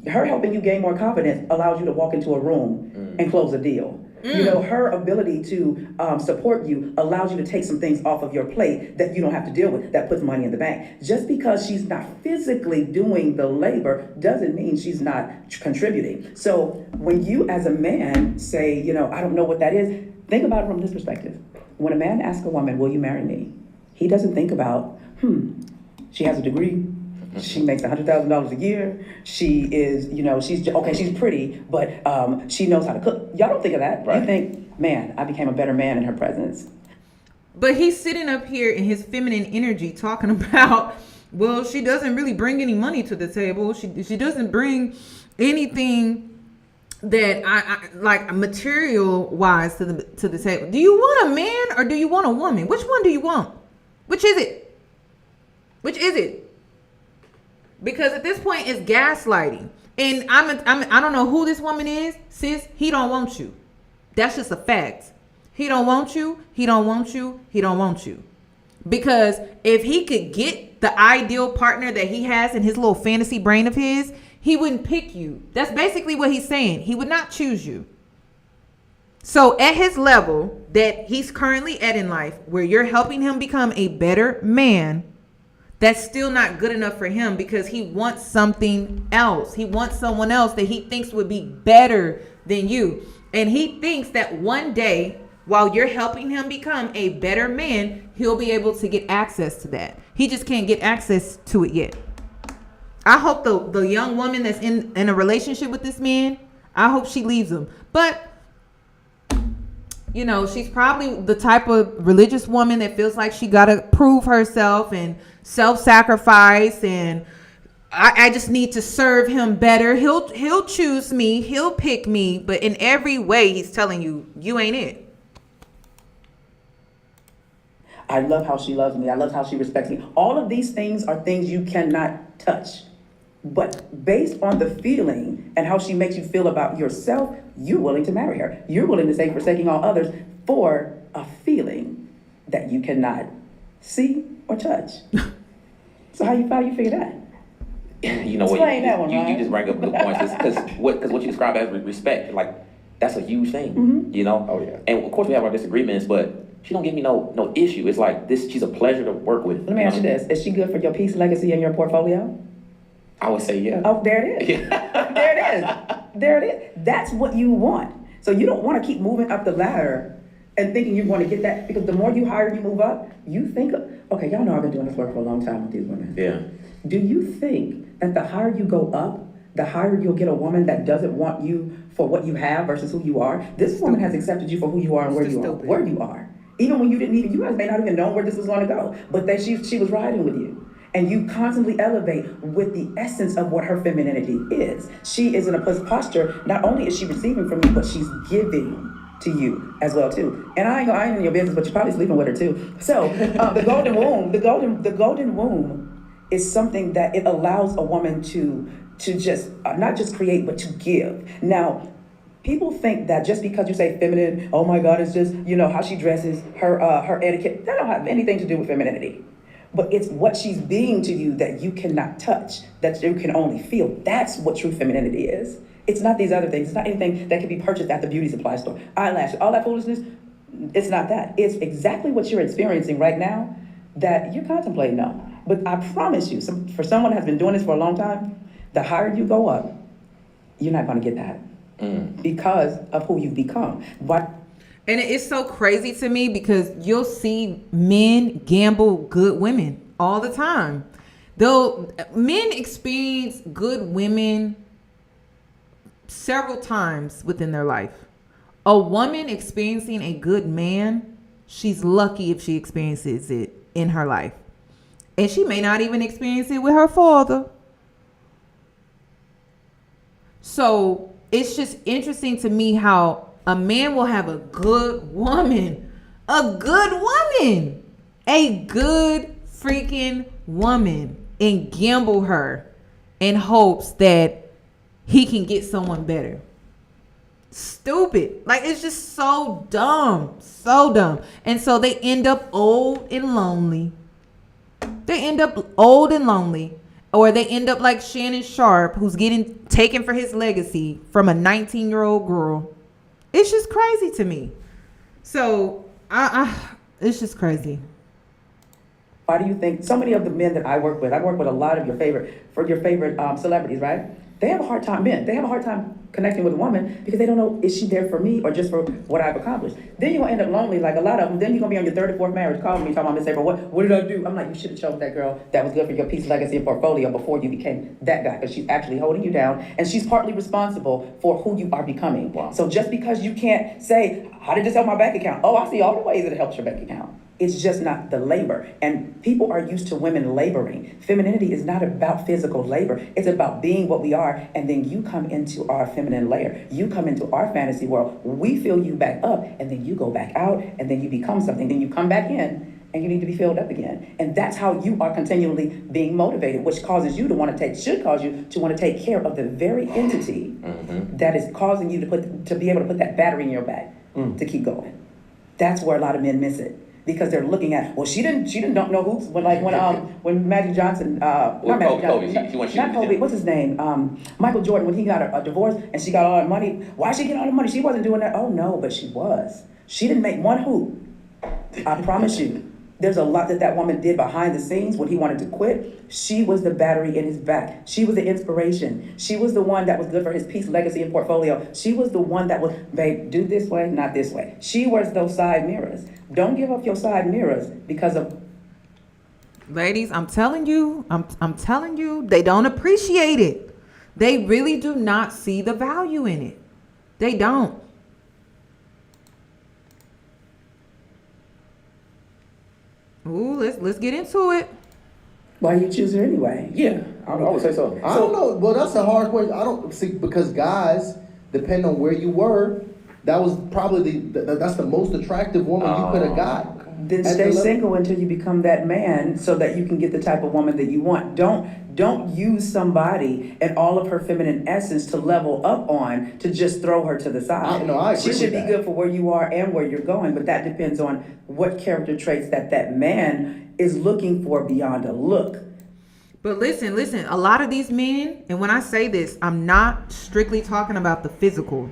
Her helping you gain more confidence allows you to walk into a room and close a deal. You know, her ability to support you allows you to take some things off of your plate that you don't have to deal with, that puts money in the bank. Just because she's not physically doing the labor doesn't mean she's not contributing. So when you as a man say, you know, I don't know what that is, think about it from this perspective. When a man asks a woman, will you marry me? He doesn't think about, she has a degree. She makes $100,000 a year. She is, you know, she's pretty, but she knows how to cook. Y'all don't think of that. Right. You think, man, I became a better man in her presence. But he's sitting up here in his feminine energy talking about, well, she doesn't really bring any money to the table. She doesn't bring anything that I like material wise to the table. Do you want a man or do you want a woman? Which one do you want? Which is it? Which is it? Because at this point it's gaslighting. And I don't know who this woman is, sis. He don't want you. That's just a fact. He don't want you. He don't want you. He don't want you. Because if he could get the ideal partner that he has in his little fantasy brain of his, he wouldn't pick you. That's basically what he's saying. He would not choose you. So at his level that he's currently at in life, where you're helping him become a better man, that's still not good enough for him because he wants something else. He wants someone else that he thinks would be better than you. And he thinks that one day, while you're helping him become a better man, he'll be able to get access to that. He just can't get access to it yet. I hope the young woman that's in a relationship with this man, I hope she leaves him. But, you know, she's probably the type of religious woman that feels like she got to prove herself and self-sacrifice, and I just need to serve him better. He'll choose me. He'll pick me. But in every way, he's telling you, you ain't it. I love how she loves me. I love how she respects me. All of these things are things you cannot touch. But based on the feeling and how she makes you feel about yourself, you're willing to marry her. You're willing to say forsaking all others for a feeling that you cannot see or touch. So how you figure that? You know what? Explain that one, you just bring up good points because what you describe as respect, like that's a huge thing. You know. Oh yeah. And of course we have our disagreements, but she don't give me no issue. It's like this. She's a pleasure to work with. Let me ask you this: is she good for your peace, legacy, and your portfolio? I would say yeah. Oh, there it is. Yeah. There it is. There it is. That's what you want. So you don't want to keep moving up the ladder and thinking you're going to get that, because the more you hire, you move up, you think, okay, y'all know I've been doing this work for a long time with these women. Yeah. Do you think that the higher you go up, the higher you'll get a woman that doesn't want you for what you have versus who you are? This woman has accepted you for who you are and where you are. Even when you didn't even, you guys may not even know where this was going to go, but she was riding with you. And you constantly elevate with the essence of what her femininity is. She is in a posture, not only is she receiving from you, but she's giving to you as well too. And I ain't in your business, but you're probably sleeping with her too. So the golden womb is something that it allows a woman to to just not just create, but to give. Now, people think that just because you say feminine, oh my God, it's just, how she dresses, her etiquette, that don't have anything to do with femininity. But it's what she's being to you that you cannot touch, that you can only feel. That's what true femininity is. It's not these other things. It's not anything that can be purchased at the beauty supply store. Eyelashes, all that foolishness, it's not that. It's exactly what you're experiencing right now that you're contemplating on. But I promise you, for someone who has been doing this for a long time, the higher you go up, you're not going to get that because of who you've become. And it's so crazy to me because you'll see men gamble good women all the time. Though men experience good women several times within their life. A woman experiencing a good man, she's lucky if she experiences it in her life. And she may not even experience it with her father. So it's just interesting to me how a man will have a good woman, a good freaking woman, and gamble her in hopes that he can get someone better. Stupid. Like, it's just so dumb. So dumb. And so they end up old and lonely. Or they end up like Shannon Sharp, who's getting taken for his legacy from a 19-year-old girl. It's just crazy to me. So it's just crazy. Why do you think so many of the men that I work with a lot of your favorite celebrities, right? They have a hard time, men. They have a hard time connecting with a woman because they don't know, is she there for me or just for what I've accomplished? Then you're going to end up lonely like a lot of them. Then you're going to be on your third or fourth marriage calling me, talking about, Miss April, what did I do? I'm like, you should have chosen that girl that was good for your piece, legacy, and portfolio before you became that guy, because she's actually holding you down and she's partly responsible for who you are becoming. Wow. So just because you can't say, how did this help my bank account? Oh, I see all the ways that it helps your bank account. It's just not the labor. And people are used to women laboring. Femininity is not about physical labor. It's about being what we are. And then you come into our feminine layer. You come into our fantasy world. We fill you back up. And then you go back out. And then you become something. Then you come back in. And you need to be filled up again. And that's how you are continually being motivated, which causes you to want to should cause you to want to take care of the very entity that is causing you to be able to put that battery in your back to keep going. That's where a lot of men miss it. Because they're looking at, well, she didn't don't know hoops when Magic Johnson, not Kobe, what's his name? Michael Jordan, when he got a divorce and she got all that money. Why she get all the money? She wasn't doing that. Oh no, but she was. She didn't make one hoop. I promise you. There's a lot that woman did behind the scenes when he wanted to quit. She was the battery in his back. She was the inspiration. She was the one that was good for his piece, legacy, and portfolio. She was the one that was, babe, do this way, not this way. She was those side mirrors. Don't give up your side mirrors because of... Ladies, I'm telling you, they don't appreciate it. They really do not see the value in it. They don't. Ooh, let's get into it. Why you choose her anyway? Yeah, I would say so. I don't know. Well, that's a hard question. I don't see, because guys, depending on where you were, that was probably that's the most attractive woman you could have got. Then stay single until you become that man, so that you can get the type of woman that you want. Don't use somebody and all of her feminine essence to level up on to just throw her to the side. I agree she should with be good for where you are and where you're going, but that depends on what character traits that man is looking for beyond a look. But listen, a lot of these men, and when I say this, I'm not strictly talking about the physical.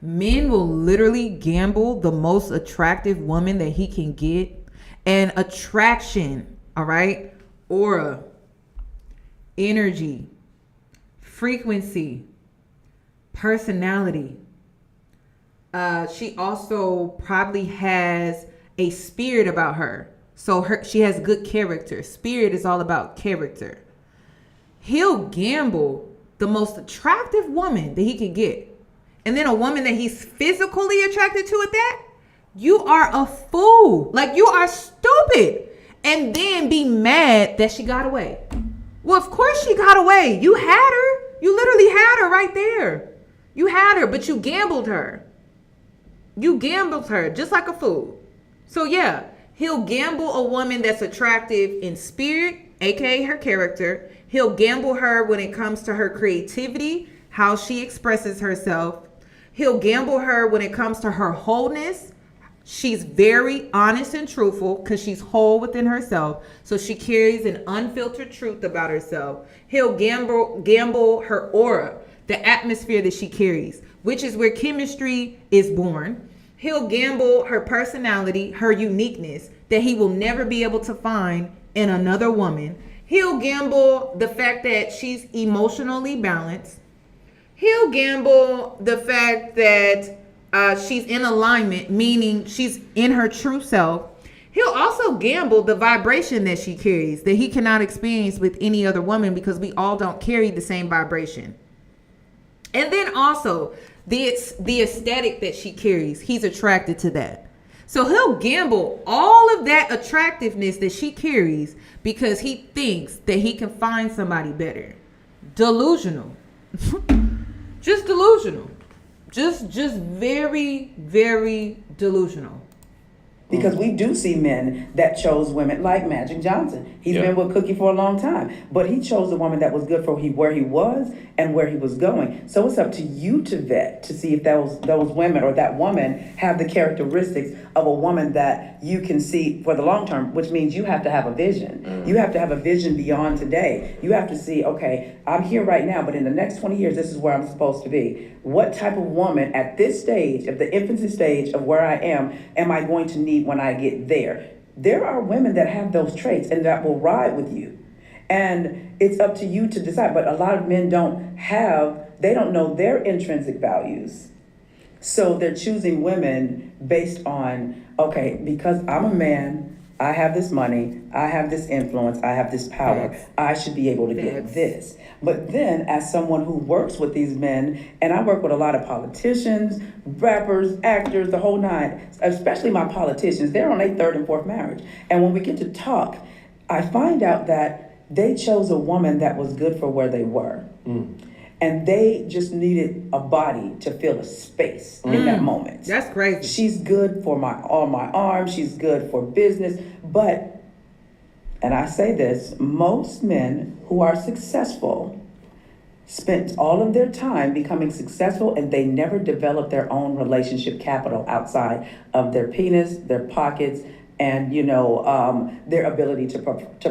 Men will literally gamble the most attractive woman that he can get. And attraction, all right? Aura, energy, frequency, personality. She also probably has a spirit about her. So she has good character. Spirit is all about character. He'll gamble the most attractive woman that he can get. And then a woman that he's physically attracted to at that, you are a fool. Like, you are stupid. And then be mad that she got away. Well, of course she got away. You had her. You literally had her right there. You had her, but you gambled her. You gambled her just like a fool. So yeah, he'll gamble a woman that's attractive in spirit, aka her character. He'll gamble her when it comes to her creativity, how she expresses herself. He'll gamble her when it comes to her wholeness. She's very honest and truthful because she's whole within herself. So she carries an unfiltered truth about herself. He'll gamble her aura, the atmosphere that she carries, which is where chemistry is born. He'll gamble her personality, her uniqueness that he will never be able to find in another woman. He'll gamble the fact that she's emotionally balanced. He'll gamble the fact that she's in alignment, meaning she's in her true self. He'll also gamble the vibration that she carries that he cannot experience with any other woman because we all don't carry the same vibration. And then also the aesthetic that she carries, he's attracted to that. So he'll gamble all of that attractiveness that she carries because he thinks that he can find somebody better. Delusional. Just delusional. Just very, very delusional. Because we do see men that chose women like Magic Johnson. He's been with Cookie for a long time, but he chose a woman that was good for where he was and where he was going. So it's up to you to vet to see if those women or that woman have the characteristics of a woman that you can see for the long term, which means you have to have a vision. You have to have a vision beyond today. You have to see, okay, I'm here right now, but in the next 20 years, this is where I'm supposed to be. What type of woman at this stage, at the infancy stage of where I am I going to need when I get there? There are women that have those traits and that will ride with you. And it's up to you to decide. But a lot of men they don't know their intrinsic values. So they're choosing women based on, okay, because I'm a man, I have this money, I have this influence, I have this power, I should be able to get this. But then as someone who works with these men, and I work with a lot of politicians, rappers, actors, the whole nine, especially my politicians, they're on their third and fourth marriage. And when we get to talk, I find out that they chose a woman that was good for where they were. And they just needed a body to fill a space in that moment. That's crazy. She's good for my arms. She's good for business. But, and I say this, most men who are successful spent all of their time becoming successful and they never developed their own relationship capital outside of their penis, their pockets, and their ability to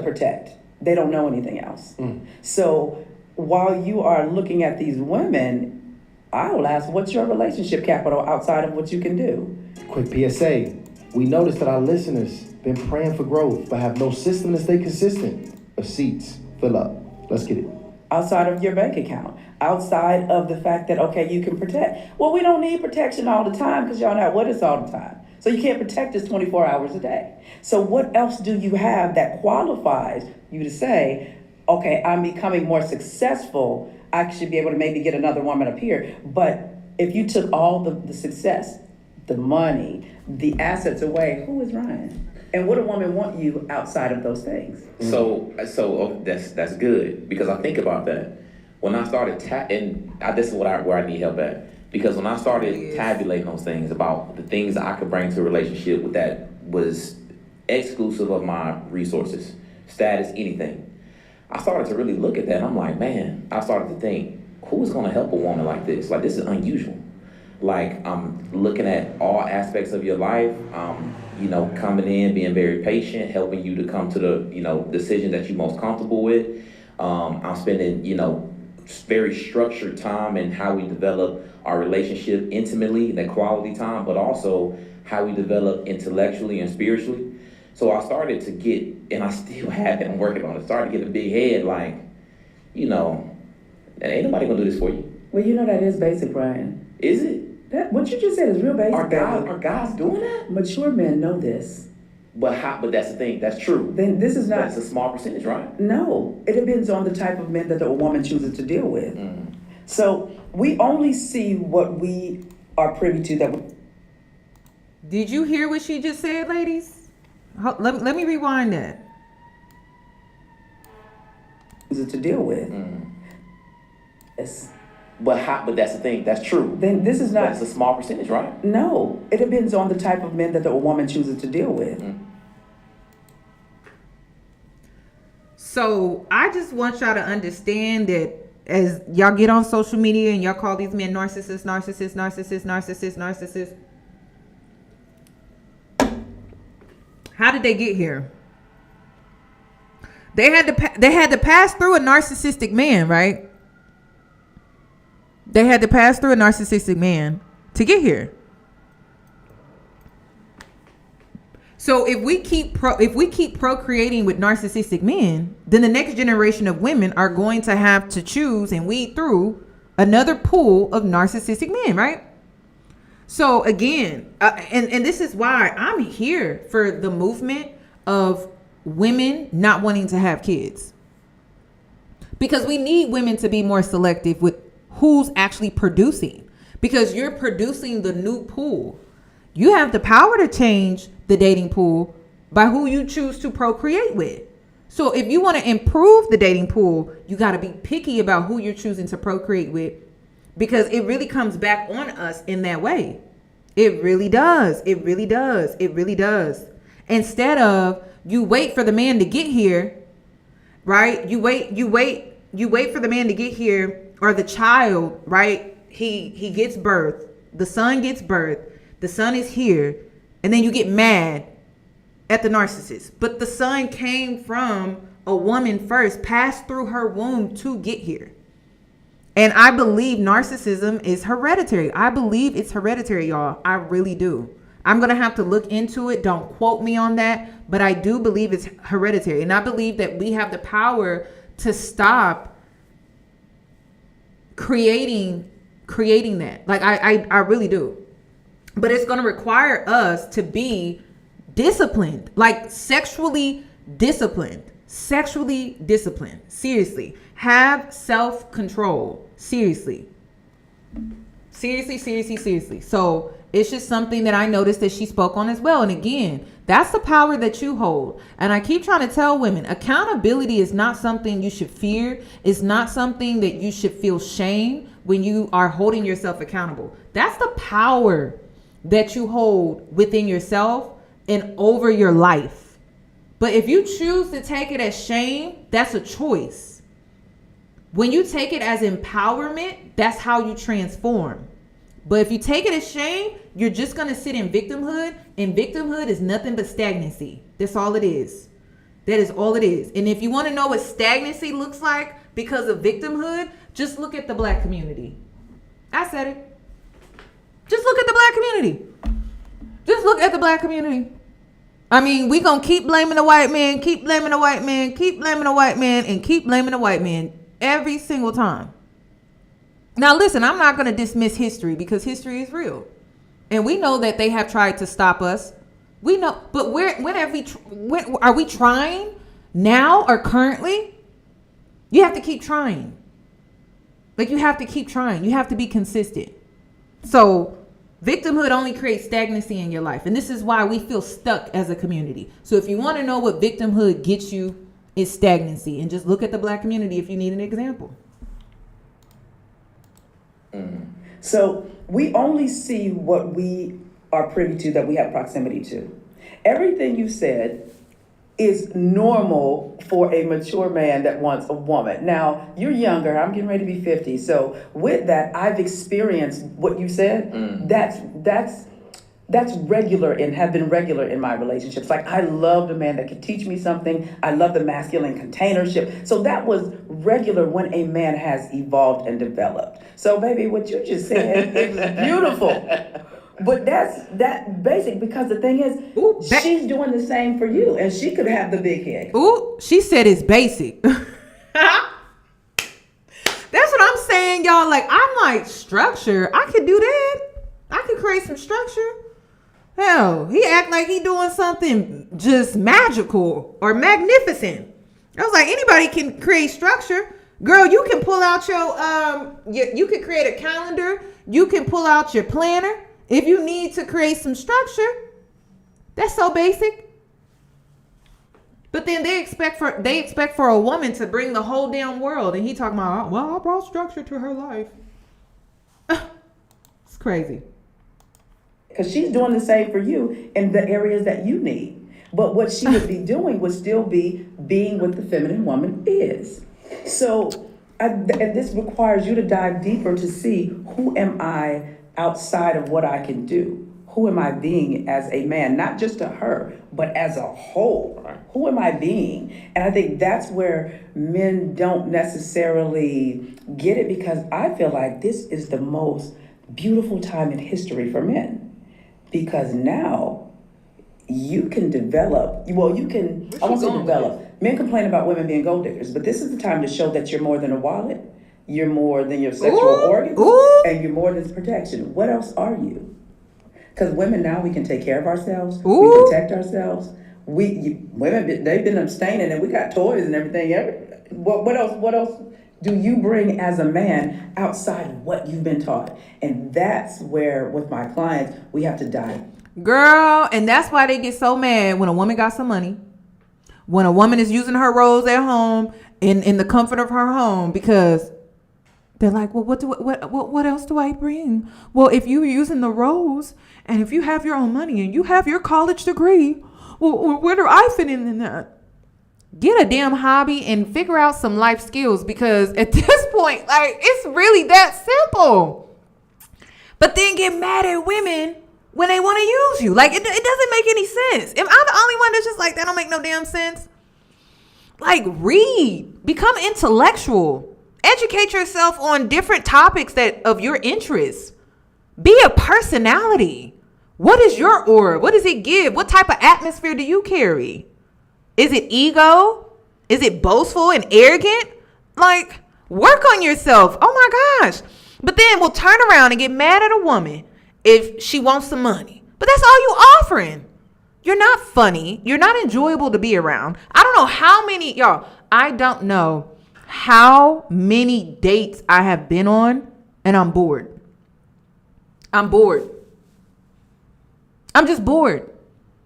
protect. They don't know anything else. So while you are looking at these women, I will ask, what's your relationship capital outside of what you can do? Quick PSA. We noticed that our listeners been praying for growth, but have no system to stay consistent. Receipts, fill up. Let's get it. Outside of your bank account, outside of the fact that, okay, you can protect. Well, we don't need protection all the time because y'all not with us all the time. So you can't protect us 24 hours a day. So what else do you have that qualifies you to say, okay, I'm becoming more successful, I should be able to maybe get another woman up here. But if you took all the success, the money, the assets away, who is Ryan? And would a woman want you outside of those things? So that's good, because I think about that. When I started this is where I need help at, because when I started tabulating those things about the things I could bring to a relationship that was exclusive of my resources, status, anything, I started to really look at that. And I'm like, man, I started to think, who's going to help a woman like this? Like, this is unusual. Like, I'm looking at all aspects of your life, coming in, being very patient, helping you to come to the, decision that you're most comfortable with. I'm spending, very structured time in how we develop our relationship intimately, that quality time, but also how we develop intellectually and spiritually. So I started to get, and I still have it, I'm working on it, started to get a big head, like, ain't nobody gonna do this for you. Well, that is basic, Ryan. Is it? What you just said is real basic. Are guys doing that? Mature men know this. But that's the thing, that's true. Then this is not. That's a small percentage, right? No, it depends on the type of men that a woman chooses to deal with. So we only see what we are privy to. Did you hear what she just said, ladies? Let me rewind that. To deal with. Yes. But that's the thing, that's true. Then this is not. That's a small percentage, right? No, it depends on the type of men that a woman chooses to deal with. So I just want y'all to understand that as y'all get on social media and y'all call these men narcissists. How did they get here? They had to pass through a narcissistic man, right? They had to pass through a narcissistic man to get here. So if we keep procreating with narcissistic men, then the next generation of women are going to have to choose and weed through another pool of narcissistic men, right? So again, and this is why I'm here for the movement of women not wanting to have kids, because we need women to be more selective with who's actually producing, because you're producing the new pool. You have the power to change the dating pool by who you choose to procreate with. So if you want to improve the dating pool, you got to be picky about who you're choosing to procreate with, because it really comes back on us in that way. It really does. It really does. It really does. Instead of you wait for the man to get here, right? You wait for the man to get here, or the child, right? He gets birth. The son gets birth. The son is here. And then you get mad at the narcissist. But the son came from a woman first, passed through her womb to get here. And I believe narcissism is hereditary. I believe it's hereditary, y'all. I really do. I'm going to have to look into it. Don't quote me on that. But I do believe it's hereditary. And I believe that we have the power to stop creating that. Like, I really do. But it's going to require us to be disciplined, like sexually disciplined. Seriously. Have self-control. Seriously. So it's just something that I noticed that she spoke on as well. And again, that's the power that you hold. And I keep trying to tell women, accountability is not something you should fear. It's not something that you should feel shame when you are holding yourself accountable. That's the power that you hold within yourself and over your life. But if you choose to take it as shame, that's a choice. When you take it as empowerment, that's how you transform. But if you take it as shame, you're just going to sit in victimhood, and victimhood is nothing but stagnancy. That's all it is. That is all it is. And if you want to know what stagnancy looks like because of victimhood, just look at the Black community. I said it. Just look at the Black community. Just look at the Black community. I mean, we going to keep blaming the white man, keep blaming the white man, keep blaming the white man, and keep blaming the white man every single time. Now, listen, I'm not going to dismiss history, because history is real. And we know that they have tried to stop us. We know, but when are we trying now or currently? You have to keep trying. Like, you have to keep trying. You have to be consistent. So victimhood only creates stagnancy in your life. And this is why we feel stuck as a community. So if you want to know what victimhood gets you, it's stagnancy. And just look at the Black community if you need an example. So we only see what we are privy to, that we have proximity to. Everything you said is normal for a mature man that wants a woman. Now, you're younger. I'm getting ready to be 50. So with that, I've experienced what you said. That's regular and have been regular in my relationships. Like, I loved a man that could teach me something. I love the masculine containership. So that was regular when a man has evolved and developed. So baby, what you just said is beautiful. But that's basic, because the thing is, she's doing the same for you, and she could have the big head. Ooh, she said it's basic. That's what I'm saying, y'all. Like, I'm like, structure. I could do that. I could create some structure. Hell, he act like he doing something just magical or magnificent. I was like, anybody can create structure. Girl, you can pull out you can create a calendar. You can pull out your planner. If you need to create some structure, that's so basic. But then they expect for a woman to bring the whole damn world, and he talking about, well, I brought structure to her life. It's crazy. Because she's doing the same for you in the areas that you need. But what she would be doing would still be being what the feminine woman is. So, and this requires you to dive deeper to see, who am I outside of what I can do? Who am I being as a man? Not just to her, but as a whole. Who am I being? And I think that's where men don't necessarily get it, because I feel like this is the most beautiful time in history for men. Because now you can develop, I won't say develop. Men complain about women being gold diggers, but this is the time to show that you're more than a wallet, you're more than your sexual organs, and you're more than protection. What else are you? Because women now, we can take care of ourselves, we protect ourselves. Women, they've been abstaining, and we got toys and everything. What else do you bring as a man outside of what you've been taught? And that's where, with my clients, we have to dive. Girl, and that's why they get so mad when a woman got some money, when a woman is using her roles at home in the comfort of her home, because they're like, well, what else do I bring? Well, if you're using the roles, and if you have your own money and you have your college degree, well, where do I fit in that? Get a damn hobby and figure out some life skills, because at this point, like, it's really that simple. But then get mad at women when they want to use you. Like, it doesn't make any sense. Am I the only one that's just like, that don't make no damn sense? Like, read, become intellectual, educate yourself on different topics of your interest. Be a personality. What is your aura? What does it give? What type of atmosphere do you carry? Is it ego? Is it boastful and arrogant? Like, work on yourself. Oh my gosh. But then we'll turn around and get mad at a woman if she wants some money. But that's all you offering. You're not funny. You're not enjoyable to be around. I don't know how many, y'all, I don't know how many dates I have been on and I'm bored. I'm bored. I'm just bored.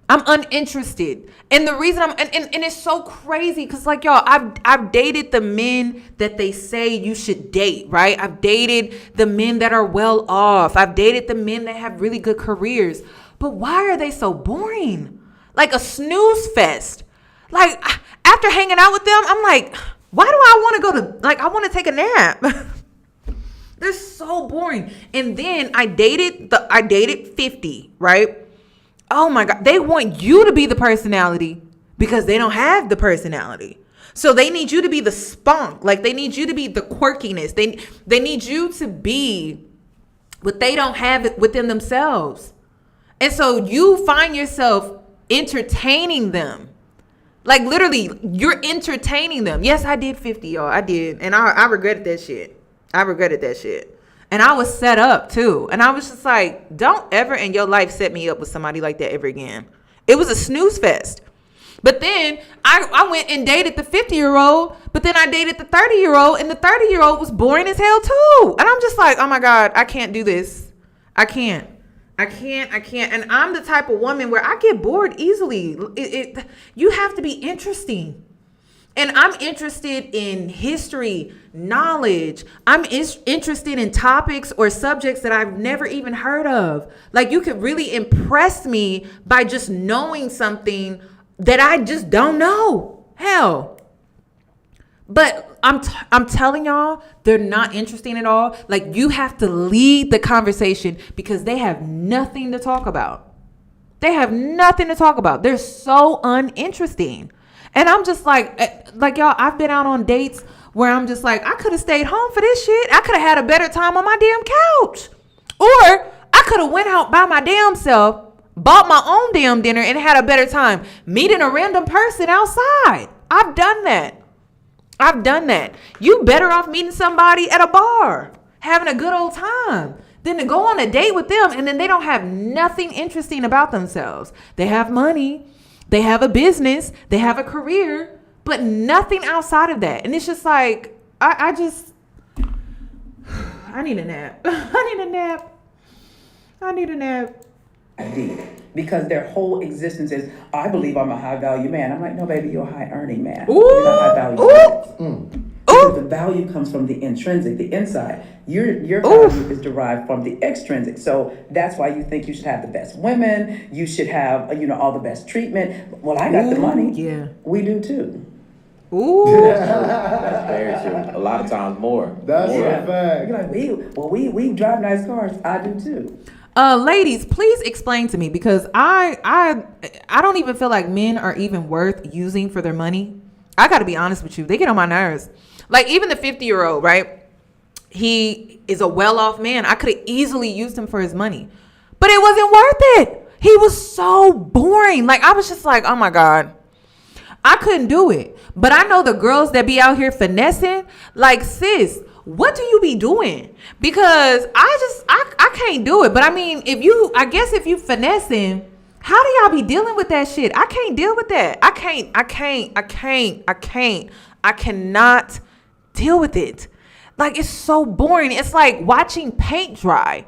I'm uninterested. And the reason and it's so crazy, because, like, y'all, I've dated the men that they say you should date, right? I've dated the men that are well off. I've dated the men that have really good careers. But why are they so boring? Like a snooze fest. Like, after hanging out with them, I'm like, why do I want to go to, like, I want to take a nap. They're so boring. And then I dated 50, right? Oh my God. They want you to be the personality because they don't have the personality. So they need you to be the spunk. Like, they need you to be the quirkiness. They need you to be what they don't have within themselves. And so you find yourself entertaining them. Like, literally, you're entertaining them. Yes, I did 50, y'all. I did. And I regretted that shit. And I was set up too. And I was just like, don't ever in your life set me up with somebody like that ever again. It was a snooze fest. But then I went and dated the 50-year-old, but then I dated the 30-year-old, and the 30-year-old was boring as hell too. And I'm just like, oh my God, I can't do this. I can't. And I'm the type of woman where I get bored easily. You have to be interesting. And I'm interested in history, knowledge. I'm interested in topics or subjects that I've never even heard of. Like, you could really impress me by just knowing something that I just don't know. Hell. But I'm telling y'all, they're not interesting at all. Like, you have to lead the conversation because they have nothing to talk about. They're so uninteresting. And I'm just like y'all, I've been out on dates where I'm just like, I could have stayed home for this shit. I could have had a better time on my damn couch. Or I could have went out by my damn self, bought my own damn dinner, and had a better time meeting a random person outside. I've done that. You better off meeting somebody at a bar, having a good old time, than to go on a date with them and then they don't have nothing interesting about themselves. They have money. They have a business, they have a career, but nothing outside of that. And it's just like, I need a nap. I need a nap. Because their whole existence is, I believe I'm a high value man. I'm like, no, baby, you're a high earning man. Ooh, you're not high value. Ooh. because the value comes from the intrinsic, the inside. Your value is derived from the extrinsic. So that's why you think you should have the best women, you should have, all the best treatment. Well, I got the money. Yeah. We do too. Ooh. That's very true. A lot of times more. That's more. a fact. You're like, we drive nice cars. I do too. Ladies, please explain to me, because I don't even feel like men are even worth using for their money. I got to be honest with you. They get on my nerves. Like, even the 50-year-old, right? He is a well-off man. I could have easily used him for his money, but it wasn't worth it. He was so boring. Like, I was just like, oh my God, I couldn't do it. But I know the girls that be out here finessing, like, sis, what do you be doing? Because I can't do it. But I mean, if you finessing, how do y'all be dealing with that shit? I can't deal with that. I cannot deal with it. Like, it's so boring. It's like watching paint dry.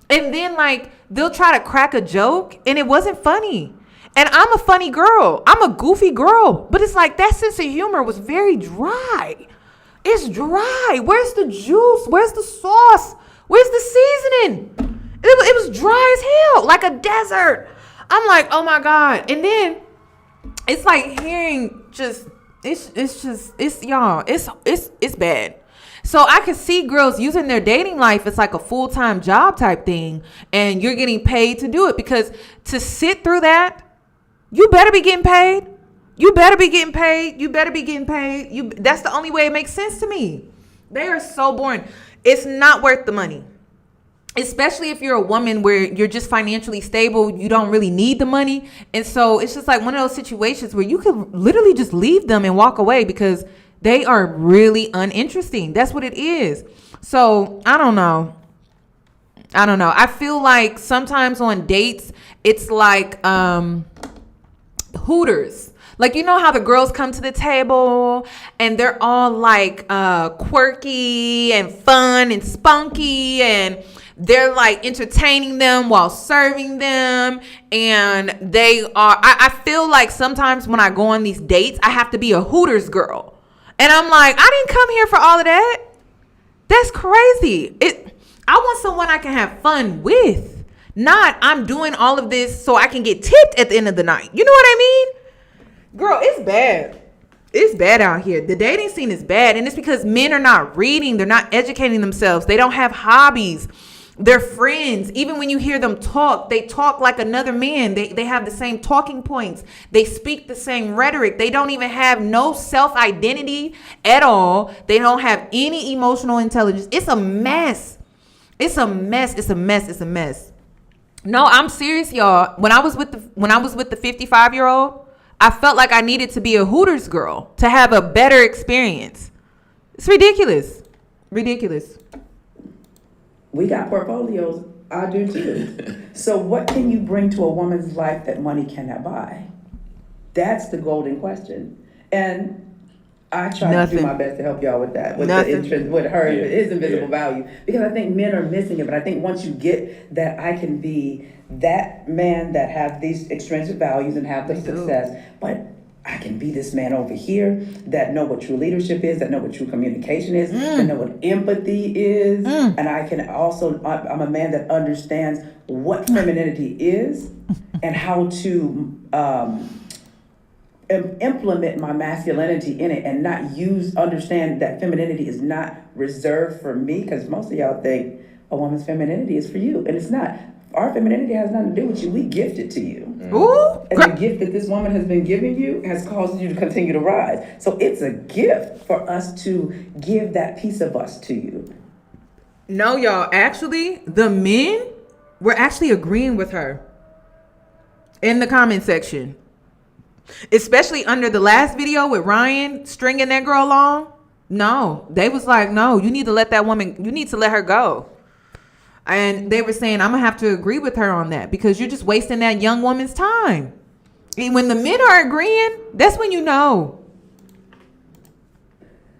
And then, like, they'll try to crack a joke and it wasn't funny. And I'm a funny girl. I'm a goofy girl. But it's like that sense of humor was very dry. It's dry. Where's the juice? Where's the sauce? Where's the seasoning? It was dry as hell, like a desert. I'm like, oh my God. And then it's like hearing it's bad. So I can see girls using their dating life as like a full-time job type thing, and you're getting paid to do it, because to sit through that, you better be getting paid. You better be getting paid. You better be getting paid. That's the only way it makes sense to me. They are so boring. It's not worth the money. Especially if you're a woman where you're just financially stable, you don't really need the money. And so it's just like one of those situations where you could literally just leave them and walk away because they are really uninteresting. That's what it is. So I don't know. I feel like sometimes on dates, it's like Hooters. Like, you know how the girls come to the table and they're all like quirky and fun and spunky, and they're like entertaining them while serving them. And they are, I feel like sometimes when I go on these dates, I have to be a Hooters girl. And I'm like, I didn't come here for all of that. That's crazy. I want someone I can have fun with. Not I'm doing all of this so I can get tipped at the end of the night. You know what I mean? Girl, it's bad. It's bad out here. The dating scene is bad. And it's because men are not reading. They're not educating themselves. They don't have hobbies. They're friends. Even when you hear them talk, they talk like another man. They have the same talking points. They speak the same rhetoric. They don't even have no self-identity at all. They don't have any emotional intelligence. It's a mess. It's a mess. It's a mess. It's a mess. No, I'm serious, y'all. When I was with the 55-year-old, I felt like I needed to be a Hooters girl to have a better experience. It's ridiculous. Ridiculous. We got portfolios. I do too. So what can you bring to a woman's life that money cannot buy? That's the golden question. And I try to do my best to help y'all with that, with his invisible value, because I think men are missing it. But I think once you get that, I can be that man that have these extrinsic values and have the success, but I can be this man over here that know what true leadership is, that know what true communication is, that know what empathy is, and I can also, I'm a man that understands what femininity is and how to implement my masculinity in it, and not understand that femininity is not reserved for me, because most of y'all think a woman's femininity is for you, and it's not. Our femininity has nothing to do with you. We gift it to you. Ooh. And the gift that this woman has been giving you has caused you to continue to rise. So it's a gift for us to give that piece of us to you. No, y'all. Actually, the men were actually agreeing with her in the comment section. Especially under the last video with Ryan stringing that girl along. No, they was like, no, you need to let that woman, you need to let her go. And they were saying, I'm going to have to agree with her on that, because you're just wasting that young woman's time. And when the men are agreeing, that's when you know.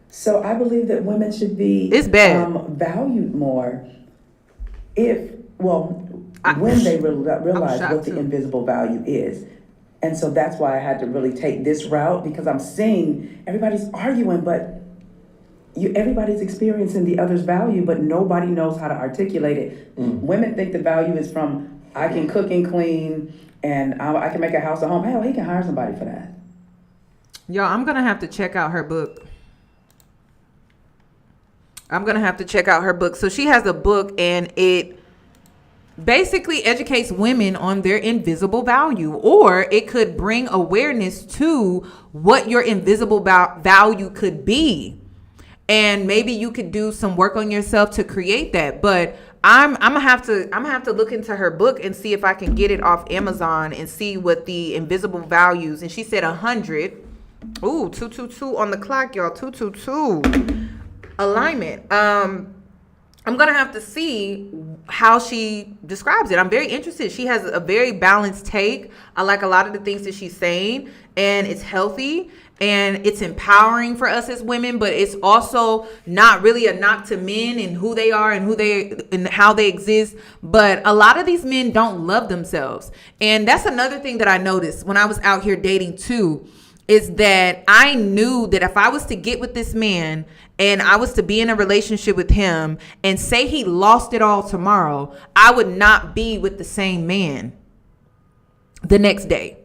So I believe that women should be valued more when they realize what the invisible value is. And so that's why I had to really take this route, because I'm seeing everybody's arguing, but everybody's experiencing the other's value, but nobody knows how to articulate it. Women think the value is from, I can cook and clean, and I can make a house a home. Hell, he can hire somebody for that. Y'all, I'm going to have to check out her book. So she has a book, and it basically educates women on their invisible value, or it could bring awareness to what your invisible value could be. And maybe you could do some work on yourself to create that. But I'm gonna have to look into her book and see if I can get it off Amazon and see what the invisible values. And she said 100. Ooh, 222 on the clock, y'all. 222 alignment. I'm gonna have to see how she describes it. I'm very interested. She has a very balanced take. I like a lot of the things that she's saying, and it's healthy and it's empowering for us as women, but it's also not really a knock to men and who they are and how they exist. But a lot of these men don't love themselves. And that's another thing that I noticed when I was out here dating too, is that I knew that if I was to get with this man and I was to be in a relationship with him and say he lost it all tomorrow, I would not be with the same man the next day.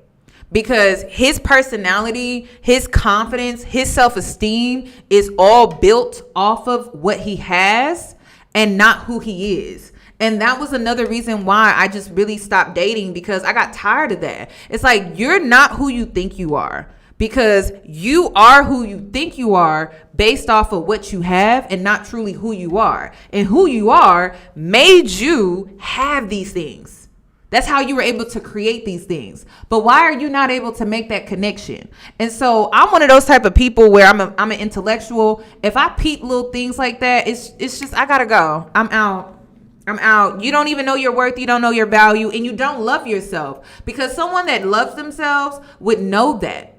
Because his personality, his confidence, his self-esteem is all built off of what he has and not who he is. And that was another reason why I just really stopped dating, because I got tired of that. It's like, you're not who you think you are, because you are who you think you are based off of what you have and not truly who you are. And who you are made you have these things. That's how you were able to create these things. But why are you not able to make that connection? And so I'm one of those type of people where I'm an intellectual. If I peep little things like that, it's just, I gotta go. I'm out. You don't even know your worth. You don't know your value, and you don't love yourself, because someone that loves themselves would know that.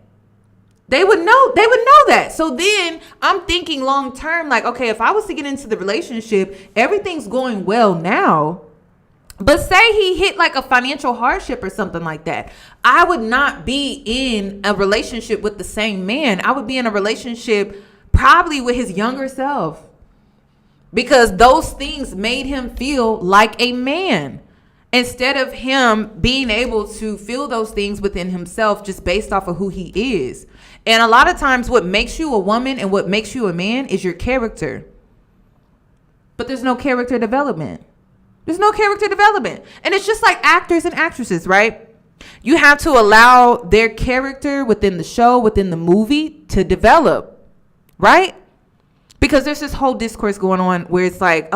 They would know that. So then I'm thinking long term, like, okay, if I was to get into the relationship, everything's going well now, but say he hit like a financial hardship or something like that, I would not be in a relationship with the same man. I would be in a relationship probably with his younger self, because those things made him feel like a man, instead of him being able to feel those things within himself just based off of who he is. And a lot of times what makes you a woman and what makes you a man is your character. But there's no character development. And it's just like actors and actresses, right? You have to allow their character within the show, within the movie, to develop, right? Because there's this whole discourse going on where it's like,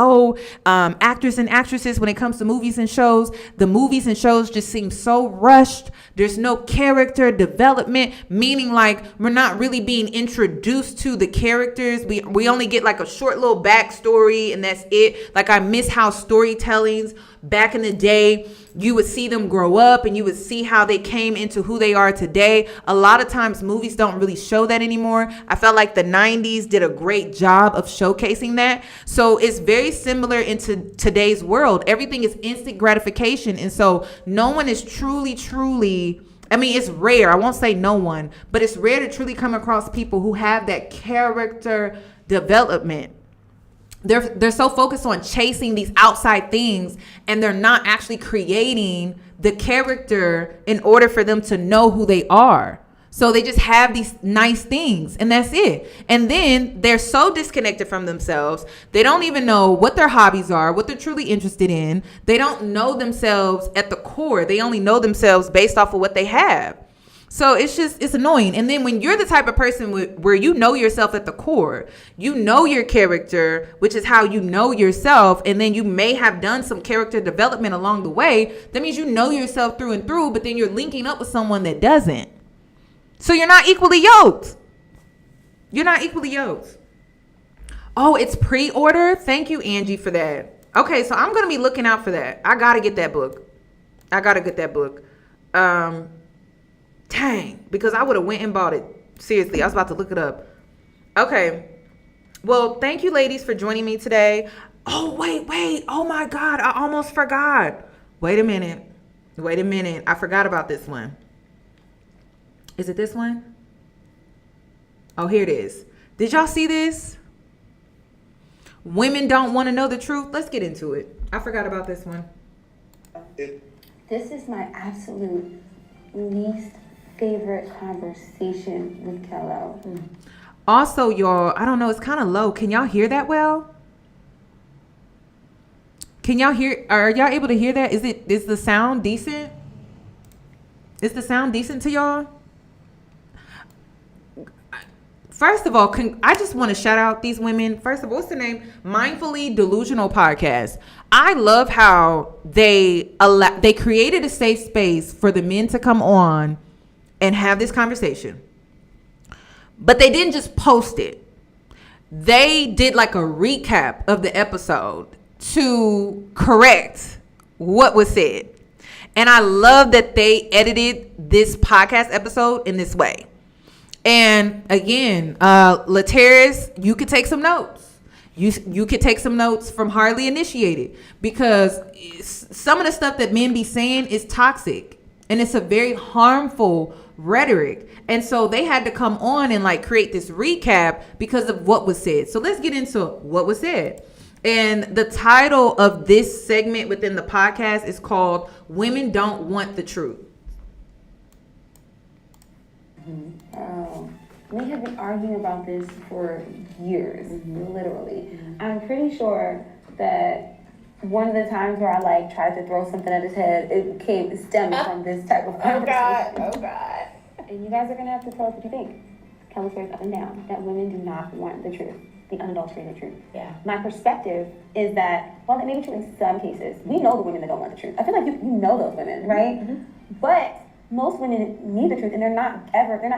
actors and actresses, when it comes to movies and shows, the movies and shows just seem so rushed. There's no character development, meaning like we're not really being introduced to the characters. We only get like a short little backstory, and that's it. Like, I miss how storytellings back in the day, you would see them grow up and you would see how they came into who they are today. A lot of times movies don't really show that anymore. I felt like the 90s did a great job of showcasing that. So it's very similar into today's world. Everything is instant gratification. And so no one is truly, I mean, it's rare. I won't say no one, but it's rare to truly come across people who have that character development. They're so focused on chasing these outside things, and they're not actually creating the character in order for them to know who they are. So they just have these nice things, and that's it. And then they're so disconnected from themselves. They don't even know what their hobbies are, what they're truly interested in. They don't know themselves at the core. They only know themselves based off of what they have. So it's annoying. And then when you're the type of person where you know yourself at the core, you know your character, which is how you know yourself. And then you may have done some character development along the way. That means you know yourself through and through, but then you're linking up with someone that doesn't. So you're not equally yoked. Oh, it's pre-order. Thank you, Angie, for that. Okay, so I'm going to be looking out for that. I got to get that book. Dang, because I would have went and bought it. Seriously, I was about to look it up. Okay. Well, thank you, ladies, for joining me today. Oh, wait. Oh, my God. I almost forgot. Wait a minute. I forgot about this one. Is it this one? Oh, here it is. Did y'all see this? Women don't want to know the truth. Let's get into it. I forgot about this one. This is my absolute least favorite conversation with Kello. Also, y'all, I don't know, it's kind of low. Can y'all hear that well? Can y'all hear? Are y'all able to hear that? Is the sound decent? Is the sound decent to y'all? First of all, I just want to shout out these women. First of all, what's the name? Mindfully Delusional Podcast. I love how they created a safe space for the men to come on and have this conversation. But they didn't just post it. They did like a recap of the episode to correct what was said. And I love that they edited this podcast episode in this way. And again, Lateris, you could take some notes. You could take some notes from Hardly Initiated, because some of the stuff that men be saying is toxic and it's a very harmful rhetoric. And so they had to come on and like create this recap because of what was said. So let's get into what was said. And the title of this segment within the podcast is called Women Don't Want the Truth. We have been arguing about this for years, literally. I'm pretty sure that one of the times where I like tried to throw something at his head, it stemmed from this type of conversation. Oh God. And you guys are gonna have to tell us what you think. Kelly swears up and down that women do not want the truth, the unadulterated truth. Yeah. My perspective is that while that may be true in some cases, we know the women that don't want the truth. I feel like you know those women, right? But most women need the truth, and they're not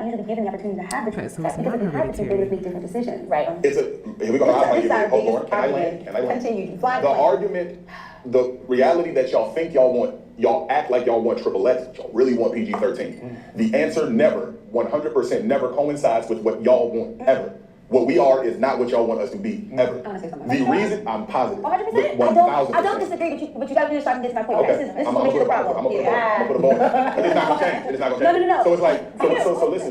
usually given the opportunity to have the truth. Because if they have the truth, they would make different decisions. Right. Here we go. Hold on. Can I land? Continue. The argument, the reality that y'all think y'all want, y'all act like y'all want XXX, y'all really want PG-13. The answer never, 100% never coincides with what y'all want, ever. What we are is not what y'all want us to be, ever. The reason, I'm positive. 100%. I don't disagree with you, but you got to finish talking this my point. Okay. This is what makes it a problem. I'm gonna put a bone. But it's not gonna change. It's not gonna change. No. So it's like,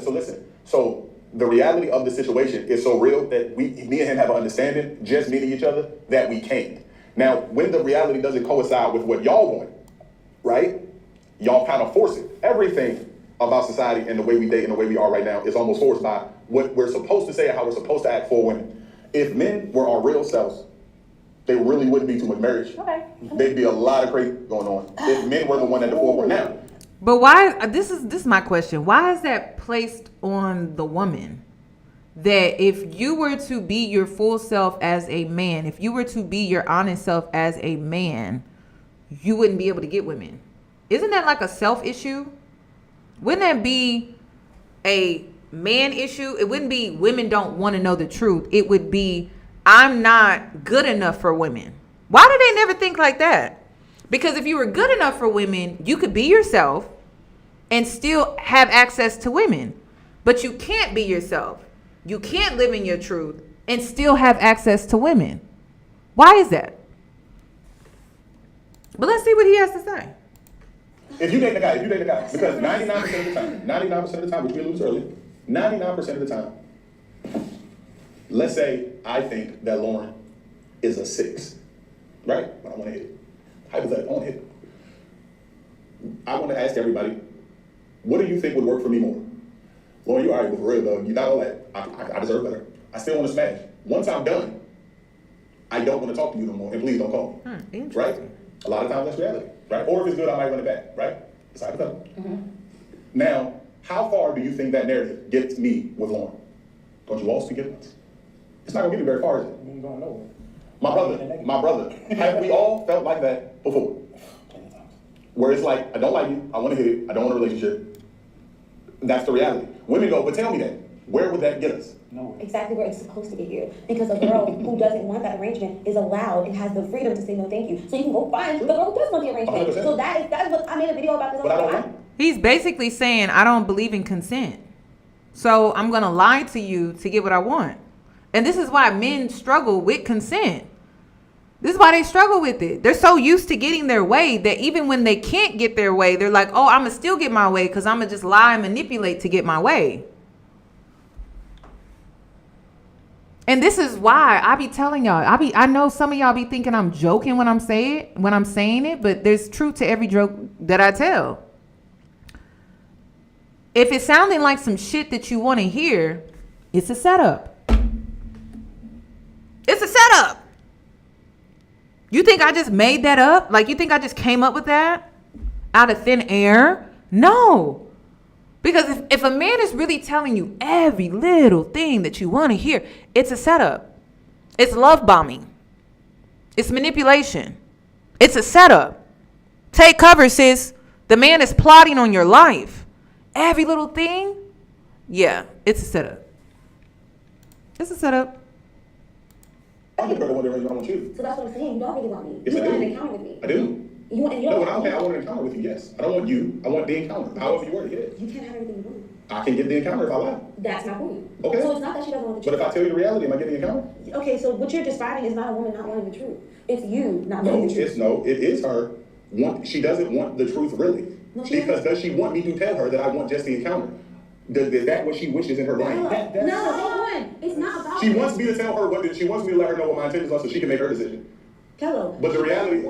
so listen. So the reality of the situation is so real that me and him have an understanding, just meeting each other, that we can't. Now, when the reality doesn't coincide with what y'all want, right? Y'all kind of force it. Everything about society and the way we date and the way we are right now is almost forced by what we're supposed to say and how we're supposed to act for women. If men were our real selves, there really wouldn't be too much marriage. Okay. There'd be a lot of crazy going on. If men were the one at the forefront now. But why, this is my question. Why is that placed on the woman? That if you were to be your full self as a man, if you were to be your honest self as a man, you wouldn't be able to get women. Isn't that like a self issue? Wouldn't that be a man issue? It wouldn't be women don't want to know the truth. It would be I'm not good enough for women. Why do they never think like that? Because if you were good enough for women, you could be yourself and still have access to women. But you can't be yourself. You can't live in your truth and still have access to women. Why is that? But let's see what he has to say. If you date a guy, because 99% of the time, which we alluded to earlier, 99% of the time, let's say I think that Lauren is a 6, right? But I want to hit it. Hypothetical, I want to hit it. I want to ask everybody, what do you think would work for me more? Lauren, you already with real though. You're not all that. I deserve better. I still want to smash. Once I'm done, I don't want to talk to you no more, and please don't call me. Right? A lot of times that's reality, right? Or if it's good, I might run it back, right? It's hypothetical. Now, how far do you think that narrative gets me with Lauren? Don't you all speak at once? It's not gonna get me very far, is it? You don't know. My brother. Have we all felt like that before? Where it's like, I don't like you, I want to hit it, I don't want a relationship. That's the reality. Women go, but tell me that. Where would that get us? No. Exactly where it's supposed to get you. Because a girl who doesn't want that arrangement is allowed and has the freedom to say no thank you. So you can go find the girl who does want the arrangement. 100%. So that's what I made a video about this all the time. He's basically saying, I don't believe in consent. So I'm going to lie to you to get what I want. And this is why men struggle with consent. This is why they struggle with it. They're so used to getting their way that even when they can't get their way, they're like, oh, I'm going to still get my way because I'm going to just lie and manipulate to get my way. And this is why I be telling y'all. I know some of y'all be thinking I'm joking when I'm saying it, but there's truth to every joke that I tell. If it's sounding like some shit that you want to hear, it's a setup. It's a setup. You think I just made that up? Like, you think I just came up with that out of thin air? No. Because if a man is really telling you every little thing that you want to hear, it's a setup. It's love bombing. It's manipulation. It's a setup. Take cover, sis. The man is plotting on your life. Every little thing, yeah, it's a setup. It's a setup. I'm the girl that want to arrange, I want you. So that's what I'm saying. You don't really want me. Yes, You I want an do. encounter with me. I do. You want, No, when I'm okay, I want an encounter with you, yes. I don't want you. I want the encounter. However you word it, You can't have everything you want. I can get the encounter if I like. That's my point. Okay. So it's not that she doesn't want the But truth. if I tell you the reality, am I getting the encounter? Okay, so what you're describing is not a woman not wanting the truth. It's you not No, wanting the truth. it is her. She doesn't want the truth really. No, she Because does she want me to tell her that I want just the encounter? Is that what she wishes in her brain? No, hold on. It's not about She wants me to tell her she wants me to let her know what my intentions are so she can make her decision. Kello. But the reality,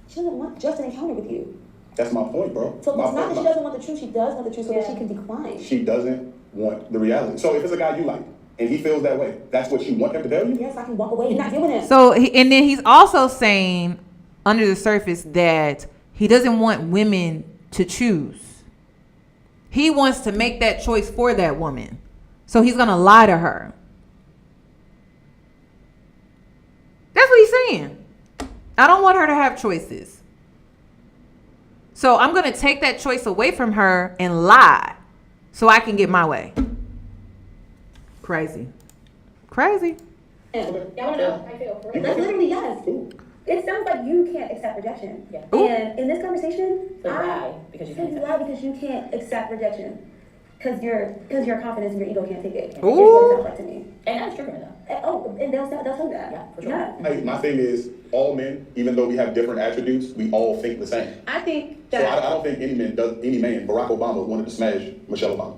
she doesn't want just an encounter with you. that's my point, bro. So it's not that she doesn't want the truth, she does want the truth so that she can decline. She doesn't want the reality. So if it's a guy you like and he feels that way, that's what you want him to tell you? Yes, I can walk away and not deal with him. So, and then he's also saying under the surface that he doesn't want women to choose. He wants to make that choice for that woman. So he's going to lie to her. That's what he's saying. I don't want her to have choices. So I'm going to take that choice away from her and lie so I can get my way. Crazy. Crazy. Y'all want to know how I feel? That's literally yes. It sounds like you can't accept rejection. Yeah. And in this conversation, So lie because you can't you lie because you can't accept rejection. Because your confidence and your ego can't take it. It's Ooh. what it sounds like to me. And that's true though. And they'll tell you that. Yeah, for sure. Yeah. Hey, my thing is, all men, even though we have different attributes, we all think the same. I think So that. I don't think any man, Barack Obama wanted to smash Michelle Obama.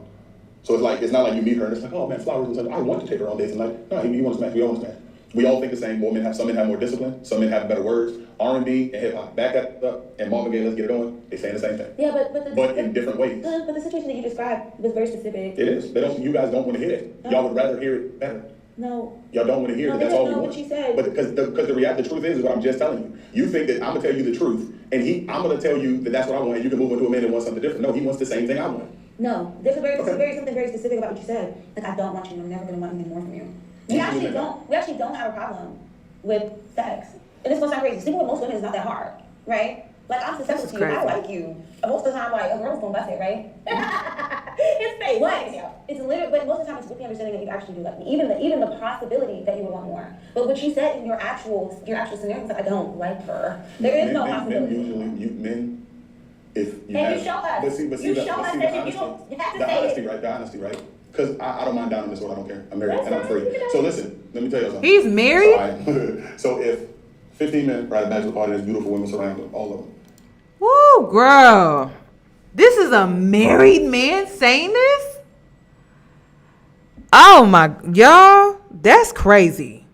So it's not like you meet her and it's like, oh man, flowers and stuff. I want to take her on dates and like, no, you want to smash, we all want to smash. We all think the same. Some men have more discipline, some men have better words. R&B and hip hop, back that up, and Marvin Gaye, let's get it on. They saying the same thing. Yeah, but in different ways. But the situation that you described was very specific. It is. You guys don't want to hear it. Y'all would rather hear it better. No. Y'all don't want to hear it. That's all we want. What she said. But because the truth is what I'm just telling you. You think that I'm gonna tell you the truth, and I'm gonna tell you that that's what I want, and you can move into a man that wants something different. No, he wants the same thing I want. No, there's something very specific about what you said. Like, I don't want you. I'm never gonna want anything more from you. We actually don't have a problem with sex. And this gonna sound crazy. Sleeping with most women is not that hard, right? Like, I'm susceptible to you. I like you. Most of the time, like, a girl's gonna bust it, right? It's fake. It's literally, but most of the time, it's with the understanding that you actually do like me. Even the possibility that you would want more. But what you said in your actual scenario was like, I don't like her. There is no possibility. Men, if you And have, you show us. But see, You show us that you don't. You have to say it. The honesty, right? Because I don't mind down on this one. I don't care. I'm married and I'm free. So listen, let me tell you something. He's married? Right. So if 15 men ride a bachelor party, there's beautiful women surrounding them, all of them. Woo, girl. This is a married man saying this? Oh my, y'all, that's crazy.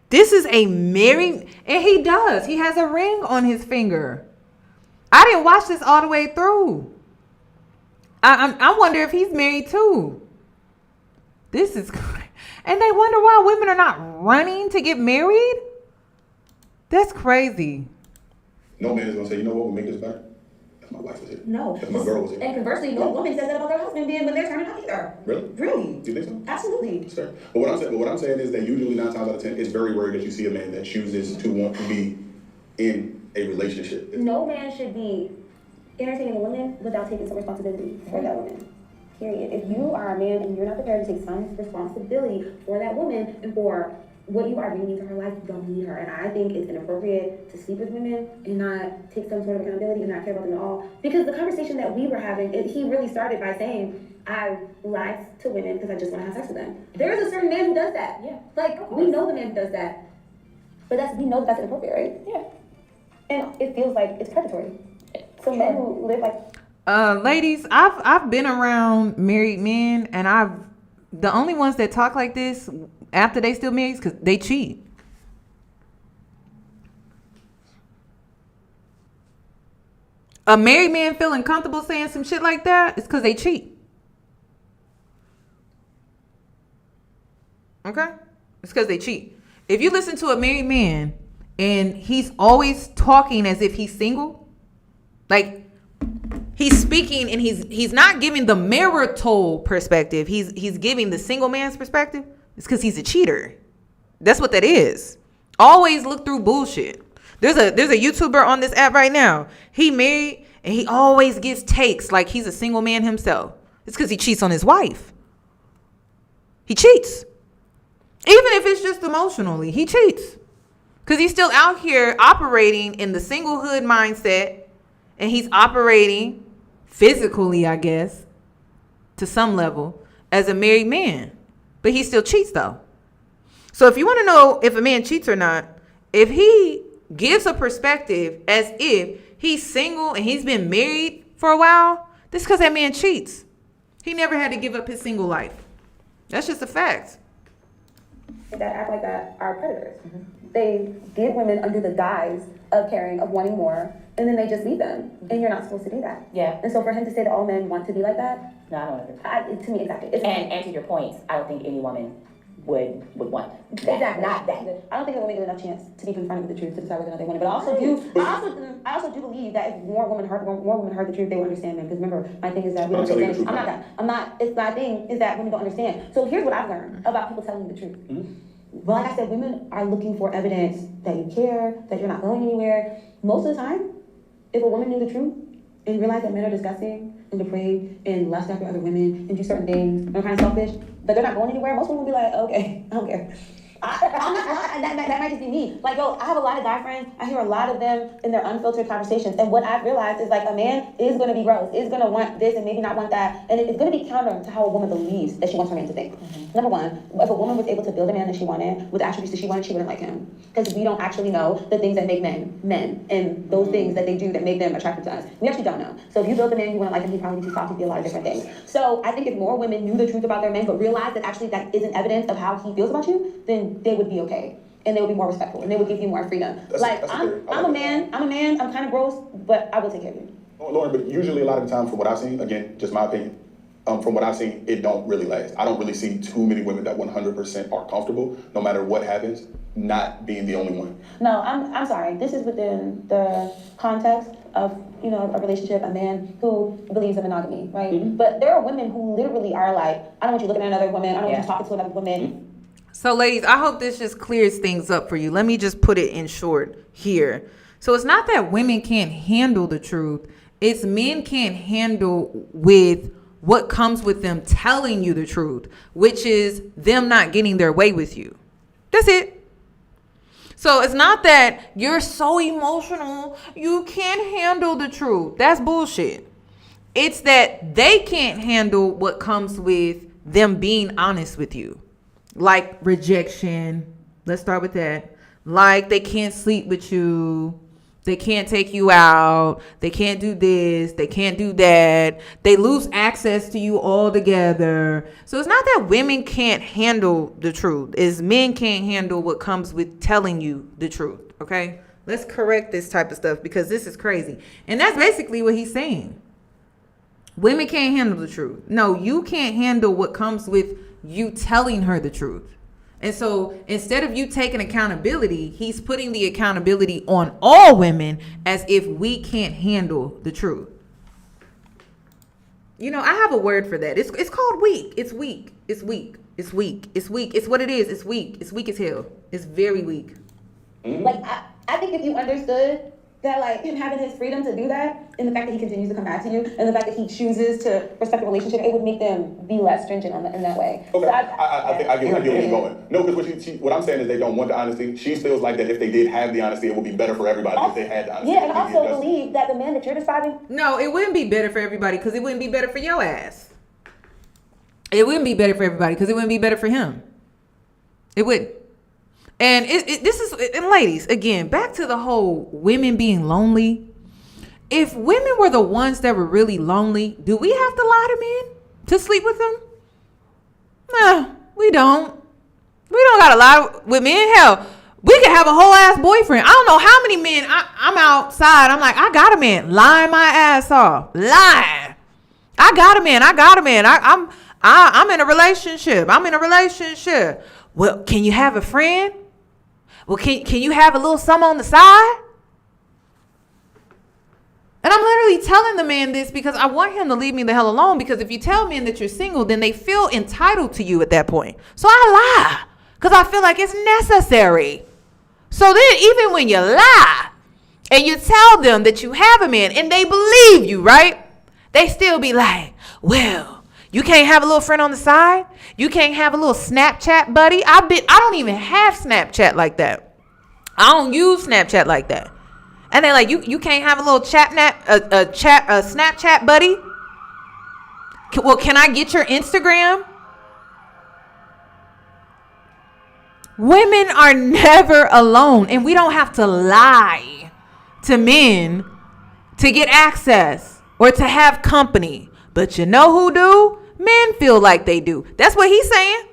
This is a married, and he does. He has a ring on his finger. I didn't watch this all the way through. I wonder if he's married too. This is crazy. And they wonder why women are not running to get married? That's crazy. No man is gonna say, you know what would make this better? If my wife was here. No. If my girl was here. And conversely, no woman says that about their husband being when they're turning out either. Really? Really? Do you think so? Absolutely. Sure. But what I'm saying is that usually 9 times out of 10, it's very rare that you see a man that chooses to want to be in a relationship. No man should be entertaining a woman without taking some responsibility for that woman. Period. If you are a man and you're not prepared to take some responsibility for that woman and for what you are bringing into her life, you don't need her. And I think it's inappropriate to sleep with women and not take some sort of accountability and not care about them at all. Because the conversation that we were having, he really started by saying, I lie to women because I just want to have sex with them. There is a certain man who does that. Yeah. Like, we know the man who does that. But we know that's inappropriate, right? Yeah. And it feels like it's predatory. So men who live like... Ladies, I've been around married men, and the only ones that talk like this after they still married? Because they cheat. A married man feeling comfortable saying some shit like that is because they cheat. Okay? It's because they cheat. If you listen to a married man and he's always talking as if he's single, like he's speaking and he's not giving the marital perspective, he's giving the single man's perspective, it's because he's a cheater. That's what that is. Always look through bullshit. There's a YouTuber on this app right now. He married and he always gives takes like he's a single man himself. It's because he cheats on his wife. He cheats. Even if it's just emotionally, he cheats. Because he's still out here operating in the singlehood mindset. And he's operating physically, I guess, to some level, as a married man. But he still cheats, though. So if you want to know if a man cheats or not, if he gives a perspective as if he's single and he's been married for a while, this is because that man cheats. He never had to give up his single life. That's just a fact. That act like that are predators. They get women under the guise of caring, of wanting more, and then they just leave them. And you're not supposed to do that. Yeah. And so for him to say that all men want to be like that, No, I don't agree. to me, exactly. And to your point, I don't think any woman would want that. Exactly. Not that. I don't think a woman given enough chance to be confronted with the truth to decide whether or not they want it. But I also do believe that if more women heard the truth, they would understand them. Because remember, my thing is that we don't understand. My thing is that women don't understand. So here's what I've learned about people telling me the truth. Well, like I said, women are looking for evidence that you care, that you're not going anywhere. Most of the time, if a woman knew the truth and realized that men are disgusting and depraved and lust after other women and do certain things and are kind of selfish, but they're not going anywhere, most women will be like, okay, I don't care. That might just be me. Like, yo, I have a lot of guy friends. I hear a lot of them in their unfiltered conversations. And what I've realized is, like, a man is going to be gross, is going to want this and maybe not want that. And it's going to be counter to how a woman believes that she wants her man to think. Number one, if a woman was able to build a man that she wanted with attributes that she wanted, she wouldn't like him. Because we don't actually know the things that make men and those things that they do that make them attractive to us. We actually don't know. So if you build a man you wouldn't like him, he'd probably be too soft to be a lot of different things. So I think if more women knew the truth about their men but realized that actually that isn't evidence of how he feels about you, then they would be okay. And they would be more respectful, and they would give you more freedom. I'm a man, I'm kind of gross, but I will take care of you. Lauren, but usually a lot of the time from what I've seen, again, just my opinion, from what I've seen, it don't really last. I don't really see too many women that 100% are comfortable, no matter what happens, not being the only one. No, I'm sorry. This is within the context of, a relationship, a man who believes in monogamy, right? But there are women who literally are like, I don't want you looking at another woman, I don't want you talking to another woman. So, ladies, I hope this just clears things up for you. Let me just put it in short here. So it's not that women can't handle the truth. It's men can't handle with what comes with them telling you the truth, which is them not getting their way with you. That's it. So it's not that you're so emotional, you can't handle the truth. That's bullshit. It's that they can't handle what comes with them being honest with you. Like rejection. Let's start with that. Like they can't sleep with you. They can't take you out. They can't do this. They can't do that. They lose access to you altogether. So it's not that women can't handle the truth. It's men can't handle what comes with telling you the truth. Okay? Let's correct this type of stuff because this is crazy. And that's basically what he's saying. Women can't handle the truth. No, you can't handle what comes with you telling her the truth. And so instead of you taking accountability, he's putting the accountability on all women as if we can't handle the truth. I have a word for that. It's called weak. It's weak. It's weak. It's weak. It's weak. It's what it is. It's weak. It's weak as hell. It's very weak. Like, I think if you understood that, like, him having his freedom to do that, and the fact that he continues to come back to you, and the fact that he chooses to respect the relationship, it would make them be less stringent in that way. Okay, So I think I get where you're going. No, because what I'm saying is they don't want the honesty. She feels like that if they did have the honesty, it would be better for everybody if they had the honesty. Yeah, and also believe that the man that you're describing... No, it wouldn't be better for everybody because it wouldn't be better for your ass. It wouldn't be better for everybody because it wouldn't be better for him. It wouldn't. And and ladies, again, back to the whole women being lonely. If women were the ones that were really lonely, do we have to lie to men to sleep with them? No, we don't. We don't got a lot with men. Hell, we can have a whole ass boyfriend. I don't know how many men I'm outside. I'm like, I got a man. Lying my ass off. Lying. I got a man. I'm in a relationship. Well, can you have a friend? Well, can you have a little something on the side? And I'm literally telling the man this because I want him to leave me the hell alone, because if you tell men that you're single, then they feel entitled to you at that point. So I lie because I feel like it's necessary. So then even when you lie and you tell them that you have a man and they believe you, right? They still be like, well, you can't have a little friend on the side? You can't have a little Snapchat buddy? I don't even have Snapchat like that. I don't use Snapchat like that. And they're like, you can't have a little Snapchat buddy? Well, can I get your Instagram? Women are never alone, and we don't have to lie to men to get access or to have company. But you know who do? Men feel like they do. That's what he's saying.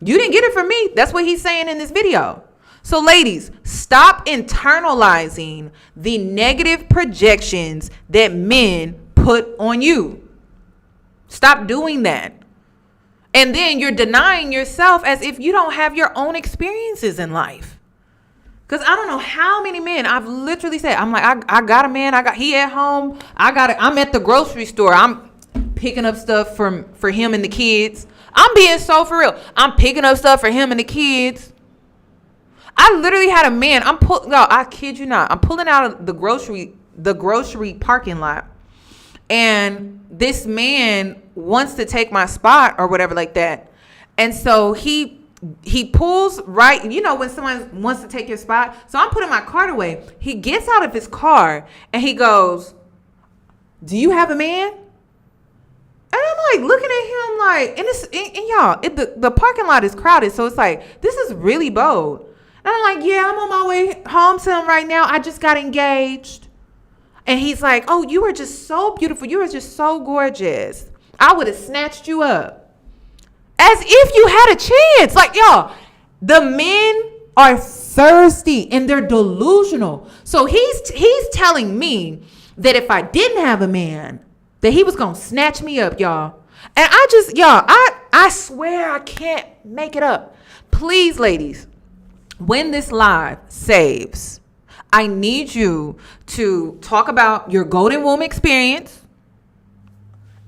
You didn't get it from me. That's what he's saying in this video. So ladies, stop internalizing the negative projections that men put on you. Stop doing that. And then you're denying yourself as if you don't have your own experiences in life. Because I don't know how many men I've literally said, I'm like, I got a man, he at home, I'm at the grocery store, I'm picking up stuff for him and the kids. I'm being so for real. I'm picking up stuff for him and the kids. I literally had a man, I kid you not, I'm pulling out of the grocery parking lot, and this man wants to take my spot or whatever like that. And so he pulls right, when someone wants to take your spot. So I'm putting my cart away. He gets out of his car and he goes, do you have a man? And I'm like looking at him like, and y'all, the parking lot is crowded. So it's like, this is really bold. And I'm like, yeah, I'm on my way home to him right now. I just got engaged. And he's like, oh, you are just so beautiful. You are just so gorgeous. I would have snatched you up. As if you had a chance. Like, y'all, the men are thirsty and they're delusional. So he's telling me that if I didn't have a man, that he was going to snatch me up, y'all. And I swear I can't make it up. Please, ladies, when this live saves, I need you to talk about your golden womb experience.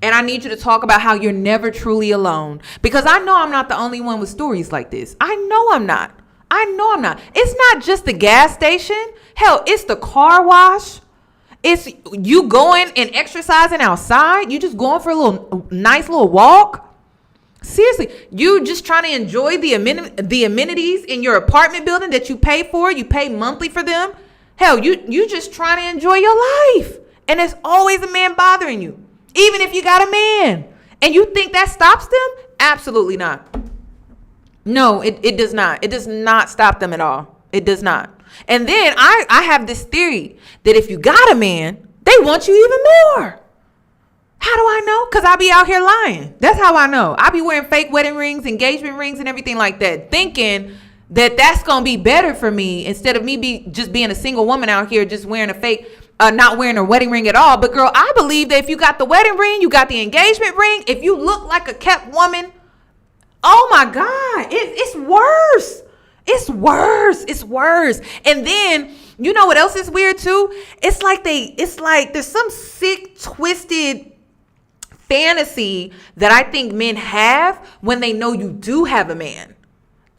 And I need you to talk about how you're never truly alone. Because I know I'm not the only one with stories like this. I know I'm not. It's not just the gas station. Hell, it's the car wash. It's you going and exercising outside. You just going for a nice little walk. Seriously, you just trying to enjoy the amenities in your apartment building that you pay for. You pay monthly for them. Hell, you just trying to enjoy your life. And there's always a man bothering you. Even if you got a man. And you think that stops them? Absolutely not. No, it does not. It does not stop them at all. It does not. And then I have this theory that if you got a man, they want you even more. How do I know? Because I be out here lying. That's how I know. I be wearing fake wedding rings, engagement rings, and everything like that, thinking that that's going to be better for me instead of me just being a single woman out here just wearing a fake, not wearing a wedding ring at all. But girl, I believe that if you got the wedding ring, you got the engagement ring, if you look like a kept woman, oh my God, it's worse. It's worse. And then, you know what else is weird too? It's like there's some sick, twisted fantasy that I think men have when they know you do have a man.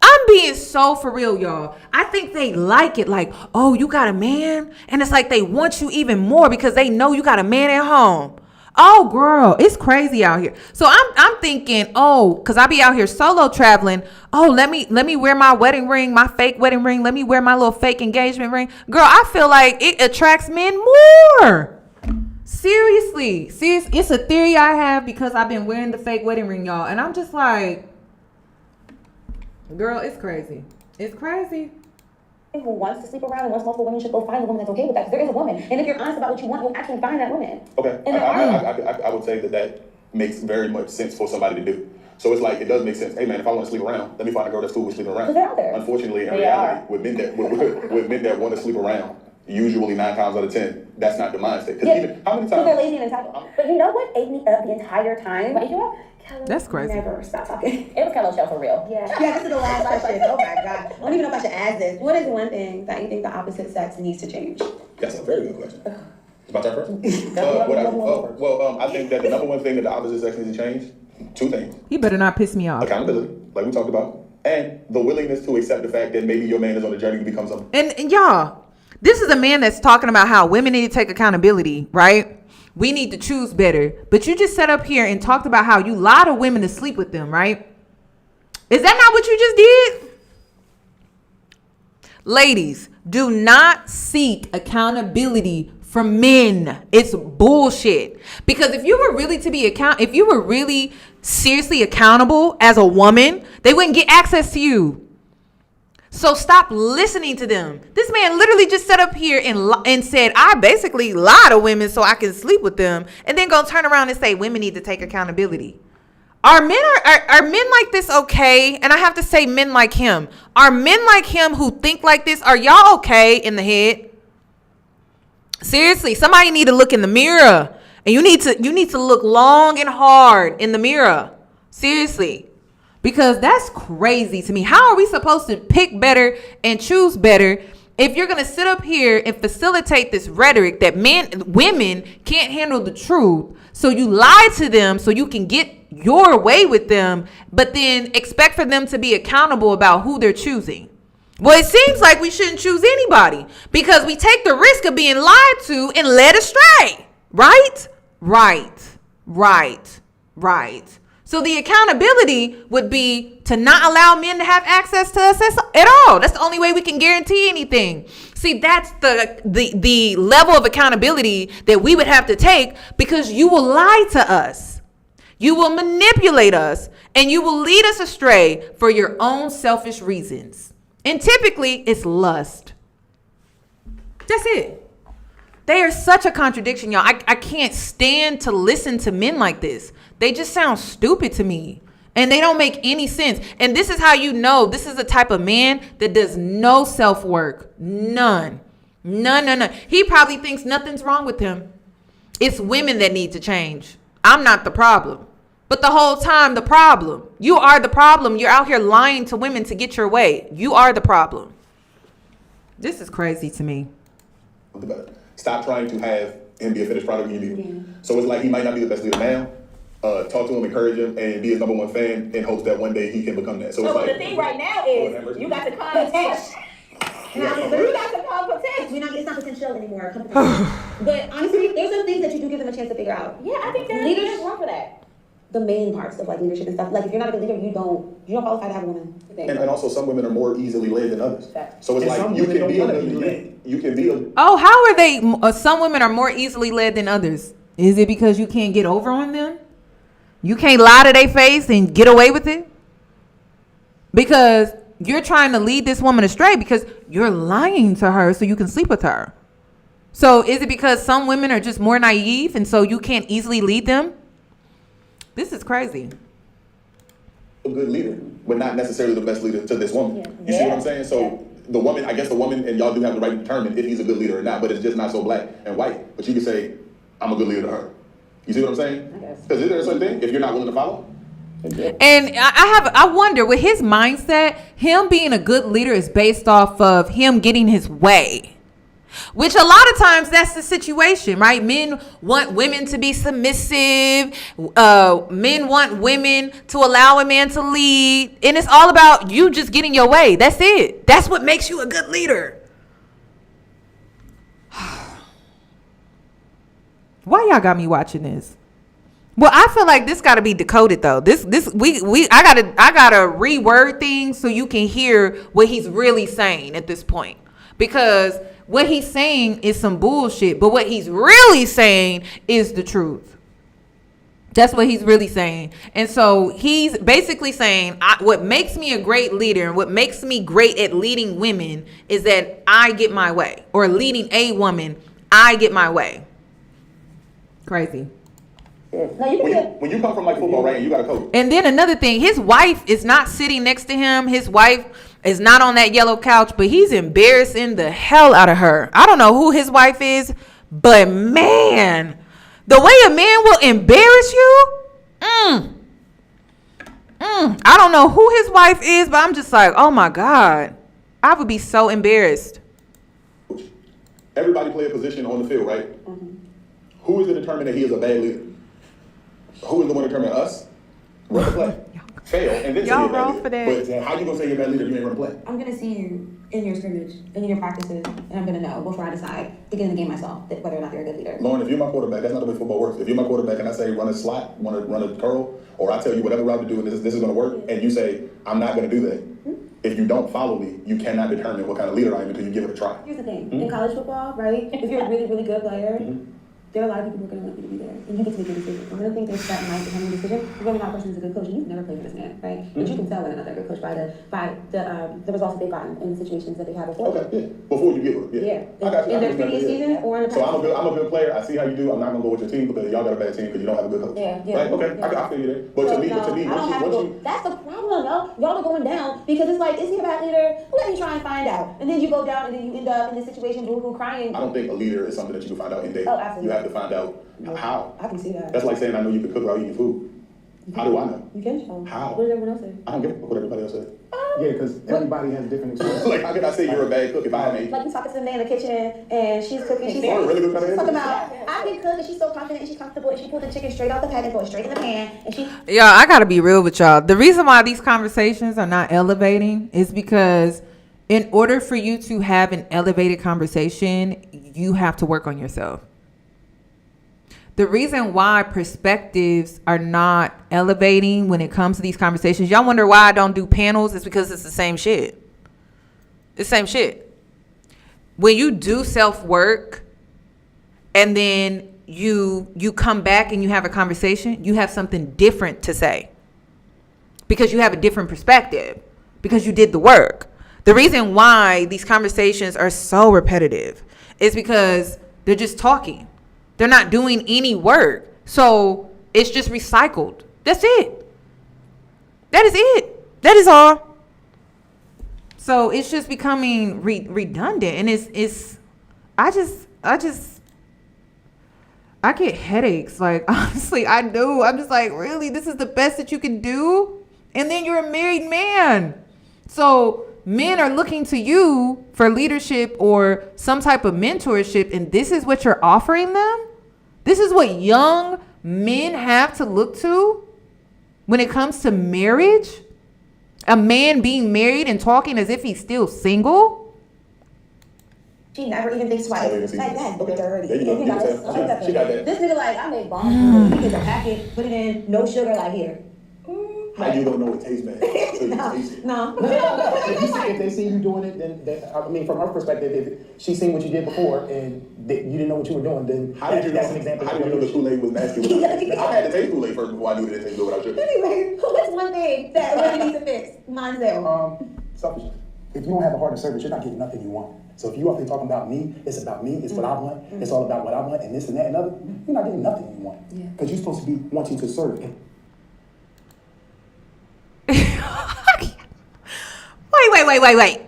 I'm being so for real, y'all. I think they like it, like, oh, you got a man? And it's like they want you even more because they know you got a man at home. Oh, girl, it's crazy out here. So I'm thinking, oh, because I be out here solo traveling. Oh, let me wear my wedding ring, my fake wedding ring. Let me wear my little fake engagement ring. Girl, I feel like it attracts men more. Seriously, it's a theory I have because I've been wearing the fake wedding ring, y'all. And I'm just like, girl, it's crazy. It's crazy. Who wants to sleep around and wants multiple women should go find a woman that's okay with that. Because there is a woman. And if you're honest about what you want, you'll actually find that woman. Okay. I would say that makes very much sense for somebody to do. So it's like, it does make sense. Hey man, if I want to sleep around, let me find a girl that's cool with sleeping around. Because they're out there. Unfortunately, in They reality, are. with men that want to sleep around, usually 9 times out of 10, that's not the mindset. Because Yeah. even, how many Because they're times? lazy and entitled. But you know what ate me up the entire time? Right, you That's crazy. Never stop talking. It was Kello's show for real. Yeah. Yeah, this is the last question. Oh my God. I don't even know if I should ask this. What is one thing that you think the opposite sex needs to change? That's a very good question. It's my turn first? I think that the number one thing that the opposite sex needs to change, 2 things. He better not piss me off. Accountability, like we talked about, and the willingness to accept the fact that maybe your man is on a journey to become something. And y'all, this is a man that's talking about how women need to take accountability, right? We need to choose better. But you just sat up here and talked about how you lie to women to sleep with them, right? Is that not what you just did? Ladies, do not seek accountability from men. It's bullshit. Because if you were really seriously accountable as a woman, they wouldn't get access to you. So stop listening to them. This man literally just sat up here and said, I basically lie to women so I can sleep with them, and then go turn around and say women need to take accountability. Are men like this okay? And I have to say men like him. Are men like him who think like this, are y'all okay in the head? Seriously, somebody need to look in the mirror. And you need to look long and hard in the mirror. Seriously. Because that's crazy to me. How are we supposed to pick better and choose better if you're going to sit up here and facilitate this rhetoric that women can't handle the truth? So you lie to them so you can get your way with them, but then expect for them to be accountable about who they're choosing. Well, it seems like we shouldn't choose anybody because we take the risk of being lied to and led astray. Right? Right. So the accountability would be to not allow men to have access to us at all. That's the only way we can guarantee anything. See, that's the level of accountability that we would have to take, because you will lie to us. You will manipulate us, and you will lead us astray for your own selfish reasons. And typically it's lust. That's it. They are such a contradiction, y'all. I can't stand to listen to men like this. They just sound stupid to me. And they don't make any sense. And this is how you know this is the type of man that does no self-work. None. He probably thinks nothing's wrong with him. It's women that need to change. I'm not the problem. But the whole time, the problem. You are the problem. You're out here lying to women to get your way. You are the problem. This is crazy to me. Stop trying to have him be a finished product when you need him. So it's like he might not be the best leader now. Talk to him, encourage him, and be his number one fan in hopes that one day he can become that. So it's like, the thing right now is you got to come potential. You got to come potential. It's not potential anymore. But honestly, there's some things that you do give them a chance to figure out. Yeah, I think there's room for that. The main parts of like leadership and stuff. Like if you're not a good leader, you don't qualify to have a woman. and also some women are more easily led than others. So it's like you can be a. Oh, how are they? Some women are more easily led than others. Is it because you can't get over on them? You can't lie to their face and get away with it? Because you're trying to lead this woman astray because you're lying to her so you can sleep with her. So is it because some women are just more naive and so you can't easily lead them? This is crazy. A good leader, but not necessarily the best leader to this woman. You see what I'm saying? So the woman, and y'all do have the right to determine if he's a good leader or not, but it's just not so black and white. But you can say, I'm a good leader to her. You see what I'm saying? Because is there a certain thing if you're not willing to follow? And I wonder, with his mindset, him being a good leader is based off of him getting his way. Which a lot of times that's the situation, right? Men want women to be submissive. Men want women to allow a man to lead. And it's all about you just getting your way. That's it. That's what makes you a good leader. Why y'all got me watching this? Well, I feel like this got to be decoded though. I gotta reword things so you can hear what he's really saying at this point, because what he's saying is some bullshit, but what he's really saying is the truth. That's what he's really saying. And so he's basically saying what makes me a great leader and what makes me great at leading women is that I get my way, or leading a woman, I get my way. Crazy. No, you can When you come from like football, right, and you got a coach. And then another thing, his wife is not sitting next to him. His wife is not on that yellow couch, but he's embarrassing the hell out of her. I don't know who his wife is, but man, the way a man will embarrass you, I don't know who his wife is, but I'm just like, oh my God, I would be so embarrassed. Everybody play a position on the field, right? Who is to determine that he is a bad leader? Who is the one determining us? Run the play. Fail. And then Y'all say you're a bad wrong leader. for that. But how you gonna say you're a bad leader if you ain't run the play? I'm gonna see you in your scrimmage and in your practices, and I'm gonna know before I decide to get in the game myself that whether or not you're a good leader. Lauren, if you're my quarterback, that's not the way football works. If you're my quarterback and I say run a slot, run a curl, or I tell you whatever route to do and this is gonna work, and you say I'm not gonna do that. If you don't follow me, you cannot determine what kind of leader I am until you give it a try. Here's the thing, in college football, right, if you're a really, really good player, there are a lot of people who are going to want you to be there, and you get to make a decision. And I don't think there's that nice determining decision. Whether or not a person is a good coach, and you've never played with this man, right? But you can tell whether or not they're a good coach by the results that they've gotten in the situations that they've had before. Okay, yeah. Before you get with it, I got you. In their previous season or in the past. So I'm a good player. I see how you do. I'm not gonna go with your team because y'all got a bad team because you don't have a good coach. Yeah. Right? Okay, I feel you there. But to me, I don't have to go. That's the problem, though. Y'all are going down because it's like, is he a bad leader? Let me try and find out. And then you go down and then you end up in this situation, boo-hoo, crying. I don't think a leader is something that you can find out in dating. Oh, absolutely. You have to find out how. I can see that. That's like saying I know you can cook without eating food. How do I know? You can show. How? What does everyone else say? I don't give a fuck what everybody else says. Yeah, because everybody has different experiences. Like, how can I say you're a bad cook if I haven't eaten? Like, you talking to the man in the kitchen, and she's cooking. She's really good kind of talking about, I can cook, and she's so confident, and she's comfortable, and she pulled the chicken straight out the pan and throw it straight in the pan, and she... Yeah, I gotta be real with y'all. The reason why these conversations are not elevating is because in order for you to have an elevated conversation, you have to work on yourself. The reason why perspectives are not elevating when it comes to these conversations, y'all wonder why I don't do panels, is because it's the same shit. It's the same shit. When you do self-work and then you come back and you have a conversation, you have something different to say because you have a different perspective, because you did the work. The reason why these conversations are so repetitive is because they're just talking. They're not doing any work. So it's just recycled. That's it. That is it. That is all. So it's just becoming redundant. And I get headaches. Like, honestly, I do. I'm just like, really? This is the best that you can do? And then you're a married man. So men are looking to you for leadership or some type of mentorship, and this is what you're offering them? This is what young men have to look to when it comes to marriage? A man being married and talking as if he's still single? She never even thinks twice. Like, that's dirty. There you go. She got that. This nigga like, I made bombs. He gets a packet, put it in, no sugar, like, here. How you don't know it tastes bad? No. If they see you doing it, then I mean, from her perspective, if she's seen what you did before and you didn't know what you were doing, then that's an example. How did you know the Kool-Aid was nasty? I had to taste Kool-Aid first before I knew that it tasted good without sugar. Anyway, what's one thing that really needs to fix? Mindset. Selfishness. If you don't have a heart of service, you're not getting nothing you want. So if you up here talking about me, it's about me, it's what I want, it's all about what I want, and this and that and other, you're not getting nothing you want. Because you're supposed to be wanting to serve. Wait.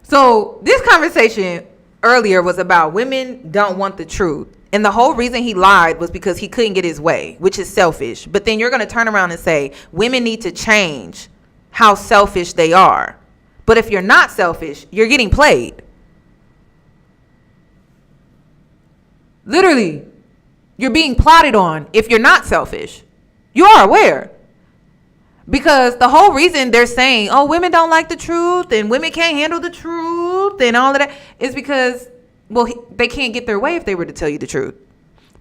So this conversation earlier was about women don't want the truth. And the whole reason he lied was because he couldn't get his way, which is selfish. But then you're going to turn around and say women need to change how selfish they are. But if you're not selfish, you're getting played. Literally, you're being plotted on if you're not selfish. You are aware. Because the whole reason they're saying, oh, women don't like the truth and women can't handle the truth and all of that is because, well, they can't get their way if they were to tell you the truth.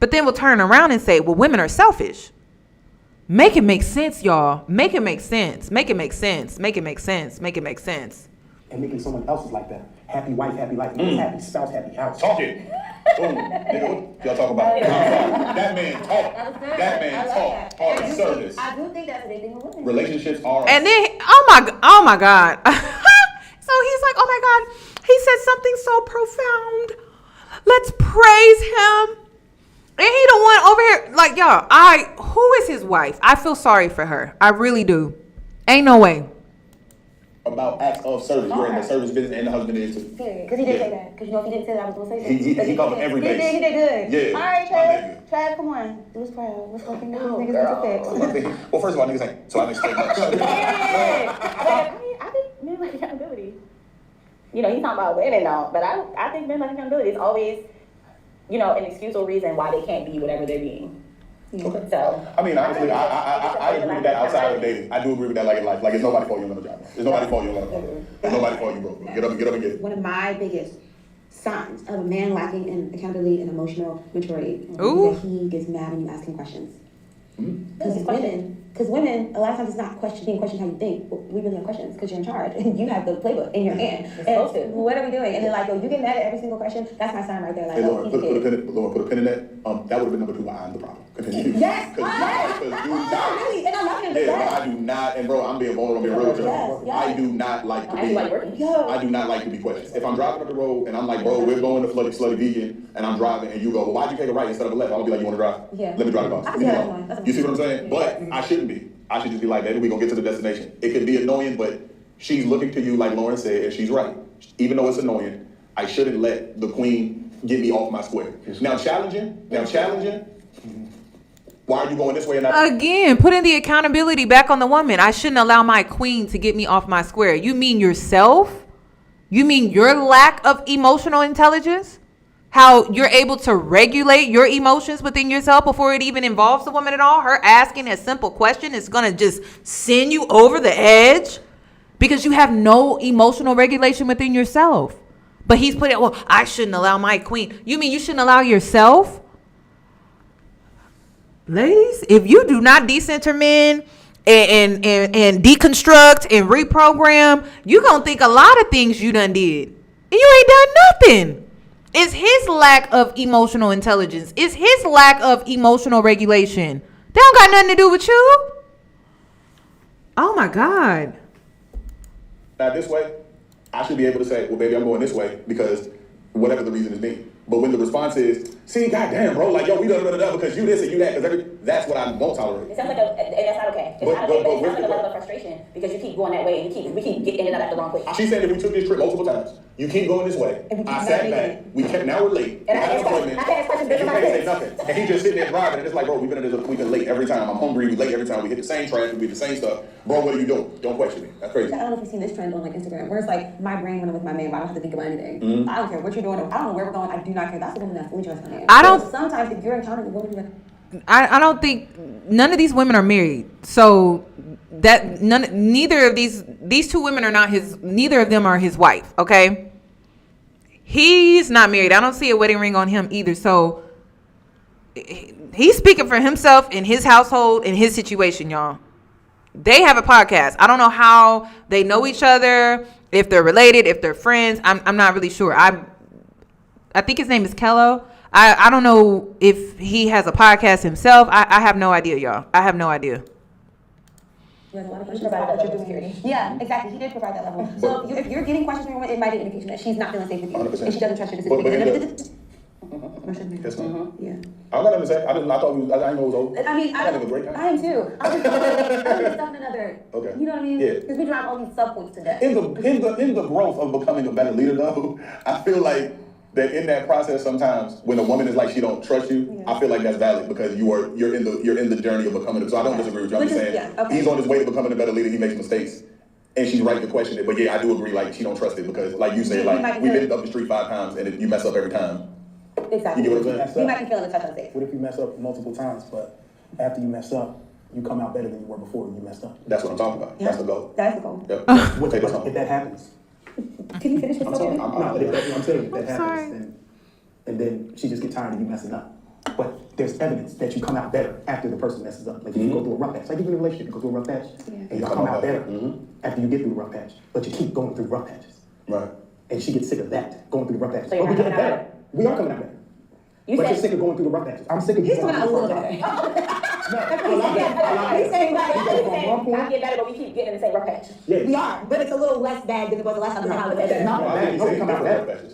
But then we'll turn around and say, well, women are selfish. Make it make sense, y'all. Make it make sense. Make it make sense. Make it make sense. Make it make sense. And making someone else's like that. Happy wife, happy life. Happy spouse, happy house. Talk it. Boom. Nigga, what y'all talk about? That man talk. That man talk. Hard service. I do think that's a big thing with women. Relationships are. And then, oh my God. So he's like, oh my God, he said something so profound. Let's praise him. And he the one over here, like, y'all, who is his wife? I feel sorry for her. I really do. Ain't no way. About acts of service. You're in the service business and the husband is too. Period. Because he did say that. Because you know if he didn't say that, I was going to say that. He covered every base. He did good. Yeah. All right, Trav. Trav, come on. Who's proud? What's fucking new? Niggas got to fix. Well, first of all, niggas ain't. So I didn't say much. I think men like accountability. You know, he's talking about women now, but I think men like accountability is always, you know, an excuse or reason why they can't be whatever they're being. Okay. So I mean, honestly, I agree with that outside of dating. I do agree with that, like in life. Like, it's nobody for you on the job. It's nobody for you on the job. It's nobody for you, bro. Get up and get it. One of my biggest signs of a man lacking in accountability and emotional maturity is Ooh. that he gets mad when you ask him questions. Because women, a lot of times it's not being questioned how you think. But we really have questions because you're in charge and you have the playbook in your hand. And what are we doing? And they're like, yo, you get mad at every single question. That's my sign right there. Like, Hey, Lauren, put a pin in that. That would have been number 2. I'm the problem. Continue. Yes. Really? And I'm not going to do Yeah, that. I do not, and bro, I'm being vulnerable, I'm being real with you. I do not like to be. I do not like to be questioned. If I'm driving up the road and I'm like, bro, we're going to slutty vegan, and I'm driving, and you go, well, why'd you take a right instead of a left? I'll be like, you want to drive? Yeah. Let me drive the bus. You see what I'm saying? But I shouldn't be. I should just be like, baby, we're gonna get to the destination. It could be annoying, but she's looking to you, like Lauren said, and she's right. Even though it's annoying, I shouldn't let the queen get me off my square. Now challenging. Why are you going this way and not? Again, putting the accountability back on the woman. I shouldn't allow my queen to get me off my square. You mean yourself? You mean your lack of emotional intelligence? How you're able to regulate your emotions within yourself before it even involves the woman at all? Her asking a simple question is going to just send you over the edge because you have no emotional regulation within yourself. But he's putting, well, I shouldn't allow my queen. You mean you shouldn't allow yourself? Ladies, if you do not decenter men and deconstruct and reprogram, you're going to think a lot of things you done did. And you ain't done nothing. It's his lack of emotional intelligence. It's his lack of emotional regulation. They don't got nothing to do with you. Oh my God. Now this way, I should be able to say, well, baby, I'm going this way because whatever the reason is being. But when the response is, see, goddamn, bro, like, yo, we done because you this and you that, because that's what I won't tolerate. It sounds like and that's not okay. It's not okay, but it sounds like a level of frustration because you keep going that way and we keep getting in and out the wrong place. She said that we took this trip multiple times. You keep going this way. I sat back. Now we're late. And I had questions. You can't say nothing. And he just sitting there driving, and it's like, bro, we've been late every time. I'm hungry. We late every time. We hit the same traffic. We do the same stuff. Bro, what are you doing? Don't question me. That's crazy. I don't know if you've seen this trend on like Instagram, where it's like my brain when I'm with my man, but I don't have to think about anything. I don't care what you're doing. I don't know where we're going. I do not care. That's the woman that's fully trust me. Sometimes if you're encountering a woman, I don't think none of these women are married. So that neither of these two women are not neither of them are his wife. Okay. He's not married. I don't see a wedding ring on him either. So he's speaking for himself in his household, in his situation, y'all. They have a podcast. I don't know how they know each other, if they're related, if they're friends. I'm not really sure. I think his name is Kello. I don't know if he has a podcast himself. I have no idea, y'all. I have no idea. There's a lot of questions about what you're doing. Yeah, exactly. He did provide that level. So if you're getting questions from a woman, it might be an indication that she's not feeling safe with you. 100%. And she doesn't trust your decision. Yeah. I'm not understand. I didn't know it was over. I mean, I am too. I was just stuff in another. Okay. You know what I mean? Yeah. Because we drive all these subpoints to death. In the growth of becoming a better leader, though, I feel like that in that process, sometimes when a woman is like she don't trust you, I feel like that's valid because you're in the journey of becoming. So I don't disagree with you. I'm just saying he's on his way to becoming a better leader. He makes mistakes, and she's right to question it. But yeah, I do agree. Like she don't trust it because, like you said, like we've been up the street 5 times and you mess up every time. Exactly. You get what I'm saying? You might be feeling a touch unsafe. What if you mess up multiple times, but after you mess up, you come out better than you were before you messed up? That's what I'm talking about. Yeah. That's the goal. That's the goal. Yep. If that happens. Can you finish this? I'm saying if that happens, and then she just gets tired of you messing up. But there's evidence that you come out better after the person messes up. Like if you go through a rough patch, like even in a relationship, you go through a rough patch, and you come out better after you get through the rough patch. But you keep going through rough patches. Right. And she gets sick of that, going through the rough patches. So we getting better. We are coming out better. But you're sick of going through the rough patches. I'm sick of He's coming out a little better. He's saying I get better, but we keep getting in the same rough patch. Yes. We are, but it's a little less bad than it was the last time we It's not bad. No, we come out better.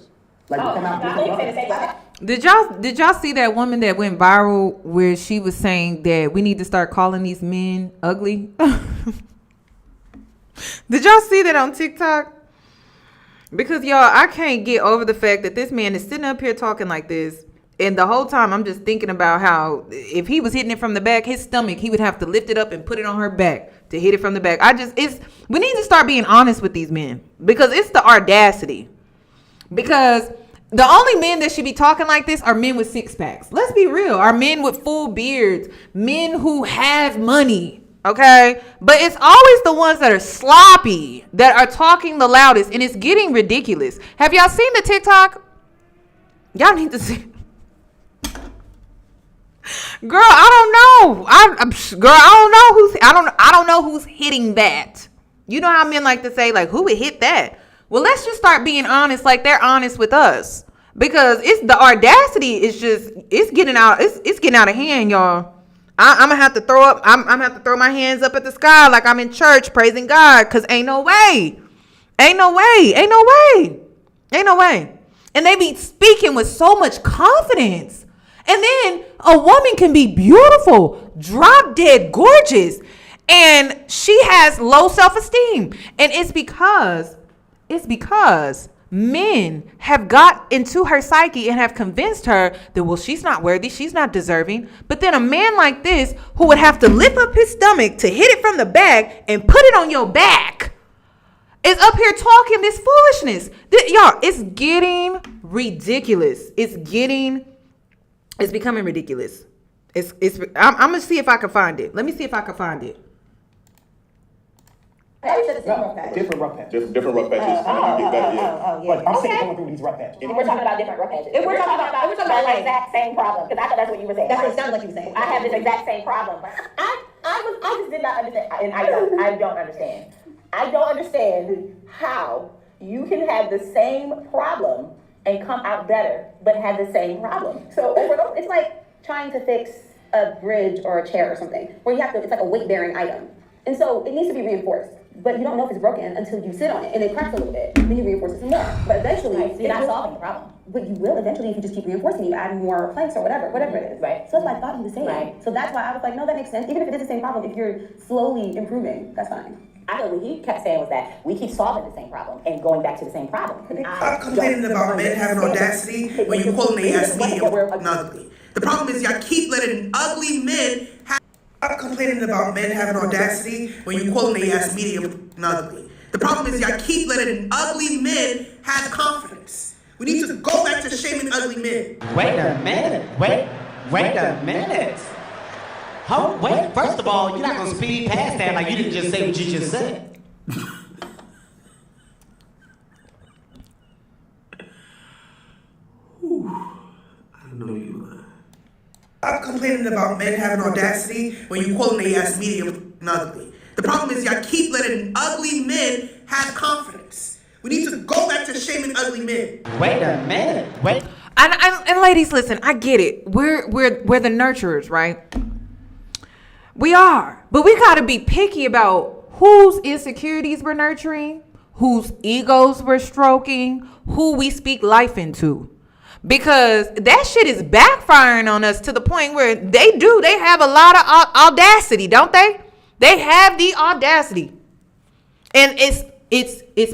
Like we come out different rough patches. Did y'all see that woman that went viral where she was saying that we need to start calling these men ugly? Did y'all see that on TikTok? Because y'all, I can't get over the fact that this man is sitting up here talking like this, and the whole time I'm just thinking about how if he was hitting it from the back, his stomach, he would have to lift it up and put it on her back to hit it from the back. We need to start being honest with these men, because it's the audacity. Because the only men that should be talking like this are men with six packs. Let's be real. Are men with full beards, men who have money. Okay. But it's always the ones that are sloppy that are talking the loudest, and it's getting ridiculous. Have y'all seen the TikTok? Y'all need to see. Girl, I don't know. I don't know who's hitting that. You know how men like to say, like, who would hit that? Well, let's just start being honest, like they're honest with us, because it's the audacity is just it's getting out of hand, y'all. I'm gonna have to throw up. I'm gonna have to throw my hands up at the sky like I'm in church praising God, because ain't no way. And they be speaking with so much confidence. And then a woman can be beautiful, drop dead gorgeous, and she has low self-esteem. And it's because men have got into her psyche and have convinced her that, well, she's not worthy, she's not deserving. But then a man like this, who would have to lift up his stomach to hit it from the back and put it on your back, is up here talking this foolishness. Y'all, it's getting ridiculous. It's becoming ridiculous. I'm gonna see if I can find it. Let me see if I can find it. Different rough patches. Different rough patches. But I'm sick of going through these rough patches. We're talking about different rough patches. If we're talking about the exact same problem, because I thought that's what you were saying. That's what it sounded like you were saying. I have this exact same problem. I just did not understand, and I don't understand. I don't understand how you can have the same problem and come out better, but have the same problem. So it's like trying to fix a bridge or a chair or something, where you have to, it's like a weight-bearing item. And so it needs to be reinforced. But you don't know if it's broken until you sit on it and it cracks a little bit. Then you reinforce it some more. But eventually, you're not solving the problem. But you will eventually if you just keep reinforcing, you add more planks or whatever it is. Right. So that's what I thought he was saying. Right. So that's why I was like, no, that makes sense. Even if it is the same problem, if you're slowly improving, that's fine. I know what he kept saying was that we keep solving the same problem and going back to the same problem. I'm complaining about men having audacity when you call them they ass medium and ugly. The problem is y'all keep letting ugly men have. I'm complaining about men having audacity when you call them they ass medium and ugly. The problem is y'all keep letting ugly men have confidence. We need to go back to shaming ugly men. Wait a minute. Wait a minute. Wait, first of all, you're not going to speed past that like you didn't just say what you just said. I know you lying. I'm complaining about men having audacity when you call them they ass medium and ugly. The problem is y'all keep letting ugly men have confidence. We need to go back to shaming ugly men. Wait a minute. Wait. And ladies, listen, I get it. We're the nurturers, right? We are. But we got to be picky about whose insecurities we're nurturing, whose egos we're stroking, who we speak life into. Because that shit is backfiring on us to the point where they have a lot of audacity, don't they? They have the audacity. And it's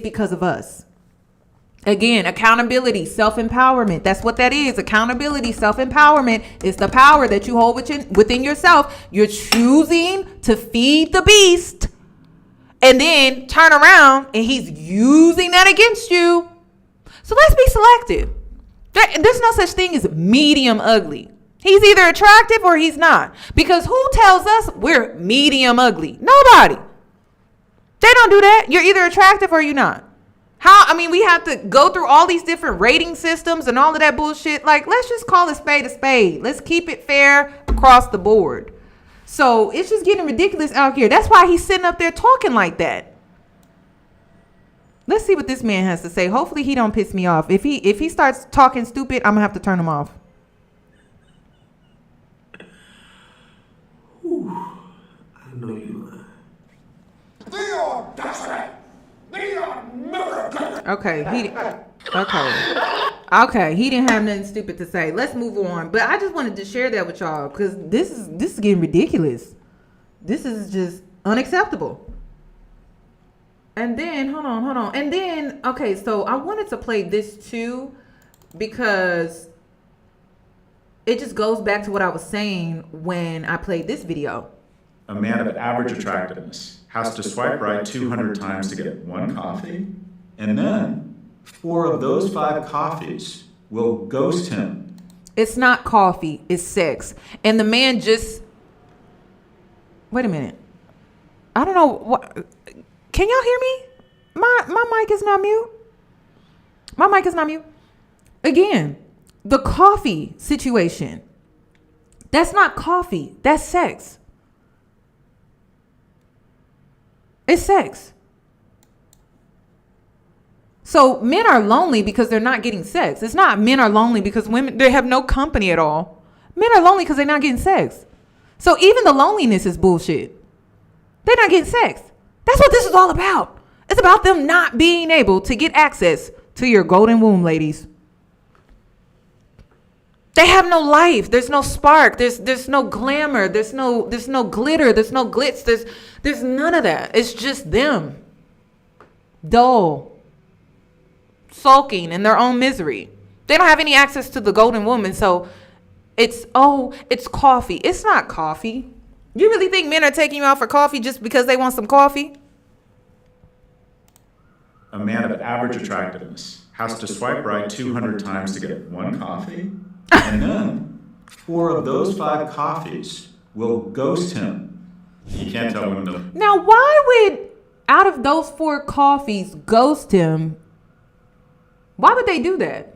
because of us. Again, accountability, self-empowerment. That's what that is. Accountability, self-empowerment is the power that you hold within yourself. You're choosing to feed the beast and then turn around and he's using that against you. So let's be selective. There's no such thing as medium ugly. He's either attractive or he's not. Because who tells us we're medium ugly? Nobody. They don't do that. You're either attractive or you're not. We have to go through all these different rating systems and all of that bullshit. Like, let's just call a spade a spade. Let's keep it fair across the board. So it's just getting ridiculous out here. That's why he's sitting up there talking like that. Let's see what this man has to say. Hopefully he don't piss me off. If he starts talking stupid, I'm gonna have to turn him off. I know you lying. Okay. Okay, he didn't have nothing stupid to say. Let's move on. But I just wanted to share that with y'all because this is getting ridiculous. This is just unacceptable. And then, hold on. And then, okay, so I wanted to play this too because it just goes back to what I was saying when I played this video. A man of average attractiveness has to swipe right 200 times to get one coffee, and then 4 of those 5 coffees will ghost him. It's not coffee, it's sex. And the man just... Wait a minute. I don't know what... Can y'all hear me? My mic is not mute. My mic is not mute. Again, the coffee situation. That's not coffee. That's sex. It's sex. So men are lonely because they're not getting sex. It's not men are lonely because women, they have no company at all. Men are lonely because they're not getting sex. So even the loneliness is bullshit. They're not getting sex. That's what this is all about. It's about them not being able to get access to your golden womb, ladies. They have no life. There's no spark. There's no glamour. There's no glitter. There's no glitz. There's none of that. It's just them. Dull. Sulking in their own misery. They don't have any access to the golden womb. And so it's coffee. It's not coffee. You really think men are taking you out for coffee just because they want some coffee? A man of average attractiveness has to swipe right 200 times to get one coffee, and then 4 of those 5 coffees will ghost him. You can't tell women to... Now, why would, out of those 4 coffees, ghost him? Why would they do that?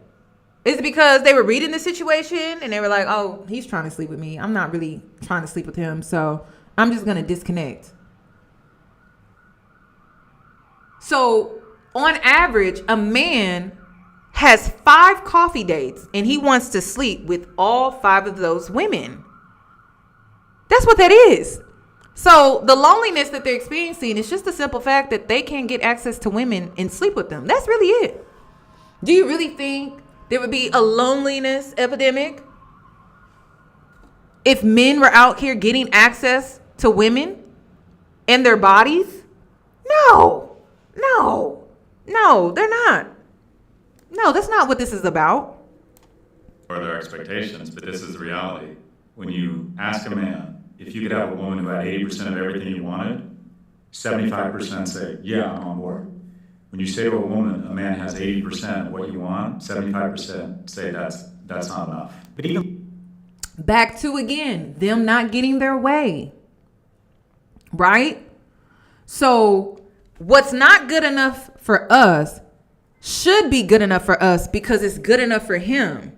Is it because they were reading the situation and they were like, oh, he's trying to sleep with me. I'm not really trying to sleep with him, so I'm just going to disconnect. So, on average, a man has 5 coffee dates and he wants to sleep with all 5 of those women. That's what that is. So the loneliness that they're experiencing is just the simple fact that they can't get access to women and sleep with them. That's really it. Do you really think there would be a loneliness epidemic if men were out here getting access to women and their bodies? No, they're not. No, that's not what this is about. Or their expectations, but this is the reality. When you ask a man if you could have a woman who had 80% of everything you wanted, 75% say, yeah, I'm on board. When you say to a woman, a man has 80% of what you want, 75% say that's not enough. But even back to, again, them not getting their way. Right? So what's not good enough for us should be good enough for us because it's good enough for him.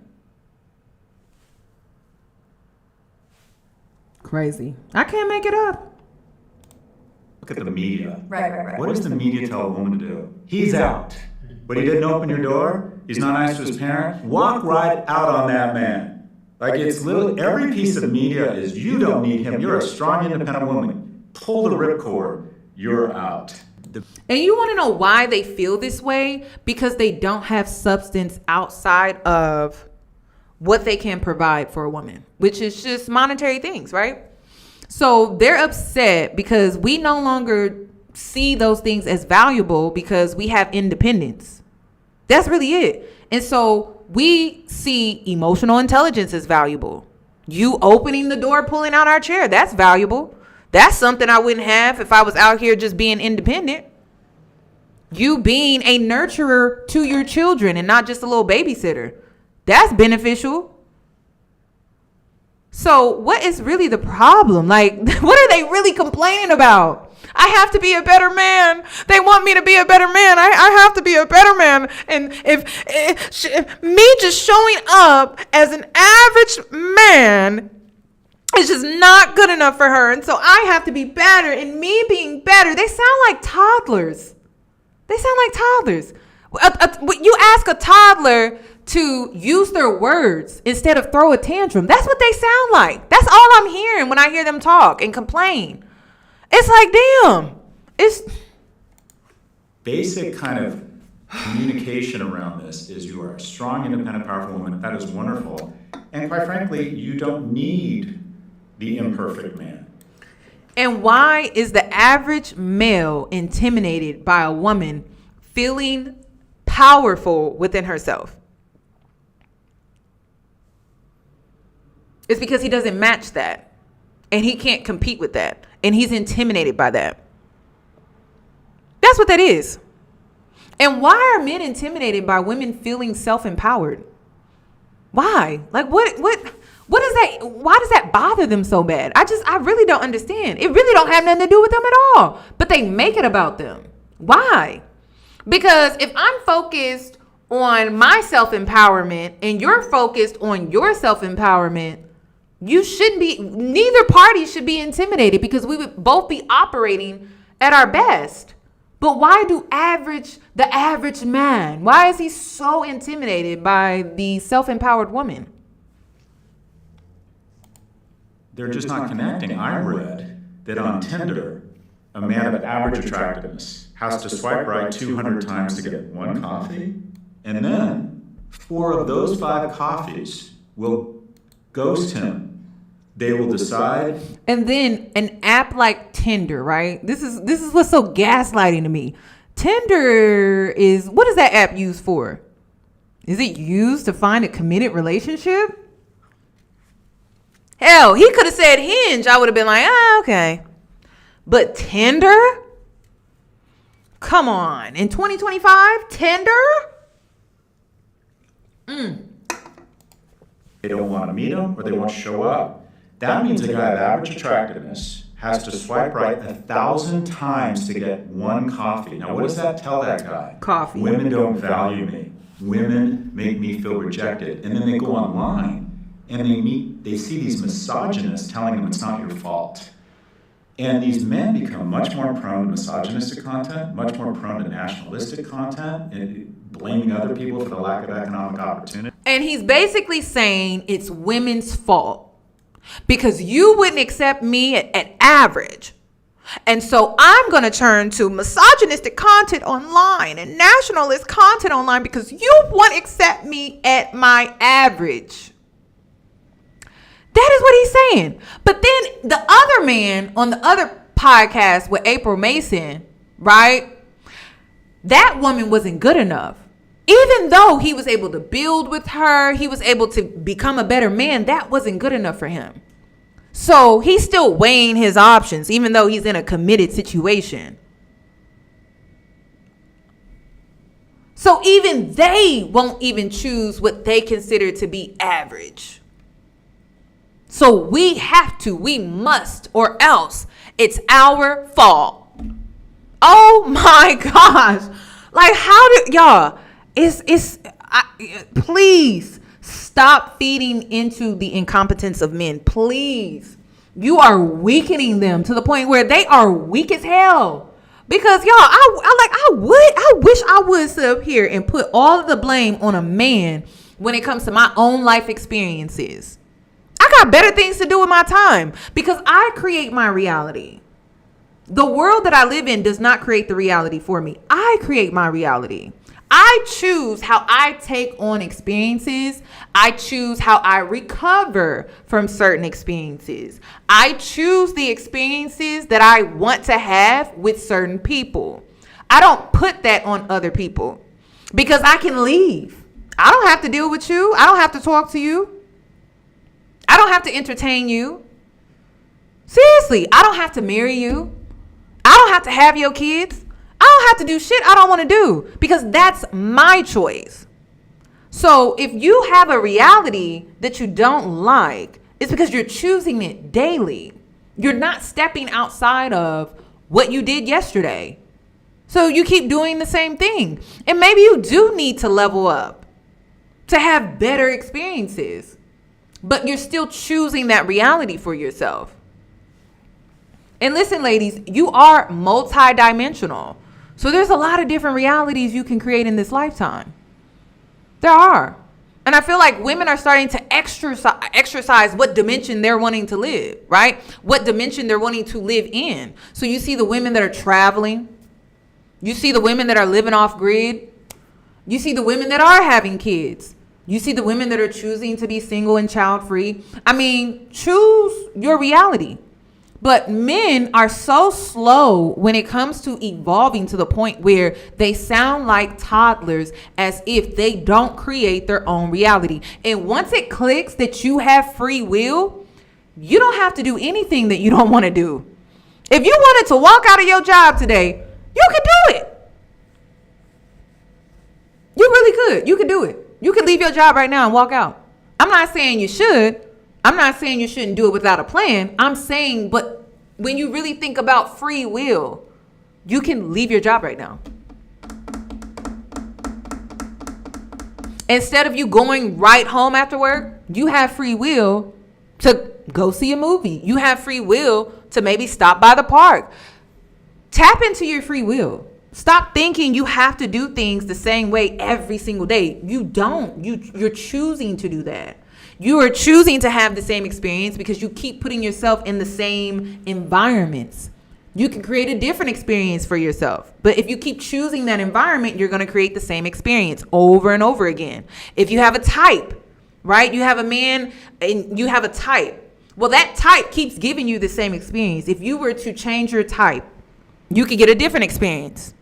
Crazy. I can't make it up. look at the media. Right. What does the media tell a woman to do? He's out. But he didn't open your door. He's not nice to his parents. Walk right out on that man. Like it's literally every piece of media is you don't need him. You're a strong, independent woman. Pull the ripcord. You're out. And you want to know why they feel this way? Because they don't have substance outside of what they can provide for a woman, which is just monetary things, right? So they're upset because we no longer see those things as valuable because we have independence. That's really it. And so we see emotional intelligence as valuable. You opening the door, pulling out our chair, that's valuable. That's something I wouldn't have if I was out here just being independent. You being a nurturer to your children and not just a little babysitter. That's beneficial. So what is really the problem? Like, what are they really complaining about? I have to be a better man. They want me to be a better man. I have to be a better man. And if me just showing up as an average man is just not good enough for her. And so I have to be better. And me being better, they sound like toddlers. They sound like toddlers. You ask a toddler to use their words instead of throw a tantrum. That's what they sound like. That's all I'm hearing when I hear them talk and complain. It's like, damn. It's basic kind of communication around this is you are a strong, independent, powerful woman. That is wonderful. And quite frankly, you don't need the imperfect man. And why is the average male intimidated by a woman feeling powerful within herself? It's because he doesn't match that. And he can't compete with that. And he's intimidated by that. That's what that is. And why are men intimidated by women feeling self-empowered? Why? Like what is that? Why does that bother them so bad? I really don't understand. It really don't have nothing to do with them at all. But they make it about them. Why? Because if I'm focused on my self-empowerment and you're focused on your self-empowerment, neither party should be intimidated because we would both be operating at our best. But why the average man, why is he so intimidated by the self-empowered woman? They're just not connecting. I read that on Tinder, a man of average attractiveness has to swipe right 200 times to get one coffee. And then 4 of those 5 coffees will ghost him. They will decide. And then an app like Tinder, right? This is what's so gaslighting to me. Tinder what is that app used for? Is it used to find a committed relationship? Hell, he could have said Hinge. I would have been like, okay. But Tinder? Come on. In 2025, Tinder? They don't want to meet him or they won't show up. That means a guy of average attractiveness has to swipe right 1,000 times to get one coffee. Now, what does that tell that guy? Coffee. Women don't value me. Women make me feel rejected. And then they go online and they see these misogynists telling them it's not your fault. And these men become much more prone to misogynistic content, much more prone to nationalistic content, and blaming other people for the lack of economic opportunity. And he's basically saying it's women's fault. Because you wouldn't accept me at average. And so I'm going to turn to misogynistic content online and nationalist content online because you won't accept me at my average. That is what he's saying. But then the other man on the other podcast with April Mason, right? That woman wasn't good enough. Even though he was able to build with her, he was able to become a better man, that wasn't good enough for him. So he's still weighing his options, even though he's in a committed situation. So even they won't even choose what they consider to be average. So we must, or else it's our fault. Oh my gosh. Like y'all, please stop feeding into the incompetence of men. Please. You are weakening them to the point where they are weak as hell. Because y'all, I wish I would sit up here and put all of the blame on a man when it comes to my own life experiences. I got better things to do with my time because I create my reality. The world that I live in does not create the reality for me. I create my reality. I choose how I take on experiences. I choose how I recover from certain experiences. I choose the experiences that I want to have with certain people. I don't put that on other people because I can leave. I don't have to deal with you. I don't have to talk to you. I don't have to entertain you. Seriously, I don't have to marry you. I don't have to have your kids. I don't have to do shit I don't want to do because that's my choice. So if you have a reality that you don't like, it's because you're choosing it daily. You're not stepping outside of what you did yesterday. So you keep doing the same thing. And maybe you do need to level up to have better experiences, but you're still choosing that reality for yourself. And listen, ladies, you are multidimensional. So there's a lot of different realities you can create in this lifetime. There are. And I feel like women are starting to exercise what dimension they're wanting to live, right? What dimension they're wanting to live in. So you see the women that are traveling. You see the women that are living off grid. You see the women that are having kids. You see the women that are choosing to be single and child free. I mean, choose your reality. But men are so slow when it comes to evolving to the point where they sound like toddlers as if they don't create their own reality. And once it clicks that you have free will, you don't have to do anything that you don't want to do. If you wanted to walk out of your job today, you could do it. You really could. You could do it. You could leave your job right now and walk out. I'm not saying you should. I'm not saying you shouldn't do it without a plan. I'm saying, but when you really think about free will, you can leave your job right now. Instead of you going right home after work, you have free will to go see a movie. You have free will to maybe stop by the park. Tap into your free will. Stop thinking you have to do things the same way every single day. You don't. You're choosing to do that. You are choosing to have the same experience because you keep putting yourself in the same environments. You can create a different experience for yourself. But if you keep choosing that environment, you're going to create the same experience over and over again. If you have a type, right? You have a man and you have a type. Well, that type keeps giving you the same experience. If you were to change your type, you could get a different experience.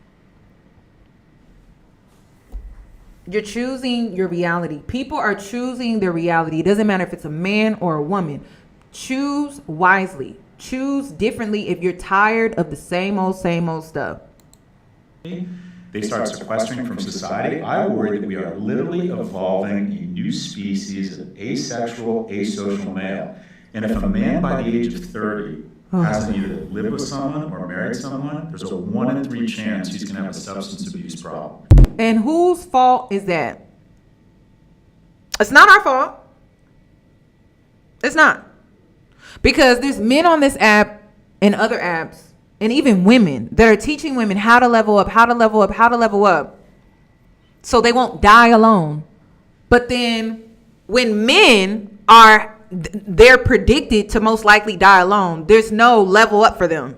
You're choosing your reality. People are choosing their reality. It doesn't matter if it's a man or a woman. Choose wisely. Choose differently if you're tired of the same old stuff. They start sequestering from society. I worry that we are literally evolving a new species of asexual, asocial male. And if a man by the age of 30 hasn't either lived with someone or married someone, there's a 1 in 3 chance he's going to have a substance abuse problem. And whose fault is that? It's not our fault. It's not. Because there's men on this app and other apps, and even women that are teaching women how to level up, so they won't die alone. But then when men are, they're predicted to most likely die alone, there's no level up for them.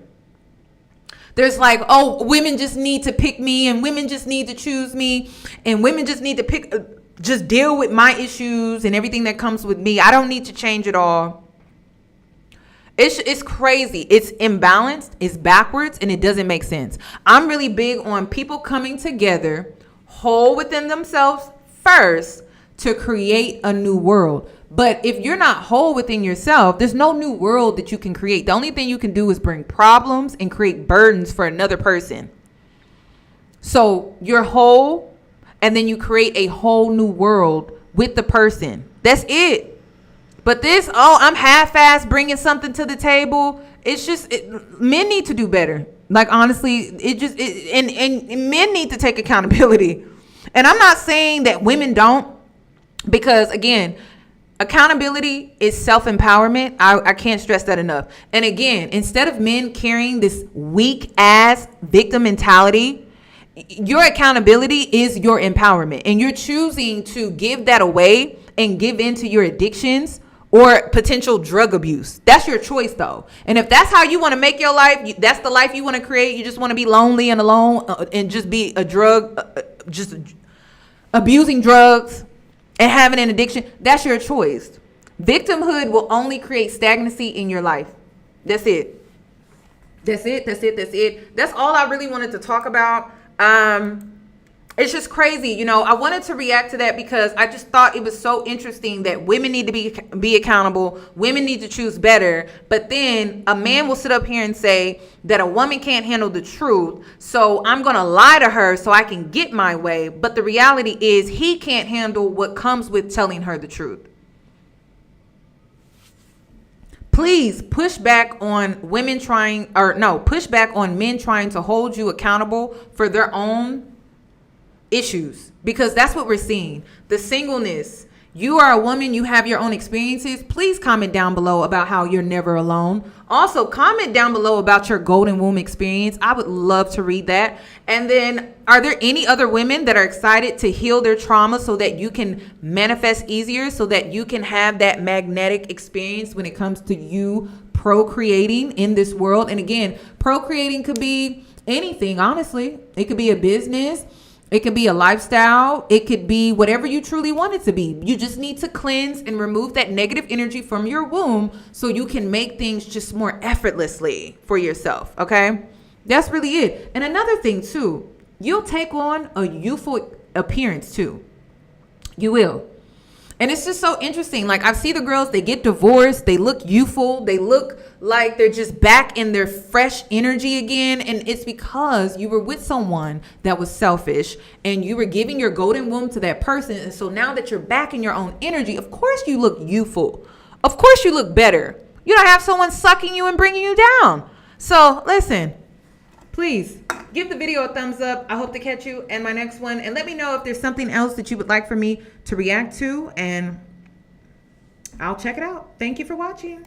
There's like, oh, women just need to pick me, and women just need to choose me, and women just need to just deal with my issues and everything that comes with me. I don't need to change it all. It's crazy. It's imbalanced. It's backwards, and it doesn't make sense. I'm really big on people coming together, whole within themselves first, to create a new world. But if you're not whole within yourself, there's no new world that you can create. The only thing you can do is bring problems and create burdens for another person. So you're whole, and then you create a whole new world with the person. That's it. But this, I'm half-assed bringing something to the table. It's just, men need to do better. Like, honestly, and men need to take accountability. And I'm not saying that women don't, because again, accountability is self-empowerment. I can't stress that enough. And again, instead of men carrying this weak ass victim mentality, your accountability is your empowerment. And you're choosing to give that away and give into your addictions or potential drug abuse. That's your choice though. And if that's how you want to make your life, that's the life you want to create. You just want to be lonely and alone and just be just abusing drugs and having an addiction, that's your choice. Victimhood will only create stagnancy in your life. That's it. That's it. That's all I really wanted to talk about. It's just crazy. I wanted to react to that because I just thought it was so interesting that women need to be accountable. Women need to choose better. But then a man will sit up here and say that a woman can't handle the truth. So I'm going to lie to her so I can get my way. But the reality is he can't handle what comes with telling her the truth. Please push back on men trying to hold you accountable for their own issues, because that's what we're seeing. The singleness. You are a woman, you have your own experiences. Please comment down below about how you're never alone. Also, comment down below about your golden womb experience. I would love to read that. And then, are there any other women that are excited to heal their trauma so that you can manifest easier, so that you can have that magnetic experience when it comes to you procreating in this world? And again, procreating could be anything, honestly. It could be a business. It could be a lifestyle. It could be whatever you truly want it to be. You just need to cleanse and remove that negative energy from your womb so you can make things just more effortlessly for yourself, okay? That's really it. And another thing too, you'll take on a youthful appearance too. You will. And it's just so interesting. Like, I see the girls, they get divorced, they look youthful, they look like they're just back in their fresh energy again. And it's because you were with someone that was selfish and you were giving your golden womb to that person. And so now that you're back in your own energy, of course you look youthful. Of course you look better. You don't have someone sucking you and bringing you down. So listen, please give the video a thumbs up. I hope to catch you in my next one. And let me know if there's something else that you would like for me to react to. And I'll check it out. Thank you for watching.